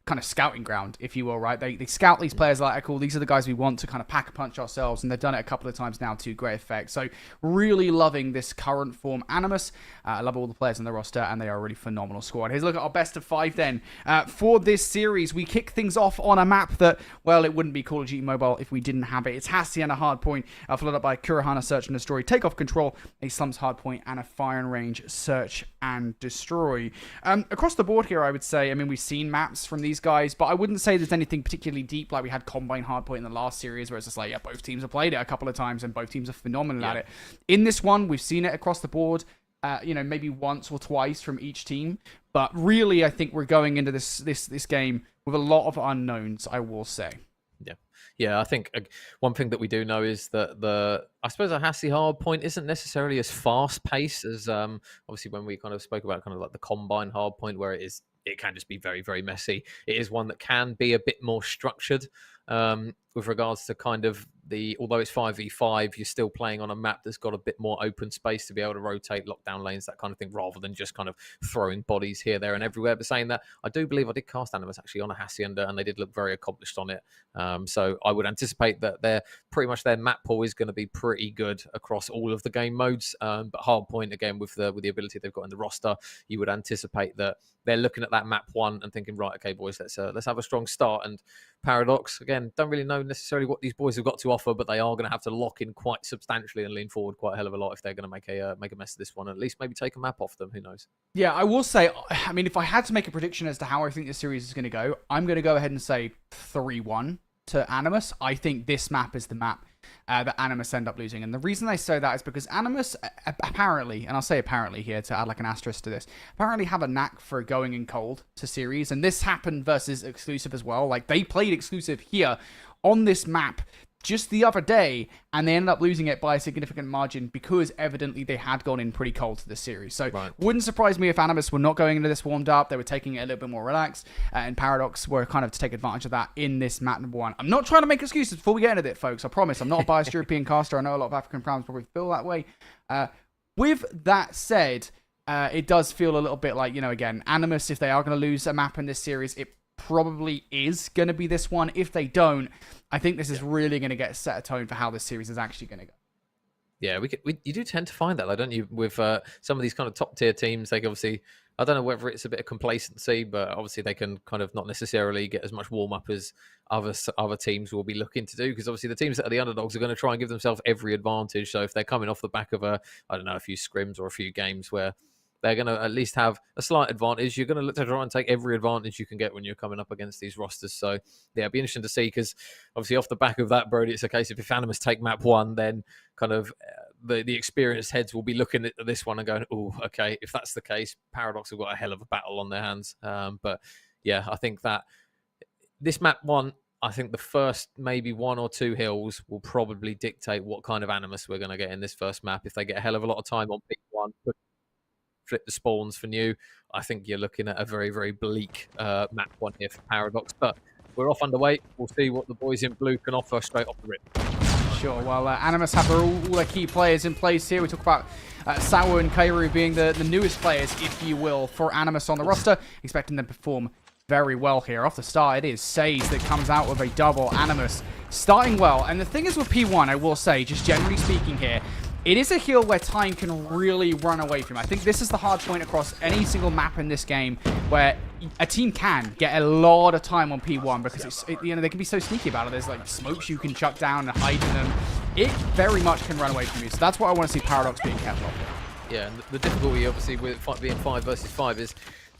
kind of scouting ground, if you will, right? They scout these players like, cool, these are the guys we want to kind of pack a punch ourselves, and they've done it a couple of times now to great effect. So really loving this current form Animus. I love all the players in the roster, and they are a really phenomenal squad. Here's a look at our best of 5 then. For this series, we kick things off on a map that, well, it wouldn't be Call of Duty Mobile if we didn't have it. It's Hacienda Hardpoint, followed up by Kurahana Search and Destroy, Takeoff Control, a Slums Hardpoint, and a Firing Range Search and Destroy. Across the board here, I would say, I mean, we've seen maps from these guys, but I wouldn't say there's anything particularly deep like we had Combine Hardpoint in the last series, where it's just like, yeah, both teams have played it a couple of times and both teams are phenomenal at it. In this one, we've seen it across the board, maybe once or twice from each team, but really I think we're going into this game with a lot of unknowns, I will say. Yeah, I think one thing that we do know is that I suppose a Hacienda Hardpoint isn't necessarily as fast paced as obviously when we kind of spoke about kind of like the Combine Hardpoint, where it can just be very, very messy. It is one that can be a bit more structured with regards to kind of although it's 5v5, you're still playing on a map that's got a bit more open space to be able to rotate, lock down lanes, that kind of thing, rather than just kind of throwing bodies here, there, and everywhere. But saying that, I do believe I did cast Animus actually on a Hacienda, and they did look very accomplished on it. So I would anticipate that their map pool is going to be pretty good across all of the game modes. But Hardpoint, again, with the ability they've got in the roster, you would anticipate that they're looking at that map 1 and thinking, right, okay, boys, let's have a strong start. And Paradox, again, don't really know necessarily what these boys have got to offer, but they are going to have to lock in quite substantially and lean forward quite a hell of a lot if they're going to make a mess of this one. At least maybe take a map off them. Who knows? Yeah, I will say, I mean, if I had to make a prediction as to how I think this series is going to go, I'm going to go ahead and say 3-1 to Animus. I think this map is the map that Animus end up losing. And the reason I say that is because Animus apparently, and I'll say apparently here to add like an asterisk to this, apparently have a knack for going in cold to series. And this happened versus exclusive as well. Like, they played exclusive here on this map just the other day, and they ended up losing it by a significant margin because evidently they had gone in pretty cold to the series. So wouldn't surprise me if Animus were not going into this warmed up. They were taking it a little bit more relaxed, and Paradox were kind of to take advantage of that in this map number 1. I'm not trying to make excuses before we get into it, folks. I promise. I'm not a biased European caster. I know a lot of African fans probably feel that way. With that said, it does feel a little bit like, again, Animus, if they are going to lose a map in this series, it probably is going to be this one. If they don't, I think this is really going to set a tone for how this series is actually going to go. Yeah, you do tend to find that, though, don't you? With some of these kind of top tier teams, they obviously, I don't know whether it's a bit of complacency, but obviously they can kind of not necessarily get as much warm up as other teams will be looking to do, because obviously the teams that are the underdogs are going to try and give themselves every advantage. So if they're coming off the back of a few scrims or a few games where they're going to at least have a slight advantage, you're going to look to try and take every advantage you can get when you're coming up against these rosters. So, yeah, it'd be interesting to see, because obviously off the back of that, Brody, it's a case of if Animus take map 1, then kind of the experienced heads will be looking at this one and going, oh, okay, if that's the case, Paradox have got a hell of a battle on their hands. But, yeah, I think that this map 1, I think the first maybe 1 or 2 hills will probably dictate what kind of Animus we're going to get in this first map. If they get a hell of a lot of time on pick 1, flip the spawns for new, I think you're looking at a very, very bleak map 1 here for Paradox. But we're off underway. We'll see what the boys in blue can offer straight off the rip. sure. Well, Animus have all their key players in place here. We talk about Sawo and Kairu being the newest players, if you will, for Animus on the roster. Expecting them to perform very well here. Off the start, it is Says that comes out with a double. Animus starting well. And the thing is with P1, I will say, just generally speaking here, it is a hill where time can really run away from. I think this is the hard point across any single map in this game where a team can get a lot of time on P1 because they can be so sneaky about it. There's like smokes you can chuck down and hide in them. It very much can run away from you. So that's what I want to see Paradox being careful of. Yeah, and the difficulty obviously with being 5 versus 5 is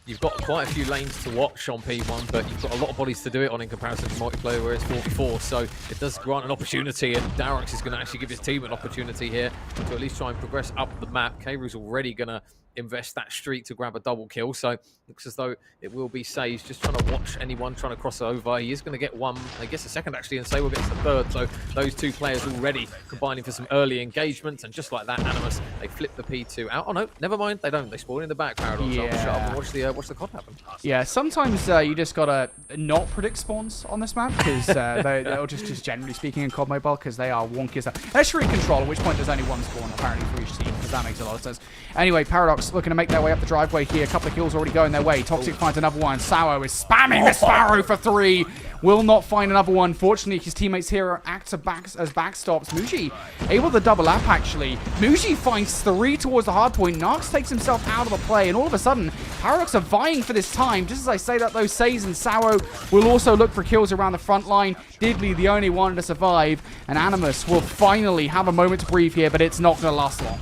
you've got quite a few lanes to watch on P1, but you've got a lot of bodies to do it on in comparison to multiplayer where it's 4v4, so it does grant an opportunity, and Darox is going to actually give his team an opportunity here to at least try and progress up the map. Kairu's already going to invest that streak to grab a double kill, so looks as though it will be Sage just trying to watch anyone trying to cross over. He is going to get one, I guess a second actually, and Sable gets the third, so those two players already combining for some early engagements, and just like that, Animus, they flip the P2 out. Oh no, never mind, they don't. They spawn in the back, Paradox. Yeah. I'll shut up and watch the COD happen. Yeah, sometimes you just gotta not predict spawns on this map because they'll just generally speaking in COD Mobile because they are wonky as hell. Let's shriek control, at which point there's only one spawn apparently for each team because that makes a lot of sense. Anyway, Paradox looking to make their way up the driveway here. A couple of kills already going their way. Toxic finds another one. Sawo is spamming the Sparrow for 3. Will not find another one. Fortunately, his teammates here act as backstops. Muji able to double up actually. Muji finds 3 towards the hard point. Narks takes himself out of the play, and all of a sudden, Paradox are vying for this time. Just as I say that, though, Says and Sawo will also look for kills around the front line. Diddley, the only one to survive, and Animus will finally have a moment to breathe here, but it's not going to last long.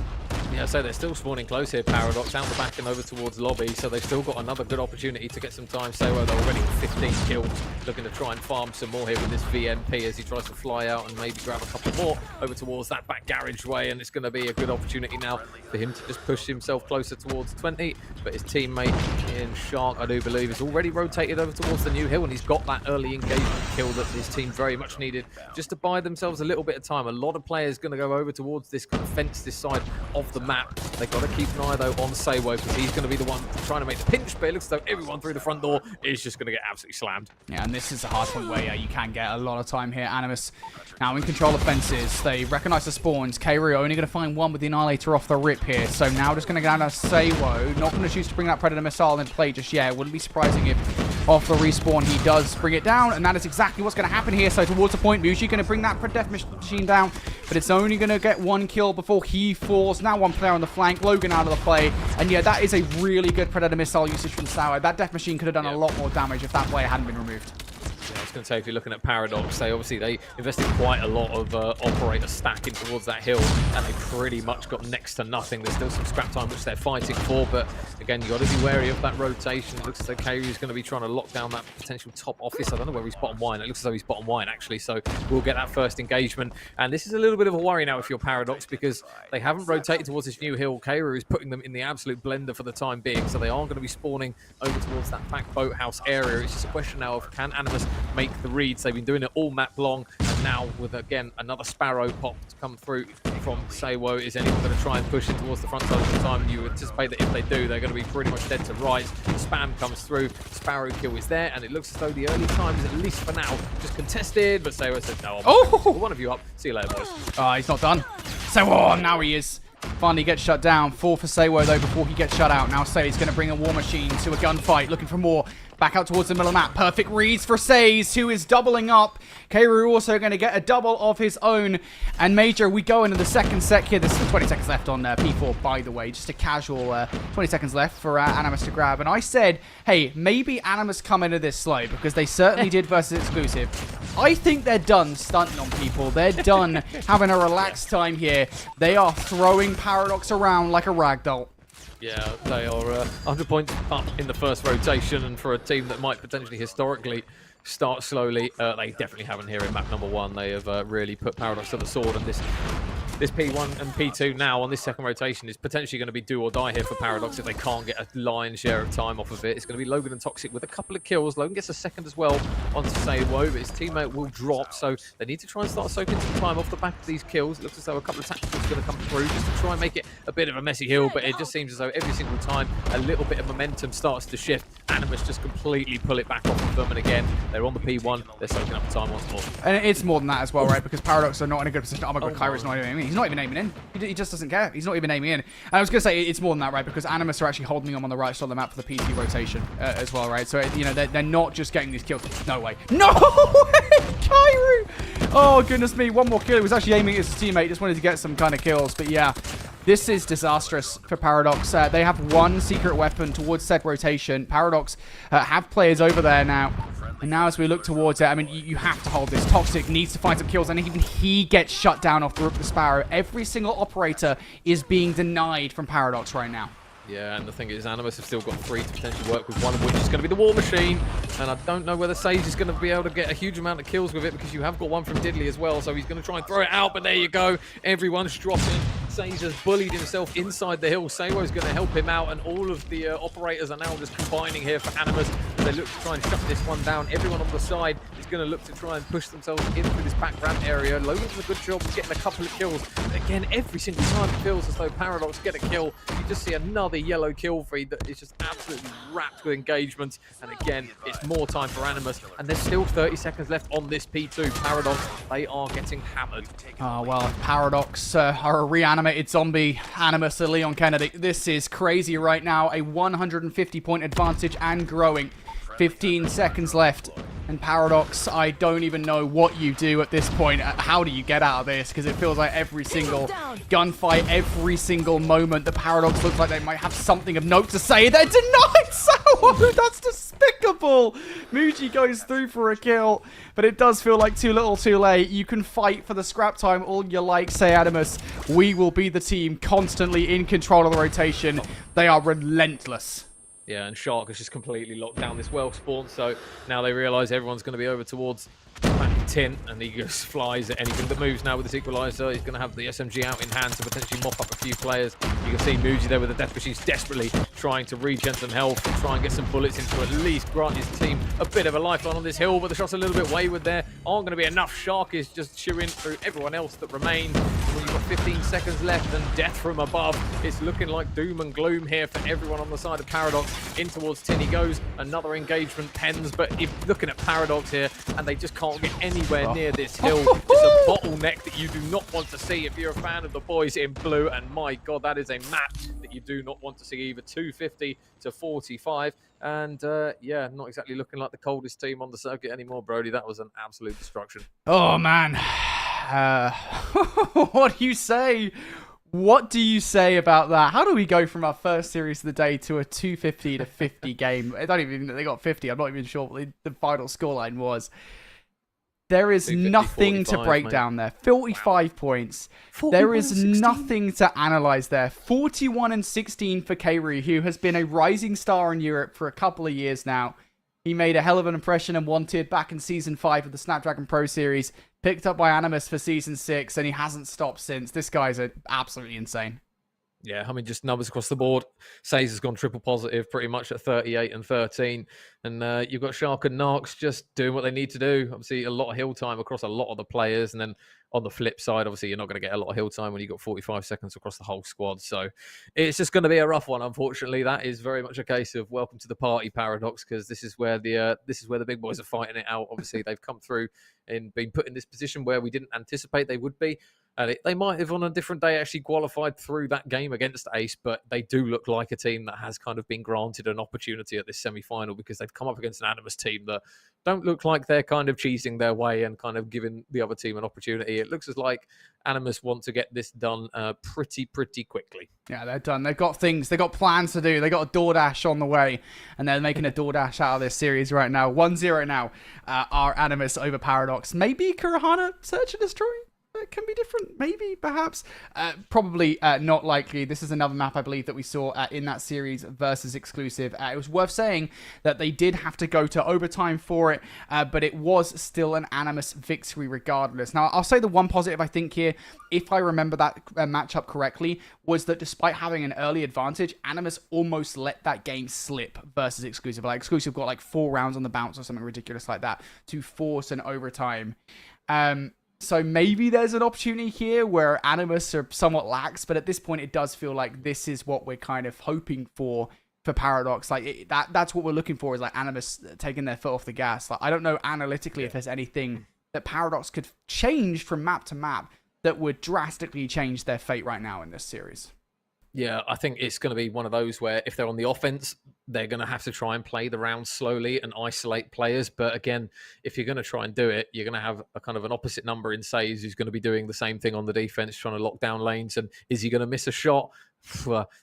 Yeah, so they're still spawning close here, Paradox, out the back and over towards lobby, so they've still got another good opportunity to get some time. Sawo, they're already 15 kills, looking to try and farm some more here with this VMP as he tries to fly out and maybe grab a couple more over towards that back garageway, and it's going to be a good opportunity now for him to just push himself closer towards 20, but his teammate in Shark, I do believe, is already rotated over towards the new hill, and he's got that early engagement kill that his team very much needed just to buy themselves a little bit of time. A lot of players going to go over towards this kind of fence, this side of the map. They've got to keep an eye, though, on Sawo because he's going to be the one trying to make the pinch, but it looks as though everyone through the front door is just going to get absolutely slammed. Yeah, and this is a hard point where you can get a lot of time here. Animus now in control of fences. They recognize the spawns. Kairu only going to find one with the Annihilator off the rip here, so now just going to go down to Sawo. Not going to choose to bring that Predator Missile into play just yet. Wouldn't be surprising if off the respawn he does bring it down, and that is exactly what's going to happen here. So towards the point, Muji going to bring that Death Machine down, but it's only going to get one kill before he falls. Now one player on the flank, Logan out of the play, and yeah, that is a really good Predator Missile usage from Sawo. That Death Machine could have done a lot more damage if that player hadn't been removed. Yeah, I was going to say, if you're looking at Paradox, they invested quite a lot of operator stacking towards that hill, and they pretty much got next to nothing. There's still some scrap time which they're fighting for, but again, you got to be wary of that rotation. It looks as though Kairu's going to be trying to lock down that potential top office. I don't know whether he's bottom wine. It looks as though he's bottom wine actually, so we'll get that first engagement. And this is a little bit of a worry now if you're Paradox, because they haven't rotated towards this new hill. Kairu is putting them in the absolute blender for the time being, so they are going to be spawning over towards that back boathouse area. It's just a question now of can Animus make the reads. They've been doing it all map long, and now with again another Sparrow pop to come through from Sawo, is anyone going to try and push it towards the front side of the time? And you anticipate that if they do, they're going to be pretty much dead to rights. Spam comes through, Sparrow kill is there, and it looks as though the early times, at least for now, just contested, but Sawo said no, I'm one of you up. See you later, boys. He's not done. Sawo, now he is. Finally gets shut down. 4 for Sawo, though, before he gets shut out. Now Say's going to bring a War Machine to a gunfight, looking for more. Back out towards the middle of the map. Perfect reads for Says, who is doubling up. Kairu also going to get a double of his own. And Major, we go into the second set here. There's still 20 seconds left on P4, by the way. Just a casual 20 seconds left for Animus to grab. And I said, hey, maybe Animus come into this slow, because they certainly did versus exclusive. I think they're done stunting on people. They're done having a relaxed time here. They are throwing Paradox around like a ragdoll. Yeah, they are 100 points up in the first rotation, and for a team that might potentially historically start slowly, they definitely haven't here in map number 1. They have really put Paradox to the sword, and this this P1 and P2 now on this second rotation is potentially going to be do or die here for Paradox if they can't get a lion's share of time off of it. It's going to be Logan and Toxic with a couple of kills. Logan gets a second as well onto Sabo, but his teammate will drop, so they need to try and start soaking some time off the back of these kills. It looks as though a couple of tacticals are going to come through just to try and make it a bit of a messy hill, but it just seems as though every single time a little bit of momentum starts to shift, Animus just completely pull it back off of them, and again, they're on the P1, they're soaking up the time once more. And it's more than that as well, right? Because Paradox are not in a good position. Oh my god, Kyra's not even aiming. He's not even aiming in. He just doesn't care. He's not even aiming in. And I was going to say, it's more than that, right? Because Animus are actually holding them on the right side of the map for the PT rotation as well, right? So, you know, they're not just getting these kills. No way. No way! Kyra! Oh, goodness me. One more kill. He was actually aiming at his teammate. Just wanted to get some kind of kills. But yeah, this is disastrous for Paradox. They have one secret weapon towards said rotation. Paradox have players over there now. And now as we look towards it, I mean, you have to hold this. Toxic needs to find some kills, and even he gets shut down off the Rook the Sparrow. Every single operator is being denied from Paradox right now. Yeah, and the thing is, Animus have still got 3 to potentially work with, one of which is going to be the War Machine. And I don't know whether Sage is going to be able to get a huge amount of kills with it, because you have got one from Diddley as well. So he's going to try and throw it out, but there you go. Everyone's dropping. Sage has bullied himself inside the hill. Sawo's going to help him out, and all of the operators are now just combining here for Animus. They look to try and shut this one down. Everyone on the side is going to look to try and push themselves into this back ramp area. Logan's doing a good job of getting a couple of kills. But again, every single time it feels as though Paradox get a kill, you just see another yellow kill feed that is just absolutely wrapped with engagement. And again, it's more time for Animus, and there's still 30 seconds left on this P2. Paradox, they are getting hammered. Oh, well, Paradox are a reanimated zombie. Animus are Leon Kennedy. This is crazy right now. A 150-point advantage and growing. 15 seconds left. And Paradox, I don't even know what you do at this point. How do you get out of this? Because it feels like every single gunfight, every single moment, the Paradox looks like they might have something of note to say. They're denied so. That's despicable. Muji goes through for a kill, but it does feel like too little too late. You can fight for the scrap time all you like, say Animus. We will be the team constantly in control of the rotation. They are relentless. Yeah, and Shark has just completely locked down this well spawn, so now they realise everyone's going to be over towards tin, and he just flies at anything that moves now with this equalizer. He's going to have the SMG out in hand to potentially mop up a few players. You can see Muji there with the death machines desperately trying to regen some health and try and get some bullets in to at least grant his team a bit of a lifeline on this hill, but the shot's a little bit wayward there. Aren't going to be enough. Shark is just chewing through everyone else that remains. When you've got 15 seconds left and death from above, it's looking like doom and gloom here for everyone on the side of Paradox. In towards tin he goes. Another engagement pens, but if looking at Paradox here, and they just can't get anywhere near this hill. It's a bottleneck that you do not want to see if you're a fan of the boys in blue, and my god, that is a map that you do not want to see either. 250 to 45, and yeah, not exactly looking like the coldest team on the circuit anymore, Brody. That was an absolute destruction. Oh man, what do you say? What do you say about that? How do we go from our first series of the day to a 250 to 50 game? I don't even think they got 50. I'm not even sure what the final scoreline was. There is nothing to break down there. 45 points. There is nothing to analyze there. 41 and 16 for Kairi, who has been a rising star in Europe for a couple of years now. He made a hell of an impression and wanted back in Season 5 of the Snapdragon Pro Series. Picked up by Animus for Season 6, and he hasn't stopped since. This guy's absolutely insane. Yeah, I mean, just numbers across the board. Saze has gone triple positive pretty much at 38 and 13. And you've got Shark and Narcs just doing what they need to do. Obviously, a lot of hill time across a lot of the players. And then on the flip side, obviously, you're not going to get a lot of hill time when you've got 45 seconds across the whole squad. So it's just going to be a rough one, unfortunately. That is very much a case of welcome to the party, Paradox, because this is where the big boys are fighting it out. Obviously, they've come through and been put in this position where we didn't anticipate they would be. And they might have on a different day actually qualified through that game against Ace, but they do look like a team that has kind of been granted an opportunity at this semi-final because they've come up against an Animus team that don't look like they're kind of cheesing their way and kind of giving the other team an opportunity. It looks as like Animus want to get this done pretty quickly. Yeah, they're done. They've got things. They've got plans to do. They've got a DoorDash on the way, and they're making a DoorDash out of this series right now. 1-0 now. Our Animus over Paradox. Maybe Kurahana search and destroy? can be different, maybe, perhaps. Probably not likely. This is another map, I believe, that we saw in that series versus exclusive. It was worth saying that they did have to go to overtime for it, but it was still an Animus victory regardless. Now, I'll say the one positive I think here, if I remember that matchup correctly, was that despite having an early advantage, Animus almost let that game slip versus exclusive. Like, exclusive got like 4 rounds on the bounce or something ridiculous like that to force an overtime. So maybe there's an opportunity here where Animus are somewhat lax, but at this point it does feel like this is what we're kind of hoping for Paradox. Like that's what we're looking for, is like Animus taking their foot off the gas. Like, I don't know analytically if there's anything that Paradox could change from map to map that would drastically change their fate right now in this series. Yeah, I think it's going to be one of those where if they're on the offense, they're going to have to try and play the round slowly and isolate players. But again, if you're going to try and do it, you're going to have a kind of an opposite number in Says who's going to be doing the same thing on the defense, trying to lock down lanes. And is he going to miss a shot?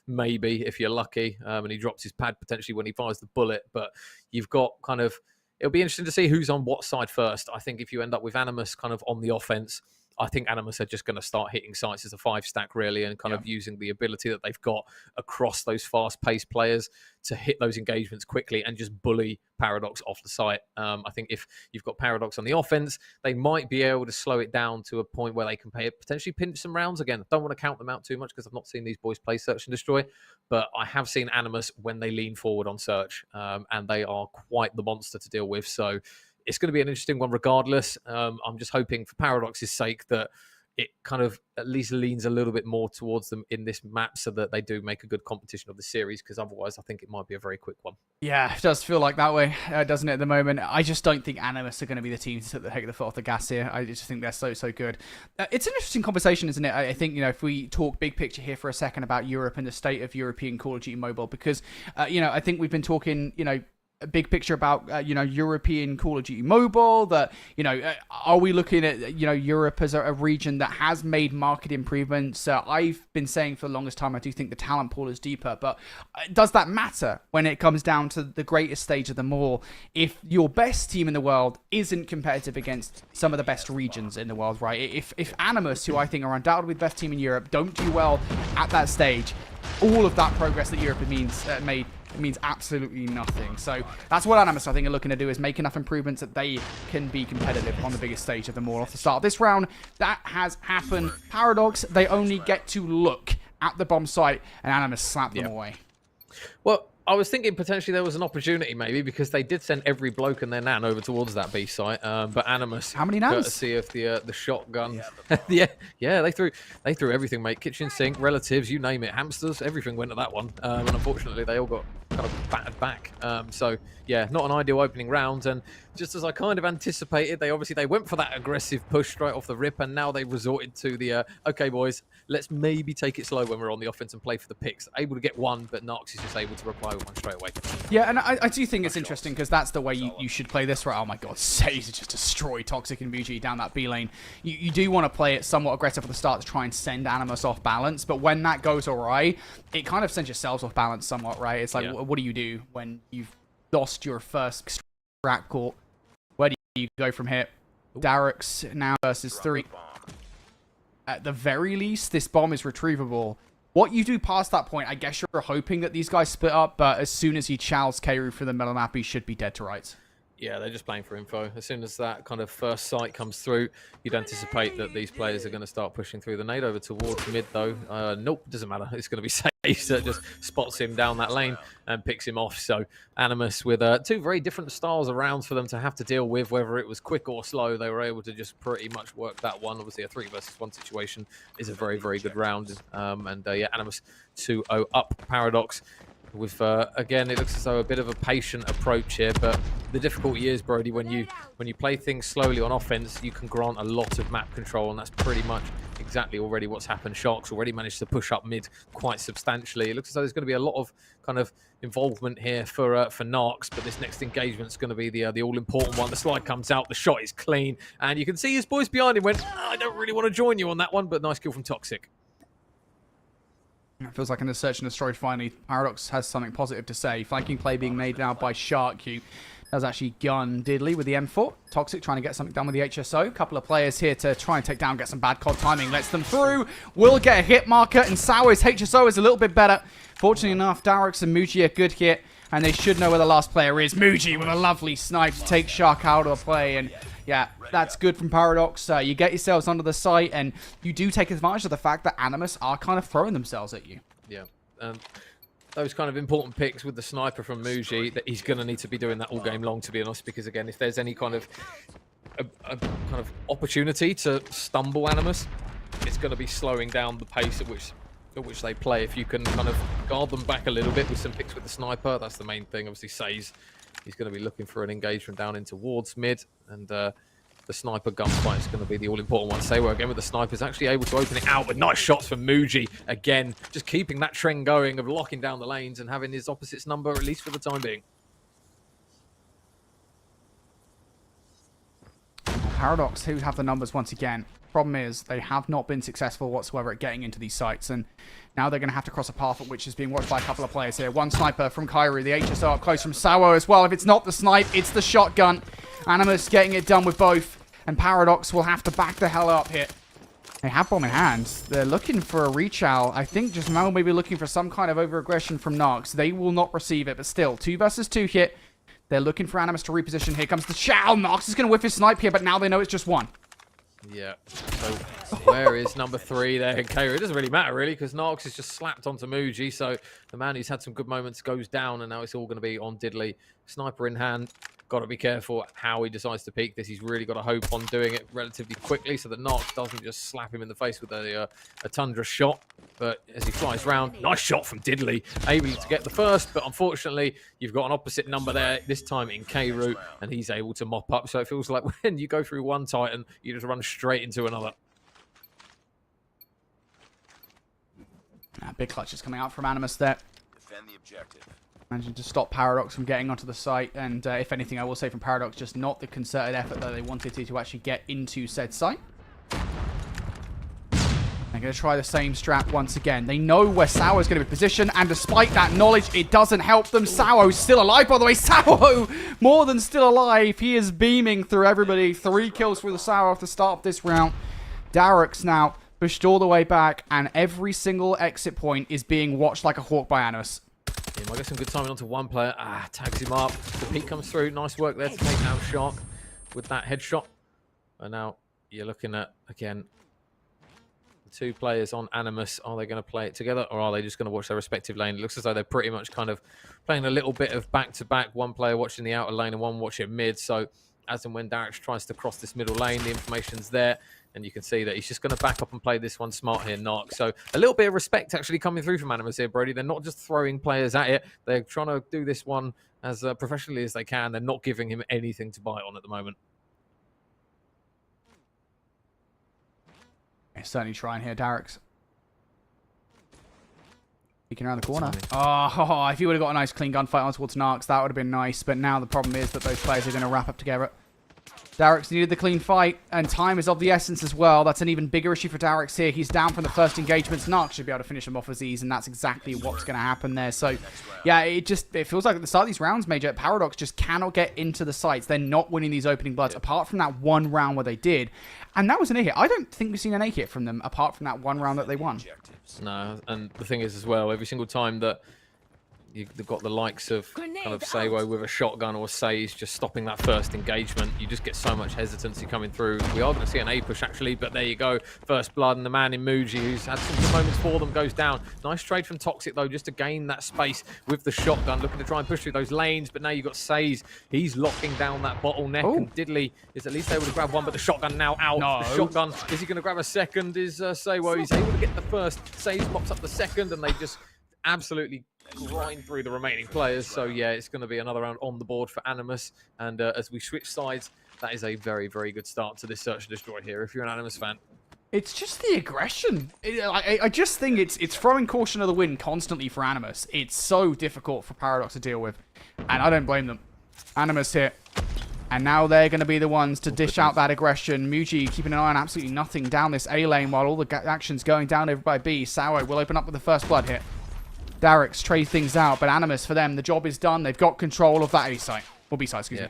Maybe, if you're lucky. And he drops his pad potentially when he fires the bullet. But you've got kind of... It'll be interesting to see who's on what side first. I think if you end up with Animus kind of on the offense, I think Animus are just going to start hitting sites as a 5-stack, really, and kind of using the ability that they've got across those fast-paced players to hit those engagements quickly and just bully Paradox off the site. I think if you've got Paradox on the offense, they might be able to slow it down to a point where they can potentially pinch some rounds. Again, I don't want to count them out too much because I've not seen these boys play Search and Destroy, but I have seen Animus when they lean forward on Search, and they are quite the monster to deal with. So it's going to be an interesting one regardless. I'm just hoping for Paradox's sake that it kind of at least leans a little bit more towards them in this map so that they do make a good competition of the series, because otherwise I think it might be a very quick one. Yeah, it does feel like that way, doesn't it, at the moment? I just don't think Animus are going to be the team to take the foot off the gas here. I just think they're so good. It's an interesting conversation, isn't it? I think, if we talk big picture here for a second about Europe and the state of European Call of Duty Mobile, because, I think we've been talking, a big picture about, European Call of Duty Mobile, that, are we looking at, Europe as a region that has made market improvements? I've been saying for the longest time, I do think the talent pool is deeper, but does that matter when it comes down to the greatest stage of them all? If your best team in the world isn't competitive against some of the best regions in the world, right? If Animus, who I think are undoubtedly the best team in Europe, don't do well at that stage, all of that progress that Europe made means absolutely nothing. So that's what Animus, I think, are looking to do, is make enough improvements that they can be competitive on the biggest stage of them all off the start of this round. That has happened. Paradox, they only get to look at the bomb site, and Animus slap them away. Well, I was thinking potentially there was an opportunity maybe, because they did send every bloke and their nan over towards that B site, but Animus, how many nans? Courtesy of the shotgun, yeah, they threw everything, mate. Kitchen sink, relatives, you name it, hamsters, everything went to that one, and unfortunately they all got kind of battered back. So yeah, not an ideal opening round, and just as I kind of anticipated, they went for that aggressive push straight off the rip, and now they've resorted to the okay boys, let's maybe take it slow when we're on the offense and play for the picks. Able to get one, but Nox is just able to reply with one straight away. Yeah, and I do think it's interesting, because that's the way you should play this, right? Oh my god, Says just destroy Toxic and BG down that B lane. You do want to play it somewhat aggressive at the start to try and send Animus off balance, but when that goes awry, it kind of sends yourselves off balance somewhat, right? It's like, what do you do when you've lost your first strat court? Where do you go from here? Darrix now versus 3. At the very least, this bomb is retrievable. What you do past that point, I guess you're hoping that these guys split up, but as soon as he chows Keiru for the middle map, he should be dead to rights. Yeah, they're just playing for info. As soon as that kind of first sight comes through, you'd anticipate that these players are going to start pushing through. The nade over towards mid, though. Nope, doesn't matter. It's going to be Safe that just spots him down that lane and picks him off. So Animus, with 2 very different styles of rounds for them to have to deal with, whether it was quick or slow, they were able to just pretty much work that one. Obviously, a 3 versus 1 situation is a very, very good round. Yeah, Animus 2-0 up. Paradox with again, it looks as though a bit of a patient approach here, but the difficulty is, Brody, when you play things slowly on offense, you can grant a lot of map control, and that's pretty much exactly already what's happened. Sharks already managed to push up mid quite substantially. It looks as though there's going to be a lot of kind of involvement here for Narcs, but this next engagement is going to be the all-important one. The slide comes out, the shot is clean, and you can see his boys behind him went, I don't really want to join you on that one, but nice kill from Toxic. It feels like in the Search and Destroy finally, Paradox has something positive to say. Flanking play being made now by Shark, who That was actually Gun Diddley with the M4. Toxic trying to get something done with the HSO. A couple of players here to try and take down, get some bad COD timing. Lets them through. Will get a hit marker, and Sour's HSO is a little bit better. Fortunately enough, Darix and Muji a good hit, and they should know where the last player is. Muji with a lovely snipe to take Shark out of the play, and yeah, that's good from Paradox. You get yourselves onto the site, and you do take advantage of the fact that Animus are kind of throwing themselves at you. Yeah, and those kind of important picks with the sniper from Muji, that he's going to need to be doing that all game long, to be honest, because again, if there's any kind of a kind of opportunity to stumble Animus, it's going to be slowing down the pace at which they play. If you can kind of guard them back a little bit with some picks with the sniper, that's the main thing. Obviously, Says, he's going to be looking for an engagement down in towards mid, and the sniper gunfight is going to be the all-important one. Saywell again with the sniper is actually able to open it out with nice shots from Muji. Again, just keeping that trend going of locking down the lanes and having his opposites number, at least for the time being. Paradox, who have the numbers once again. Problem is, they have not been successful whatsoever at getting into these sites, and now they're going to have to cross a path which is being watched by a couple of players here. One sniper from Kairi, the HSO up close from Sawo as well. If it's not the snipe, it's the shotgun. Animus getting it done with both, and Paradox will have to back the hell up here. They have bomb in hand. They're looking for a reach out. I think just now maybe looking for some kind of over-aggression from Nox. They will not receive it, but still, 2 versus 2 hit. They're looking for Animus to reposition. Here comes the Chow. Nox is going to whiff his snipe here, but now they know it's just one. Yeah, so where is number 3 there in Kairi? It doesn't really matter, really, because Nox is just slapped onto Muji, so the man who's had some good moments goes down, and now it's all going to be on Diddley. Sniper in hand. Got to be careful how he decides to peek this. He's really got to hope on doing it relatively quickly so that Nox doesn't just slap him in the face with a Tundra shot. But as he flies round, nice shot from Diddley, able to get the first, but unfortunately, you've got an opposite number there, this time in K-Root, and he's able to mop up. So it feels like when you go through one Titan, you just run straight into another. Big clutch is coming out from Animus there. Defend the objective. Managing to stop Paradox from getting onto the site, and if anything, I will say from Paradox, just not the concerted effort that they wanted to actually get into said site. They're going to try the same strat once again. They know where Sawo's going to be positioned, and despite that knowledge, it doesn't help them. Sawo's still alive, by the way. Sawo, more than still alive. He is beaming through everybody. 3 kills for the Sawo at the start of this round. Darix now pushed all the way back, and every single exit point is being watched like a hawk by Animus. Yeah, might get some good timing onto one player. Tags him up. The peek comes through. Nice work there to take out Shark with that headshot. And now you're looking at, again, the 2 players on Animus. Are they going to play it together, or are they just going to watch their respective lane? It looks as though they're pretty much kind of playing a little bit of back-to-back. One player watching the outer lane and one watching mid. So as and when Darix tries to cross this middle lane, the information's there. And you can see that he's just going to back up and play this one smart here, Nox. So a little bit of respect actually coming through from Animus here, Brody. They're not just throwing players at it. They're trying to do this one as professionally as they can. They're not giving him anything to bite on at the moment. He's certainly trying here, Darix. Peeking around the corner. Oh, if he would have got a nice clean gunfight on towards Nox, that would have been nice. But now the problem is that those players are going to wrap up together. Darix needed the clean fight, and time is of the essence as well. That's an even bigger issue for Darix here. He's down from the first engagements. Nox should be able to finish him off with ease, and that's exactly what's going to happen there. So, yeah, it feels like at the start of these rounds, Major, Paradox just cannot get into the sites. They're not winning these opening bloods, apart from that one round where they did. And that was an A-hit. I don't think we've seen an A-hit from them, apart from that one round that they won. No, and the thing is as well, every single time that you've got the likes of kind of Sawo with a shotgun or Says just stopping that first engagement, you just get so much hesitancy coming through. We are going to see an A push actually, but there you go. First blood, and the man in Muji, who's had some good moments for them, goes down. Nice trade from Toxic though, just to gain that space with the shotgun, looking to try and push through those lanes, but now you've got Says. He's locking down that bottleneck, and Diddley is at least able to grab one, but the shotgun now out. No. Shotgun, is he going to grab a second? Is Sawo, he's able to get the first. Says mops up the second, and they just absolutely grind through the remaining players. So yeah, it's going to be another round on the board for Animus, and as we switch sides, that is a very, very good start to this Search and Destroy here if you're an Animus fan. It's just the aggression. I just think it's throwing caution to the wind constantly for Animus. It's so difficult for Paradox to deal with, and I don't blame them. Animus here, and now they're going to be the ones to dish out that aggression. Muji keeping an eye on absolutely nothing down this A lane while all the action's going down over by B. Sawo will open up with the first blood hit. Darix trade things out, but Animus, for them, the job is done. They've got control of that A site. Or B-side, excuse me.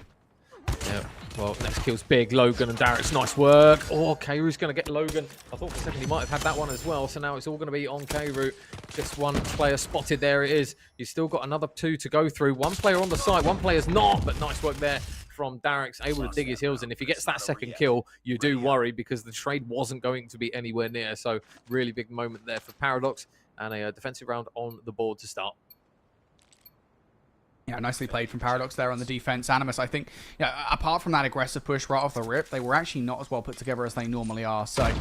Yeah. Well, next kill's big. Logan and Darrex, nice work. Oh, Kairu's going to get Logan. I thought for a second he might have had that one as well. So now it's all going to be on Kairu. Just one player spotted. There it is. You've still got another 2 to go through. One player on the side, one player's not. But nice work there from Darrex, able to dig his heels in. If he gets that second kill, you do worry because the trade wasn't going to be anywhere near. So really big moment there for Paradox and a defensive round on the board to start. Yeah, nicely played from Paradox there on the defense. Animus, I think, apart from that aggressive push right off the rip, they were actually not as well put together as they normally are. So,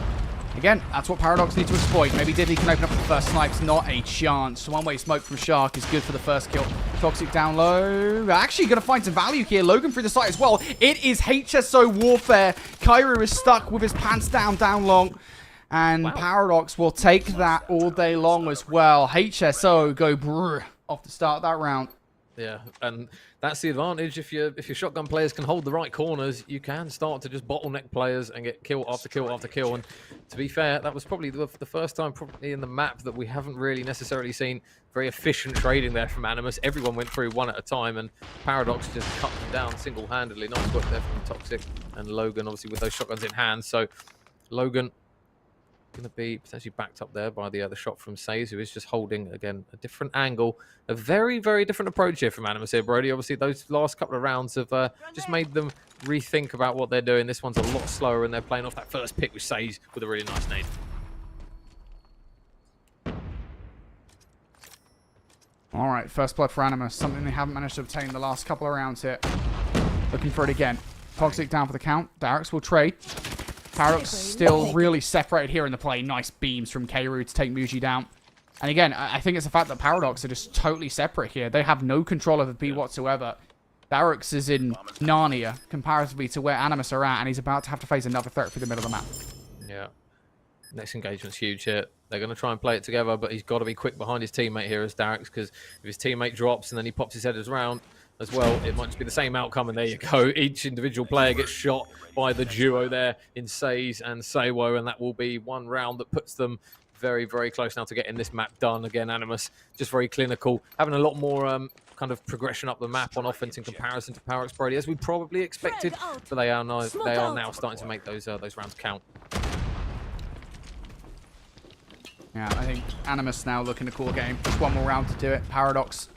again, that's what Paradox need to exploit. Maybe Diddley can open up the first snipes. Not a chance. One-way smoke from Shark is good for the first kill. Toxic down low. Actually going to find some value here. Logan through the site as well. It is HSO Warfare. Kairu is stuck with his pants down long. And Paradox will take that all day long as well. HSO go brrr off the start of that round. Yeah, and that's the advantage. If your shotgun players can hold the right corners, you can start to just bottleneck players and get kill after kill after kill. And to be fair, that was probably the first time probably in the map that we haven't really necessarily seen very efficient trading there from Animus. Everyone went through one at a time, and Paradox just cut them down single-handedly. Nice work there from Toxic and Logan, obviously with those shotguns in hand. So Logan going to be potentially backed up there by the shot from Says, who is just holding, again, a different angle. A very, very different approach here from Animus here, Brody. Obviously, those last couple of rounds have just made them rethink about what they're doing. This one's a lot slower, and they're playing off that first pick with Says with a really nice nade. All right, first blood for Animus. Something they haven't managed to obtain the last couple of rounds here. Looking for it again. Toxic down for the count. Darrex will trade. Paradox still really separated here in the play. Nice beams from Kairu to take Muji down. And again, I think it's the fact that Paradox are just totally separate here. They have no control over B whatsoever. Darrex is in Narnia comparatively to where Animus are at, and he's about to have to face another threat through the middle of the map. Yeah. Next engagement's huge here. They're going to try and play it together, but he's got to be quick behind his teammate here as Darrex, because if his teammate drops and then he pops his head around as well, it might just be the same outcome, and there you go. Each individual player gets shot by the duo there in Says and Saywo, and that will be one round that puts them very, very close now to getting this map done. Again, Animus just very clinical, having a lot more kind of progression up the map on offense in comparison to Paradox, Brody, as we probably expected, but they are now starting to make those rounds count. Yeah, I think Animus now looking to call a game. Just one more round to do it. Paradox,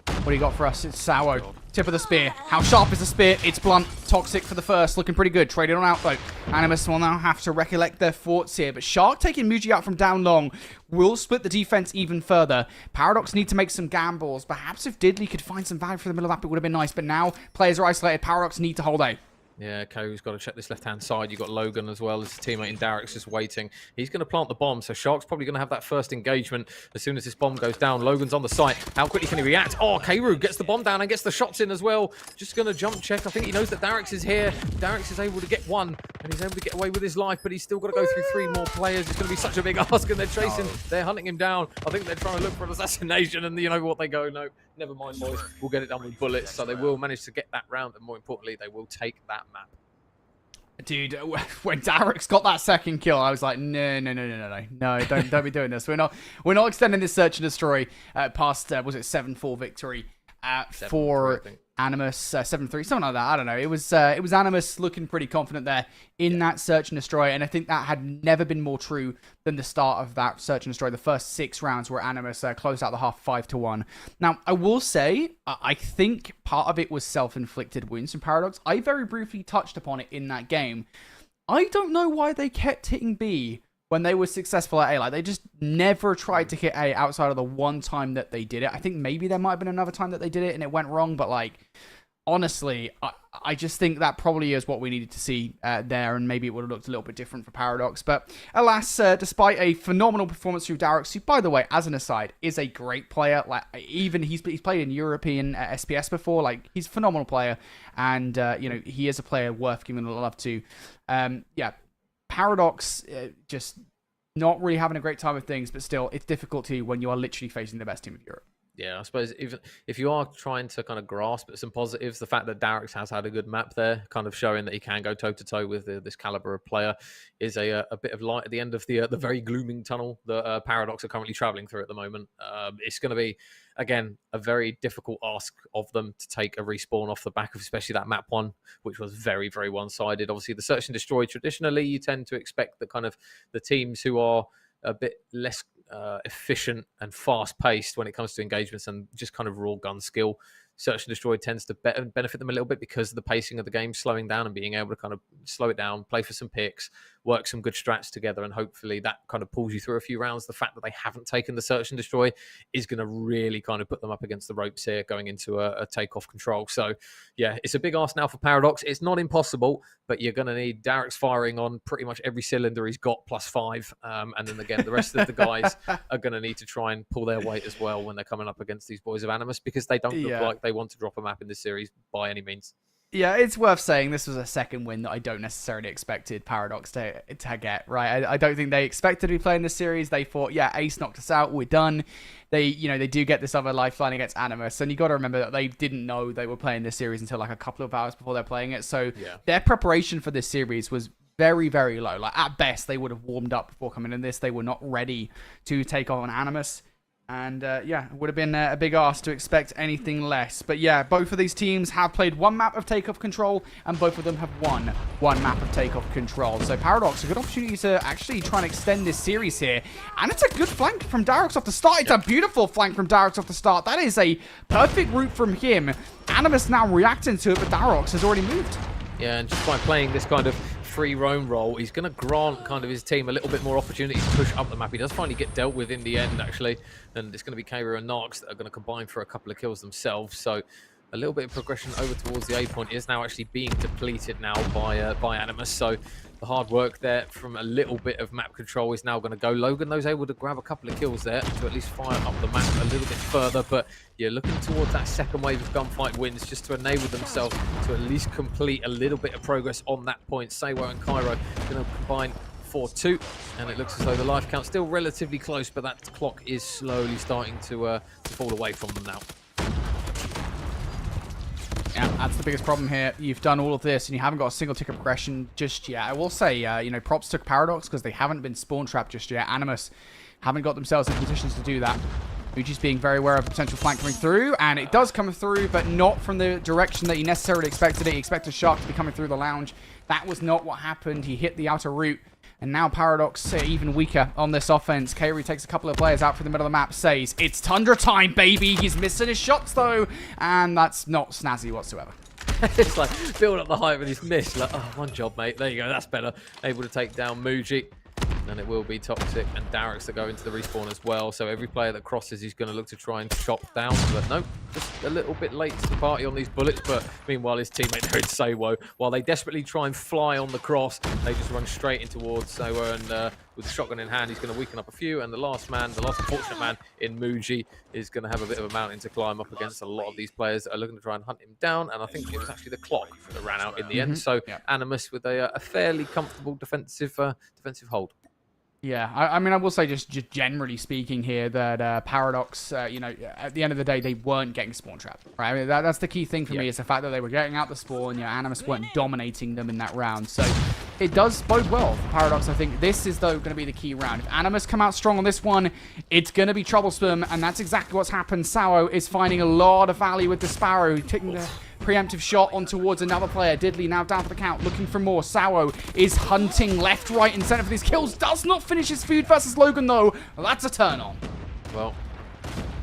what do you got for us? It's Sawo. Tip of the spear. How sharp is the spear? It's blunt. Toxic for the first. Looking pretty good. Traded on out, though. Animus will now have to recollect their thoughts here. But Shark taking Muji out from down long will split the defense even further. Paradox need to make some gambles. Perhaps if Diddley could find some value for the middle of the map, it would have been nice. But now players are isolated. Paradox need to hold A. Yeah, Kairu's got to check this left-hand side. You've got Logan as well as his teammate in Darrex just waiting. He's going to plant the bomb, so Shark's probably going to have that first engagement as soon as this bomb goes down. Logan's on the site. How quickly can he react? Oh, Kairu gets the bomb down and gets the shots in as well. Just going to jump check. I think he knows that Darrex is here. Darrex is able to get one, and he's able to get away with his life, but he's still got to go through 3 more players. It's going to be such a big ask, and they're chasing. They're hunting him down. I think they're trying to look for an assassination, and you know what? They go, no, never mind, boys. We'll get it done with bullets. So they will manage to get that round, and more importantly, they will take that map. Dude, when Darrex got that second kill, I was like, no, don't be doing this. We're not extending this search and destroy past was it 7-4 victory for Animus, 7-3, something like that. I don't know. It was Animus looking pretty confident there in that search and destroy, and I think that had never been more true than the start of that search and destroy. The first 6 rounds where Animus closed out the half 5-1. Now, I will say, I think part of it was self-inflicted wounds from Paradox. I very briefly touched upon it in that game. I don't know why they kept hitting B when they were successful at A. Like, they just never tried to hit A outside of the one time that they did it. I think maybe there might have been another time that they did it and it went wrong, but like, honestly, I just think that probably is what we needed to see there, and maybe it would have looked a little bit different for Paradox. But alas, despite a phenomenal performance through Darrex, who, by the way, as an aside, is a great player. Like, even he's played in European SPS before. Like, he's a phenomenal player, and you know, he is a player worth giving a love to. Yeah, Paradox just not really having a great time with things, but still, it's difficult to when you are literally facing the best team of Europe. Yeah, I suppose even if you are trying to kind of grasp at some positives, the fact that Darix has had a good map there, kind of showing that he can go toe to toe with this caliber of player, is a bit of light at the end of the very glooming tunnel that Paradox are currently traveling through at the moment. It's going to be, again, a very difficult ask of them to take a respawn off the back of especially that map one, which was very, very one-sided. Obviously, the search and destroy, traditionally, you tend to expect that kind of the teams who are a bit less efficient and fast-paced when it comes to engagements and just kind of raw gun skill. Search and destroy tends to benefit them a little bit because of the pacing of the game slowing down and being able to kind of slow it down, play for some picks, work some good strats together, and hopefully that kind of pulls you through a few rounds. The fact that they haven't taken the search and destroy is going to really kind of put them up against the ropes here going into a takeoff control. So yeah, it's a big ask now for Paradox. It's not impossible, but you're going to need Darix firing on pretty much every cylinder he's got +5. And then again, the rest of the guys are going to need to try and pull their weight as well when they're coming up against these boys of Animus, because they don't look like they want to drop a map in this series by any means. Yeah, it's worth saying this was a second win that I don't necessarily expected Paradox to get, right? I don't think they expected to be playing this series. They thought, yeah, Ace knocked us out, we're done. They do get this other lifeline against Animus, and you got to remember that they didn't know they were playing this series until like a couple of hours before they're playing it. So their preparation for this series was very, very low. Like at best, they would have warmed up before coming in this. They were not ready to take on Animus. And yeah, it would have been a big ask to expect anything less. But yeah, both of these teams have played one map of takeoff control, and both of them have won one map of takeoff control. So Paradox, a good opportunity to actually try and extend this series here. And it's a good flank from Darix off the start. It's a beautiful flank from Darix off the start. That is a perfect route from him. Animus now reacting to it, but Darix has already moved. Yeah, and just by playing this kind of free roam role, he's going to grant kind of his team a little bit more opportunity to push up the map. He does finally get dealt with in the end, actually, and it's going to be Kairu and Narks that are going to combine for a couple of kills themselves. So a little bit of progression over towards the A point is now actually being depleted now by Animus. So the hard work there from a little bit of map control is now going to go. Logan, though, is able to grab a couple of kills there to at least fire up the map a little bit further. But you're looking towards that second wave of gunfight wins just to enable themselves to at least complete a little bit of progress on that point. Sawo and Cairo going to combine 4-2, and it looks as though the life count's still relatively close, but that clock is slowly starting to fall away from them now. Yeah, that's the biggest problem here. You've done all of this and you haven't got a single ticket progression just yet. I will say, props to Paradox because they haven't been spawn trapped just yet. Animus haven't got themselves in positions to do that. Fuji's being very aware of the potential flank coming through, and it does come through, but not from the direction that he necessarily expected it. He expected Shark to be coming through the lounge. That was not what happened. He hit the outer route. And now Paradox even weaker on this offense. Kairi takes a couple of players out for the middle of the map, says, it's Tundra time, baby. He's missing his shots, though. And that's not snazzy whatsoever. It's like, build up the hype and he's missed. Like, oh, one job, mate. There you go. That's better. Able to take down Muji. And it will be Toxic and Darix that go into the respawn as well. So every player that crosses, he's going to look to try and chop down. But no, just a little bit late to the party on these bullets. But meanwhile, his teammate there in Sawo, while they desperately try and fly on the cross, they just run straight in towards Sawo. And with the shotgun in hand, he's going to weaken up a few. And the last unfortunate man in Muji is going to have a bit of a mountain to climb up against a lot of these players that are looking to try and hunt him down. And I think it was actually the clock that ran out in the end. So Animus with a fairly comfortable defensive hold. Yeah, I mean, I will say just generally speaking here that Paradox, at the end of the day, they weren't getting spawn trapped, right? I mean, that's the key thing for me is the fact that they were getting out the spawn. Animus weren't dominating them in that round. So it does bode well for Paradox. I think this is, though, going to be the key round. If Animus come out strong on this one, it's going to be troublesome, and that's exactly what's happened. Sawo is finding a lot of value with the Sparrow, taking the preemptive shot on towards another player. Diddley now down for the count, looking for more. Sawo is hunting left, right, and center for these kills. Does not finish his food versus Logan, though. That's a turn on. Well,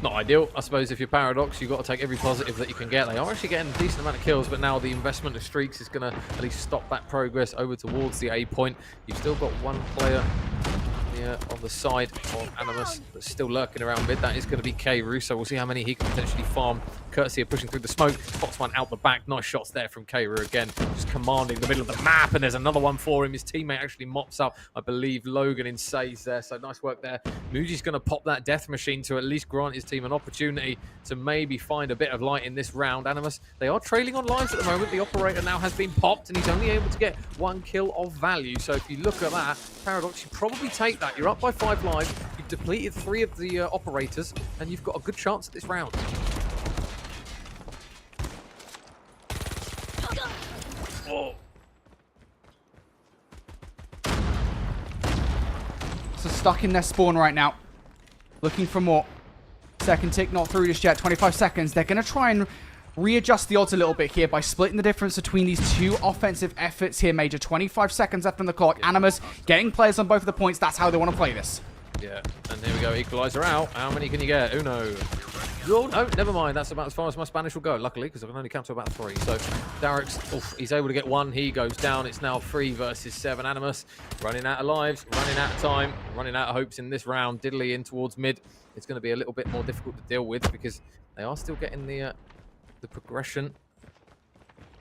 not ideal. I suppose if you're Paradox, you've got to take every positive that you can get. They are actually getting a decent amount of kills, but now the investment of streaks is going to at least stop that progress over towards the A point. You've still got one player on the side of Animus that's still lurking around mid. That is going to be Kairu, so we'll see how many he can potentially farm, courtesy of pushing through the smoke. Spots one out the back. Nice shots there from Kairu again, just commanding the middle of the map, and there's another one for him. His teammate actually mops up, I believe, Logan in Says there, so nice work there. Muji's going to pop that death machine to at least grant his team an opportunity to maybe find a bit of light in this round. Animus, they are trailing on lives at the moment. The operator now has been popped, and he's only able to get one kill of value, so if you look at that, Paradox, you probably take that that. You're up by 5 lives. You've depleted 3 of the operators, and you've got a good chance at this round. Oh. So stuck in their spawn right now. Looking for more. Second tick not through just yet. 25 seconds. They're going to try and readjust the odds a little bit here by splitting the difference between these 2 offensive efforts here, Major. 25 seconds left on the clock. Animus getting players on both of the points. That's how they want to play this. Yeah, and here we go. Equalizer out. How many can you get? Uno. Oh, no, never mind. That's about as far as my Spanish will go, luckily, because I can only count to about 3. So, Derek's, he's able to get 1. He goes down. It's now 3 versus 7. Animus running out of lives, running out of time, running out of hopes in this round. Diddly in towards mid. It's going to be a little bit more difficult to deal with because they are still getting the progression.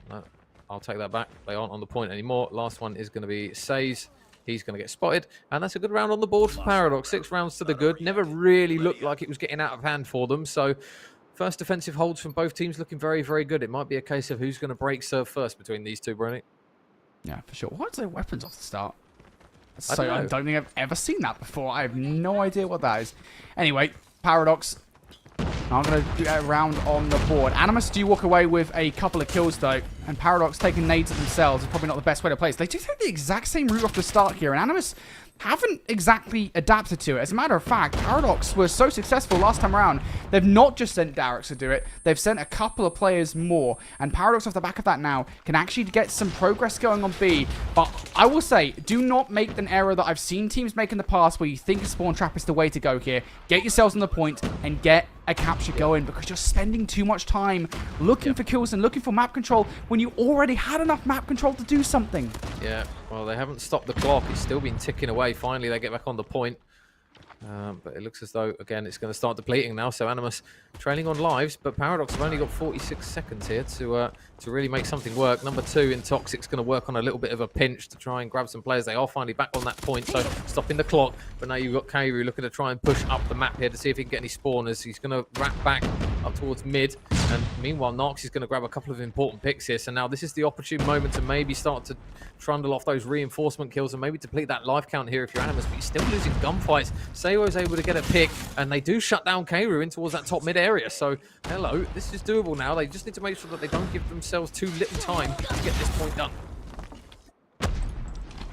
No, I'll take that back. They aren't on the point anymore. Last one is going to be Says. He's going to get spotted, and that's a good round on the board for Paradox. 6 rounds to the good. Never really looked like it was getting out of hand for them. So first defensive holds from both teams looking very, very good. It might be a case of who's going to break serve first between these two, Brony. Yeah, for sure. What's their weapons off the start? I don't think I've ever seen that before. I have no idea what that is. Anyway, Paradox. I'm going to do a round on the board. Animus do walk away with a couple of kills, though. And Paradox taking nades at themselves is probably not the best way to play this. They do take the exact same route off the start here. And Animus haven't exactly adapted to it. As a matter of fact, Paradox was so successful last time around, they've not just sent Derek's to do it, they've sent a couple of players more. And Paradox, off the back of that now, can actually get some progress going on B. But I will say, do not make an error that I've seen teams make in the past where you think a spawn trap is the way to go here. Get yourselves on the point and get a capture going, because you're spending too much time looking for kills and looking for map control when you already had enough map control to do something. Yeah, well, they haven't stopped the clock. It's still been ticking away. Finally, they get back on the point. But it looks as though, again, it's going to start depleting now. So Animus trailing on lives, but Paradox have only got 46 seconds here to really make something work. Number 2 in Toxic's going to work on a little bit of a pinch to try and grab some players. They are finally back on that point, so stopping the clock. But now you've got Kairu looking to try and push up the map here to see if he can get any spawners. He's going to wrap back up towards mid. And meanwhile, Nox is going to grab a couple of important picks here. So now this is the opportune moment to maybe start to trundle off those reinforcement kills and maybe deplete that life count here if you're Animus. But you're still losing gunfights. Sewo is able to get a pick, and they do shut down Kairu in towards that top mid area. So, hello, this is doable now. They just need to make sure that they don't give themselves too little time to get this point done.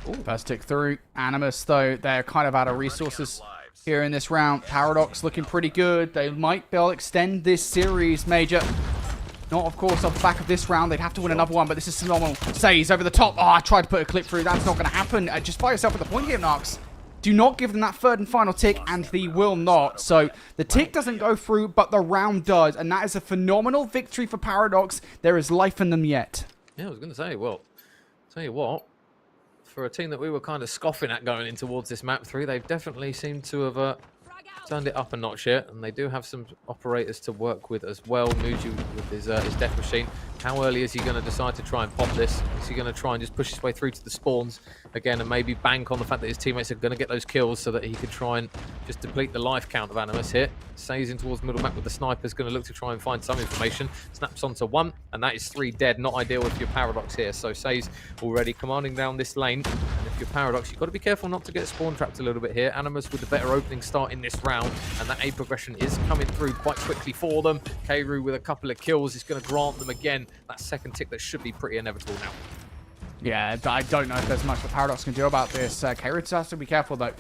Ooh. First tick through. Animus, though, they're kind of out of resources here in this round. Paradox looking pretty good. They might be able to extend this series, Major. Not, of course, off the back of this round. They'd have to win another one, but this is phenomenal. Says over the top. Oh, I tried to put a clip through. That's not going to happen. Just fire yourself at the point here, Nox. Do not give them that third and final tick, and they will not. So the tick doesn't go through, but the round does. And that is a phenomenal victory for Paradox. There is life in them yet. Yeah, I was going to say, well, tell you what, for a team that we were kind of scoffing at going in towards this map 3, they've definitely seemed to have turned it up a notch here, and they do have some operators to work with as well. Muju with his death machine. How early is he going to decide to try and pop this? Is he going to try and just push his way through to the spawns again and maybe bank on the fact that his teammates are going to get those kills so that he can try and just deplete the life count of Animus here? Says in towards middle map with the sniper, is going to look to try and find some information. Snaps onto 1, and that is 3 dead. Not ideal if you're Paradox here. So Says already commanding down this lane. And if you're Paradox, you've got to be careful not to get spawn trapped a little bit here. Animus with the better opening start in this round, and that A progression is coming through quite quickly for them. Kairu with a couple of kills is going to grant them again that second tick that should be pretty inevitable now. Yeah, I don't know if there's much the Paradox can do about this. Kairu just has to be careful, though.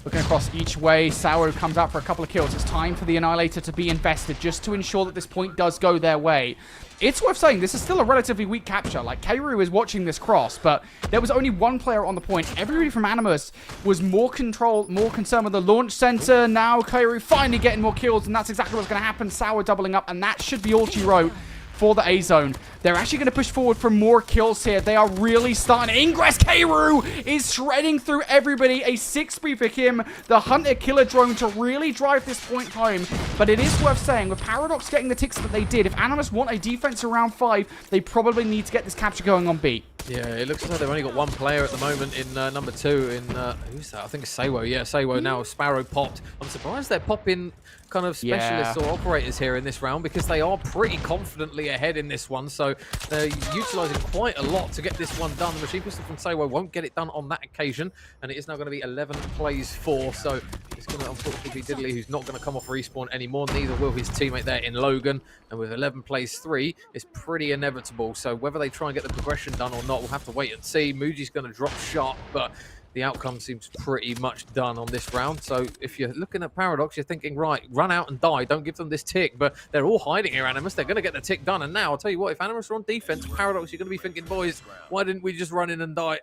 Looking across each way, Sawo comes out for a couple of kills. It's time for the Annihilator to be invested just to ensure that this point does go their way. It's worth saying this is still a relatively weak capture. Like, Kairu is watching this cross, but there was only 1 player on the point. Everybody from Animus was more concerned with the launch center. Now Kairu finally getting more kills, and that's exactly what's going to happen. Sawo doubling up, and that should be all she wrote for the A zone. They're actually going to push forward for more kills here. They are really starting to ingress. Kairu is shredding through everybody. A 6-3 for him. The Hunter Killer drone to really drive this point home. But it is worth saying, with Paradox getting the ticks that they did, if Animus want a defense around 5, they probably need to get this capture going on B. Yeah, it looks like they've only got 1 player at the moment in number 2. In who's that? I think it's Sewo. Yeah, Sewo now. Sparrow popped. I'm surprised they're popping kind of specialists or operators here in this round because they are pretty confidently ahead in this one. So they're utilising quite a lot to get this one done. The Machine Pistol from Sawo won't get it done on that occasion, and it is now going to be 11 plays 4. So it's going to unfortunately be Diddley, who's not going to come off respawn anymore. Neither will his teammate there in Logan. And with 11 plays 3, it's pretty inevitable. So whether they try and get the progression done or not, we'll have to wait and see. Muji's going to drop sharp, but the outcome seems pretty much done on this round. So if you're looking at Paradox, you're thinking, right, run out and die. Don't give them this tick. But they're all hiding here, Animus. They're going to get the tick done. And now, I'll tell you what, if Animus are on defense, Paradox, you're going to be thinking, boys, why didn't we just run in and die?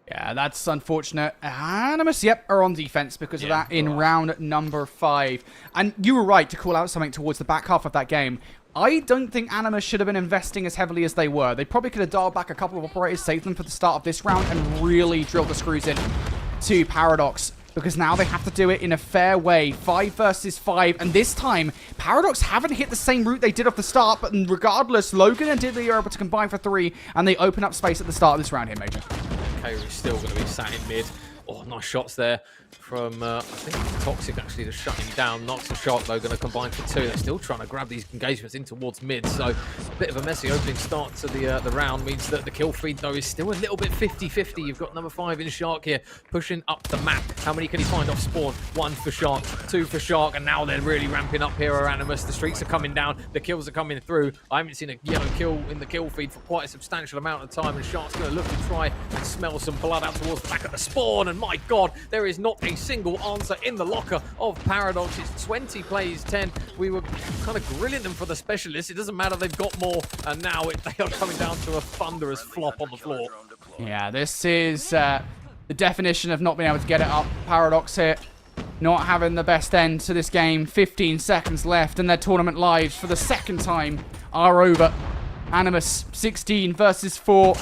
Yeah, that's unfortunate. Animus, yep, are on defense because of that in round number 5. And you were right to call out something towards the back half of that game. I don't think Animus should have been investing as heavily as they were. They probably could have dialed back a couple of operators, saved them for the start of this round, and really drilled the screws in to Paradox. Because now they have to do it in a fair way. 5 versus 5. And this time, Paradox haven't hit the same route they did off the start. But regardless, Logan and Diddley are able to combine for 3. And they open up space at the start of this round here, Major. Kairu's still going to be sat in mid. Oh, nice shots there from, I think, Toxic actually just shutting down. Nox and Shark, though, going to combine for 2. They're still trying to grab these engagements in towards mid. So a bit of a messy opening start to the round means that the kill feed, though, is still a little bit 50-50. You've got number 5 in Shark here, pushing up the map. How many can he find off spawn? 1 for Shark, 2 for Shark, and now they're really ramping up here are Animus. The streaks are coming down. The kills are coming through. I haven't seen a yellow kill in the kill feed for quite a substantial amount of time, and Shark's going to look to try and smell some blood out towards the back of the spawn, and my God, there is not a single answer in the locker of Paradox. It's 20 plays 10. We were kind of grilling them for the specialists. It doesn't matter, they've got more, and now they are coming down to a thunderous flop on the floor. Yeah, this is the definition of not being able to get it up. Paradox here, not having the best end to this game. 15 seconds left, and their tournament lives for the second time are over. Animus, 16 versus 4.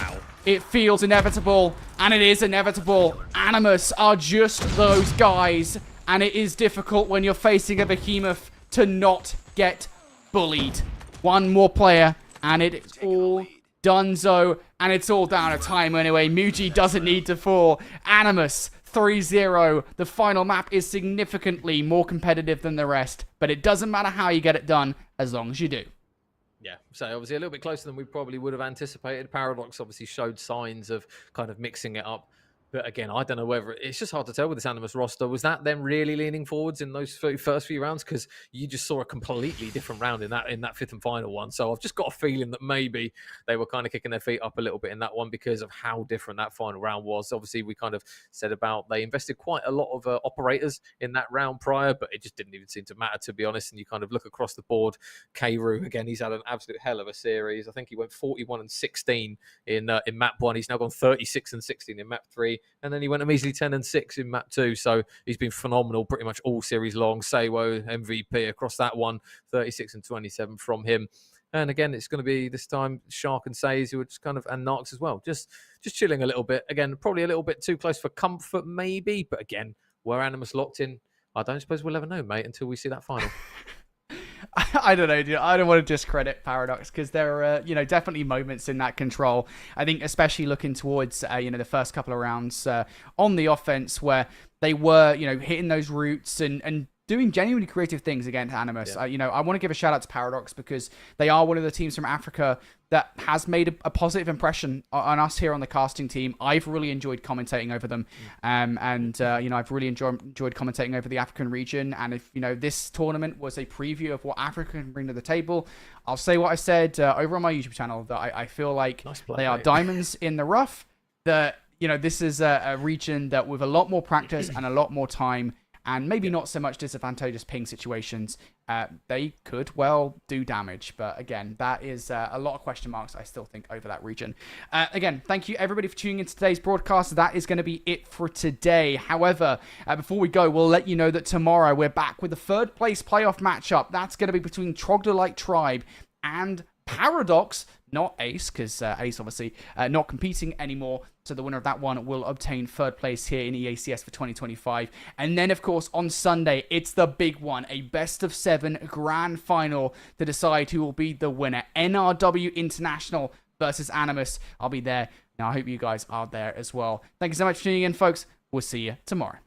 It feels inevitable, and it is inevitable. Animus are just those guys, and it is difficult when you're facing a behemoth to not get bullied. One more player, and it's all donezo, and it's all down to time anyway. Muji doesn't need to fall. Animus, 3-0. The final map is significantly more competitive than the rest, but it doesn't matter how you get it done, as long as you do. Yeah, so obviously a little bit closer than we probably would have anticipated. Paradox obviously showed signs of kind of mixing it up. But again, I don't know whether it's just hard to tell with this Animus roster. Was that them really leaning forwards in those first few rounds? Because you just saw a completely different round in that fifth and final one. So I've just got a feeling that maybe they were kind of kicking their feet up a little bit in that one because of how different that final round was. Obviously, we kind of said about they invested quite a lot of operators in that round prior, but it just didn't even seem to matter, to be honest. And you kind of look across the board. Kairu, again, he's had an absolute hell of a series. I think he went 41-16 in map 1. He's now gone 36-16 in map 3. And then he went a measly 10-6 in map 2. So he's been phenomenal pretty much all series long. Sawo, MVP across that one, 36-27 from him. And again, it's going to be this time Shark and Says who are just kind of, and Narcs as well, just chilling a little bit. Again, probably a little bit too close for comfort maybe. But again, were Animus locked in? I don't suppose we'll ever know, mate, until we see that final. I don't know, dude. I don't want to discredit Paradox because there are, definitely moments in that control. I think especially looking towards, the first couple of rounds on the offense where they were, hitting those routes and doing genuinely creative things against Animus. Yeah. I want to give a shout out to Paradox because they are one of the teams from Africa that has made a positive impression on us here on the casting team. I've really enjoyed commentating over them. I've really enjoyed commentating over the African region. And if, this tournament was a preview of what Africa can bring to the table, I'll say what I said over on my YouTube channel, that I feel like they are diamonds in the rough, that, this is a region that with a lot more practice and a lot more time, and maybe not so much disadvantageous ping situations, they could well do damage. But again, that is a lot of question marks, I still think, over that region. Again, thank you everybody for tuning into today's broadcast. That is going to be it for today. However, before we go, we'll let you know that tomorrow we're back with the third place playoff matchup. That's going to be between Troglodyte Tribe and Paradox, not Ace, because Ace obviously not competing anymore. So the winner of that one will obtain third place here in EACS for 2025. And then, of course, on Sunday, it's the big one, a best-of-7 grand final to decide who will be the winner. NRW International versus Animus. I'll be there. Now, I hope you guys are there as well. Thank you so much for tuning in, folks. We'll see you tomorrow.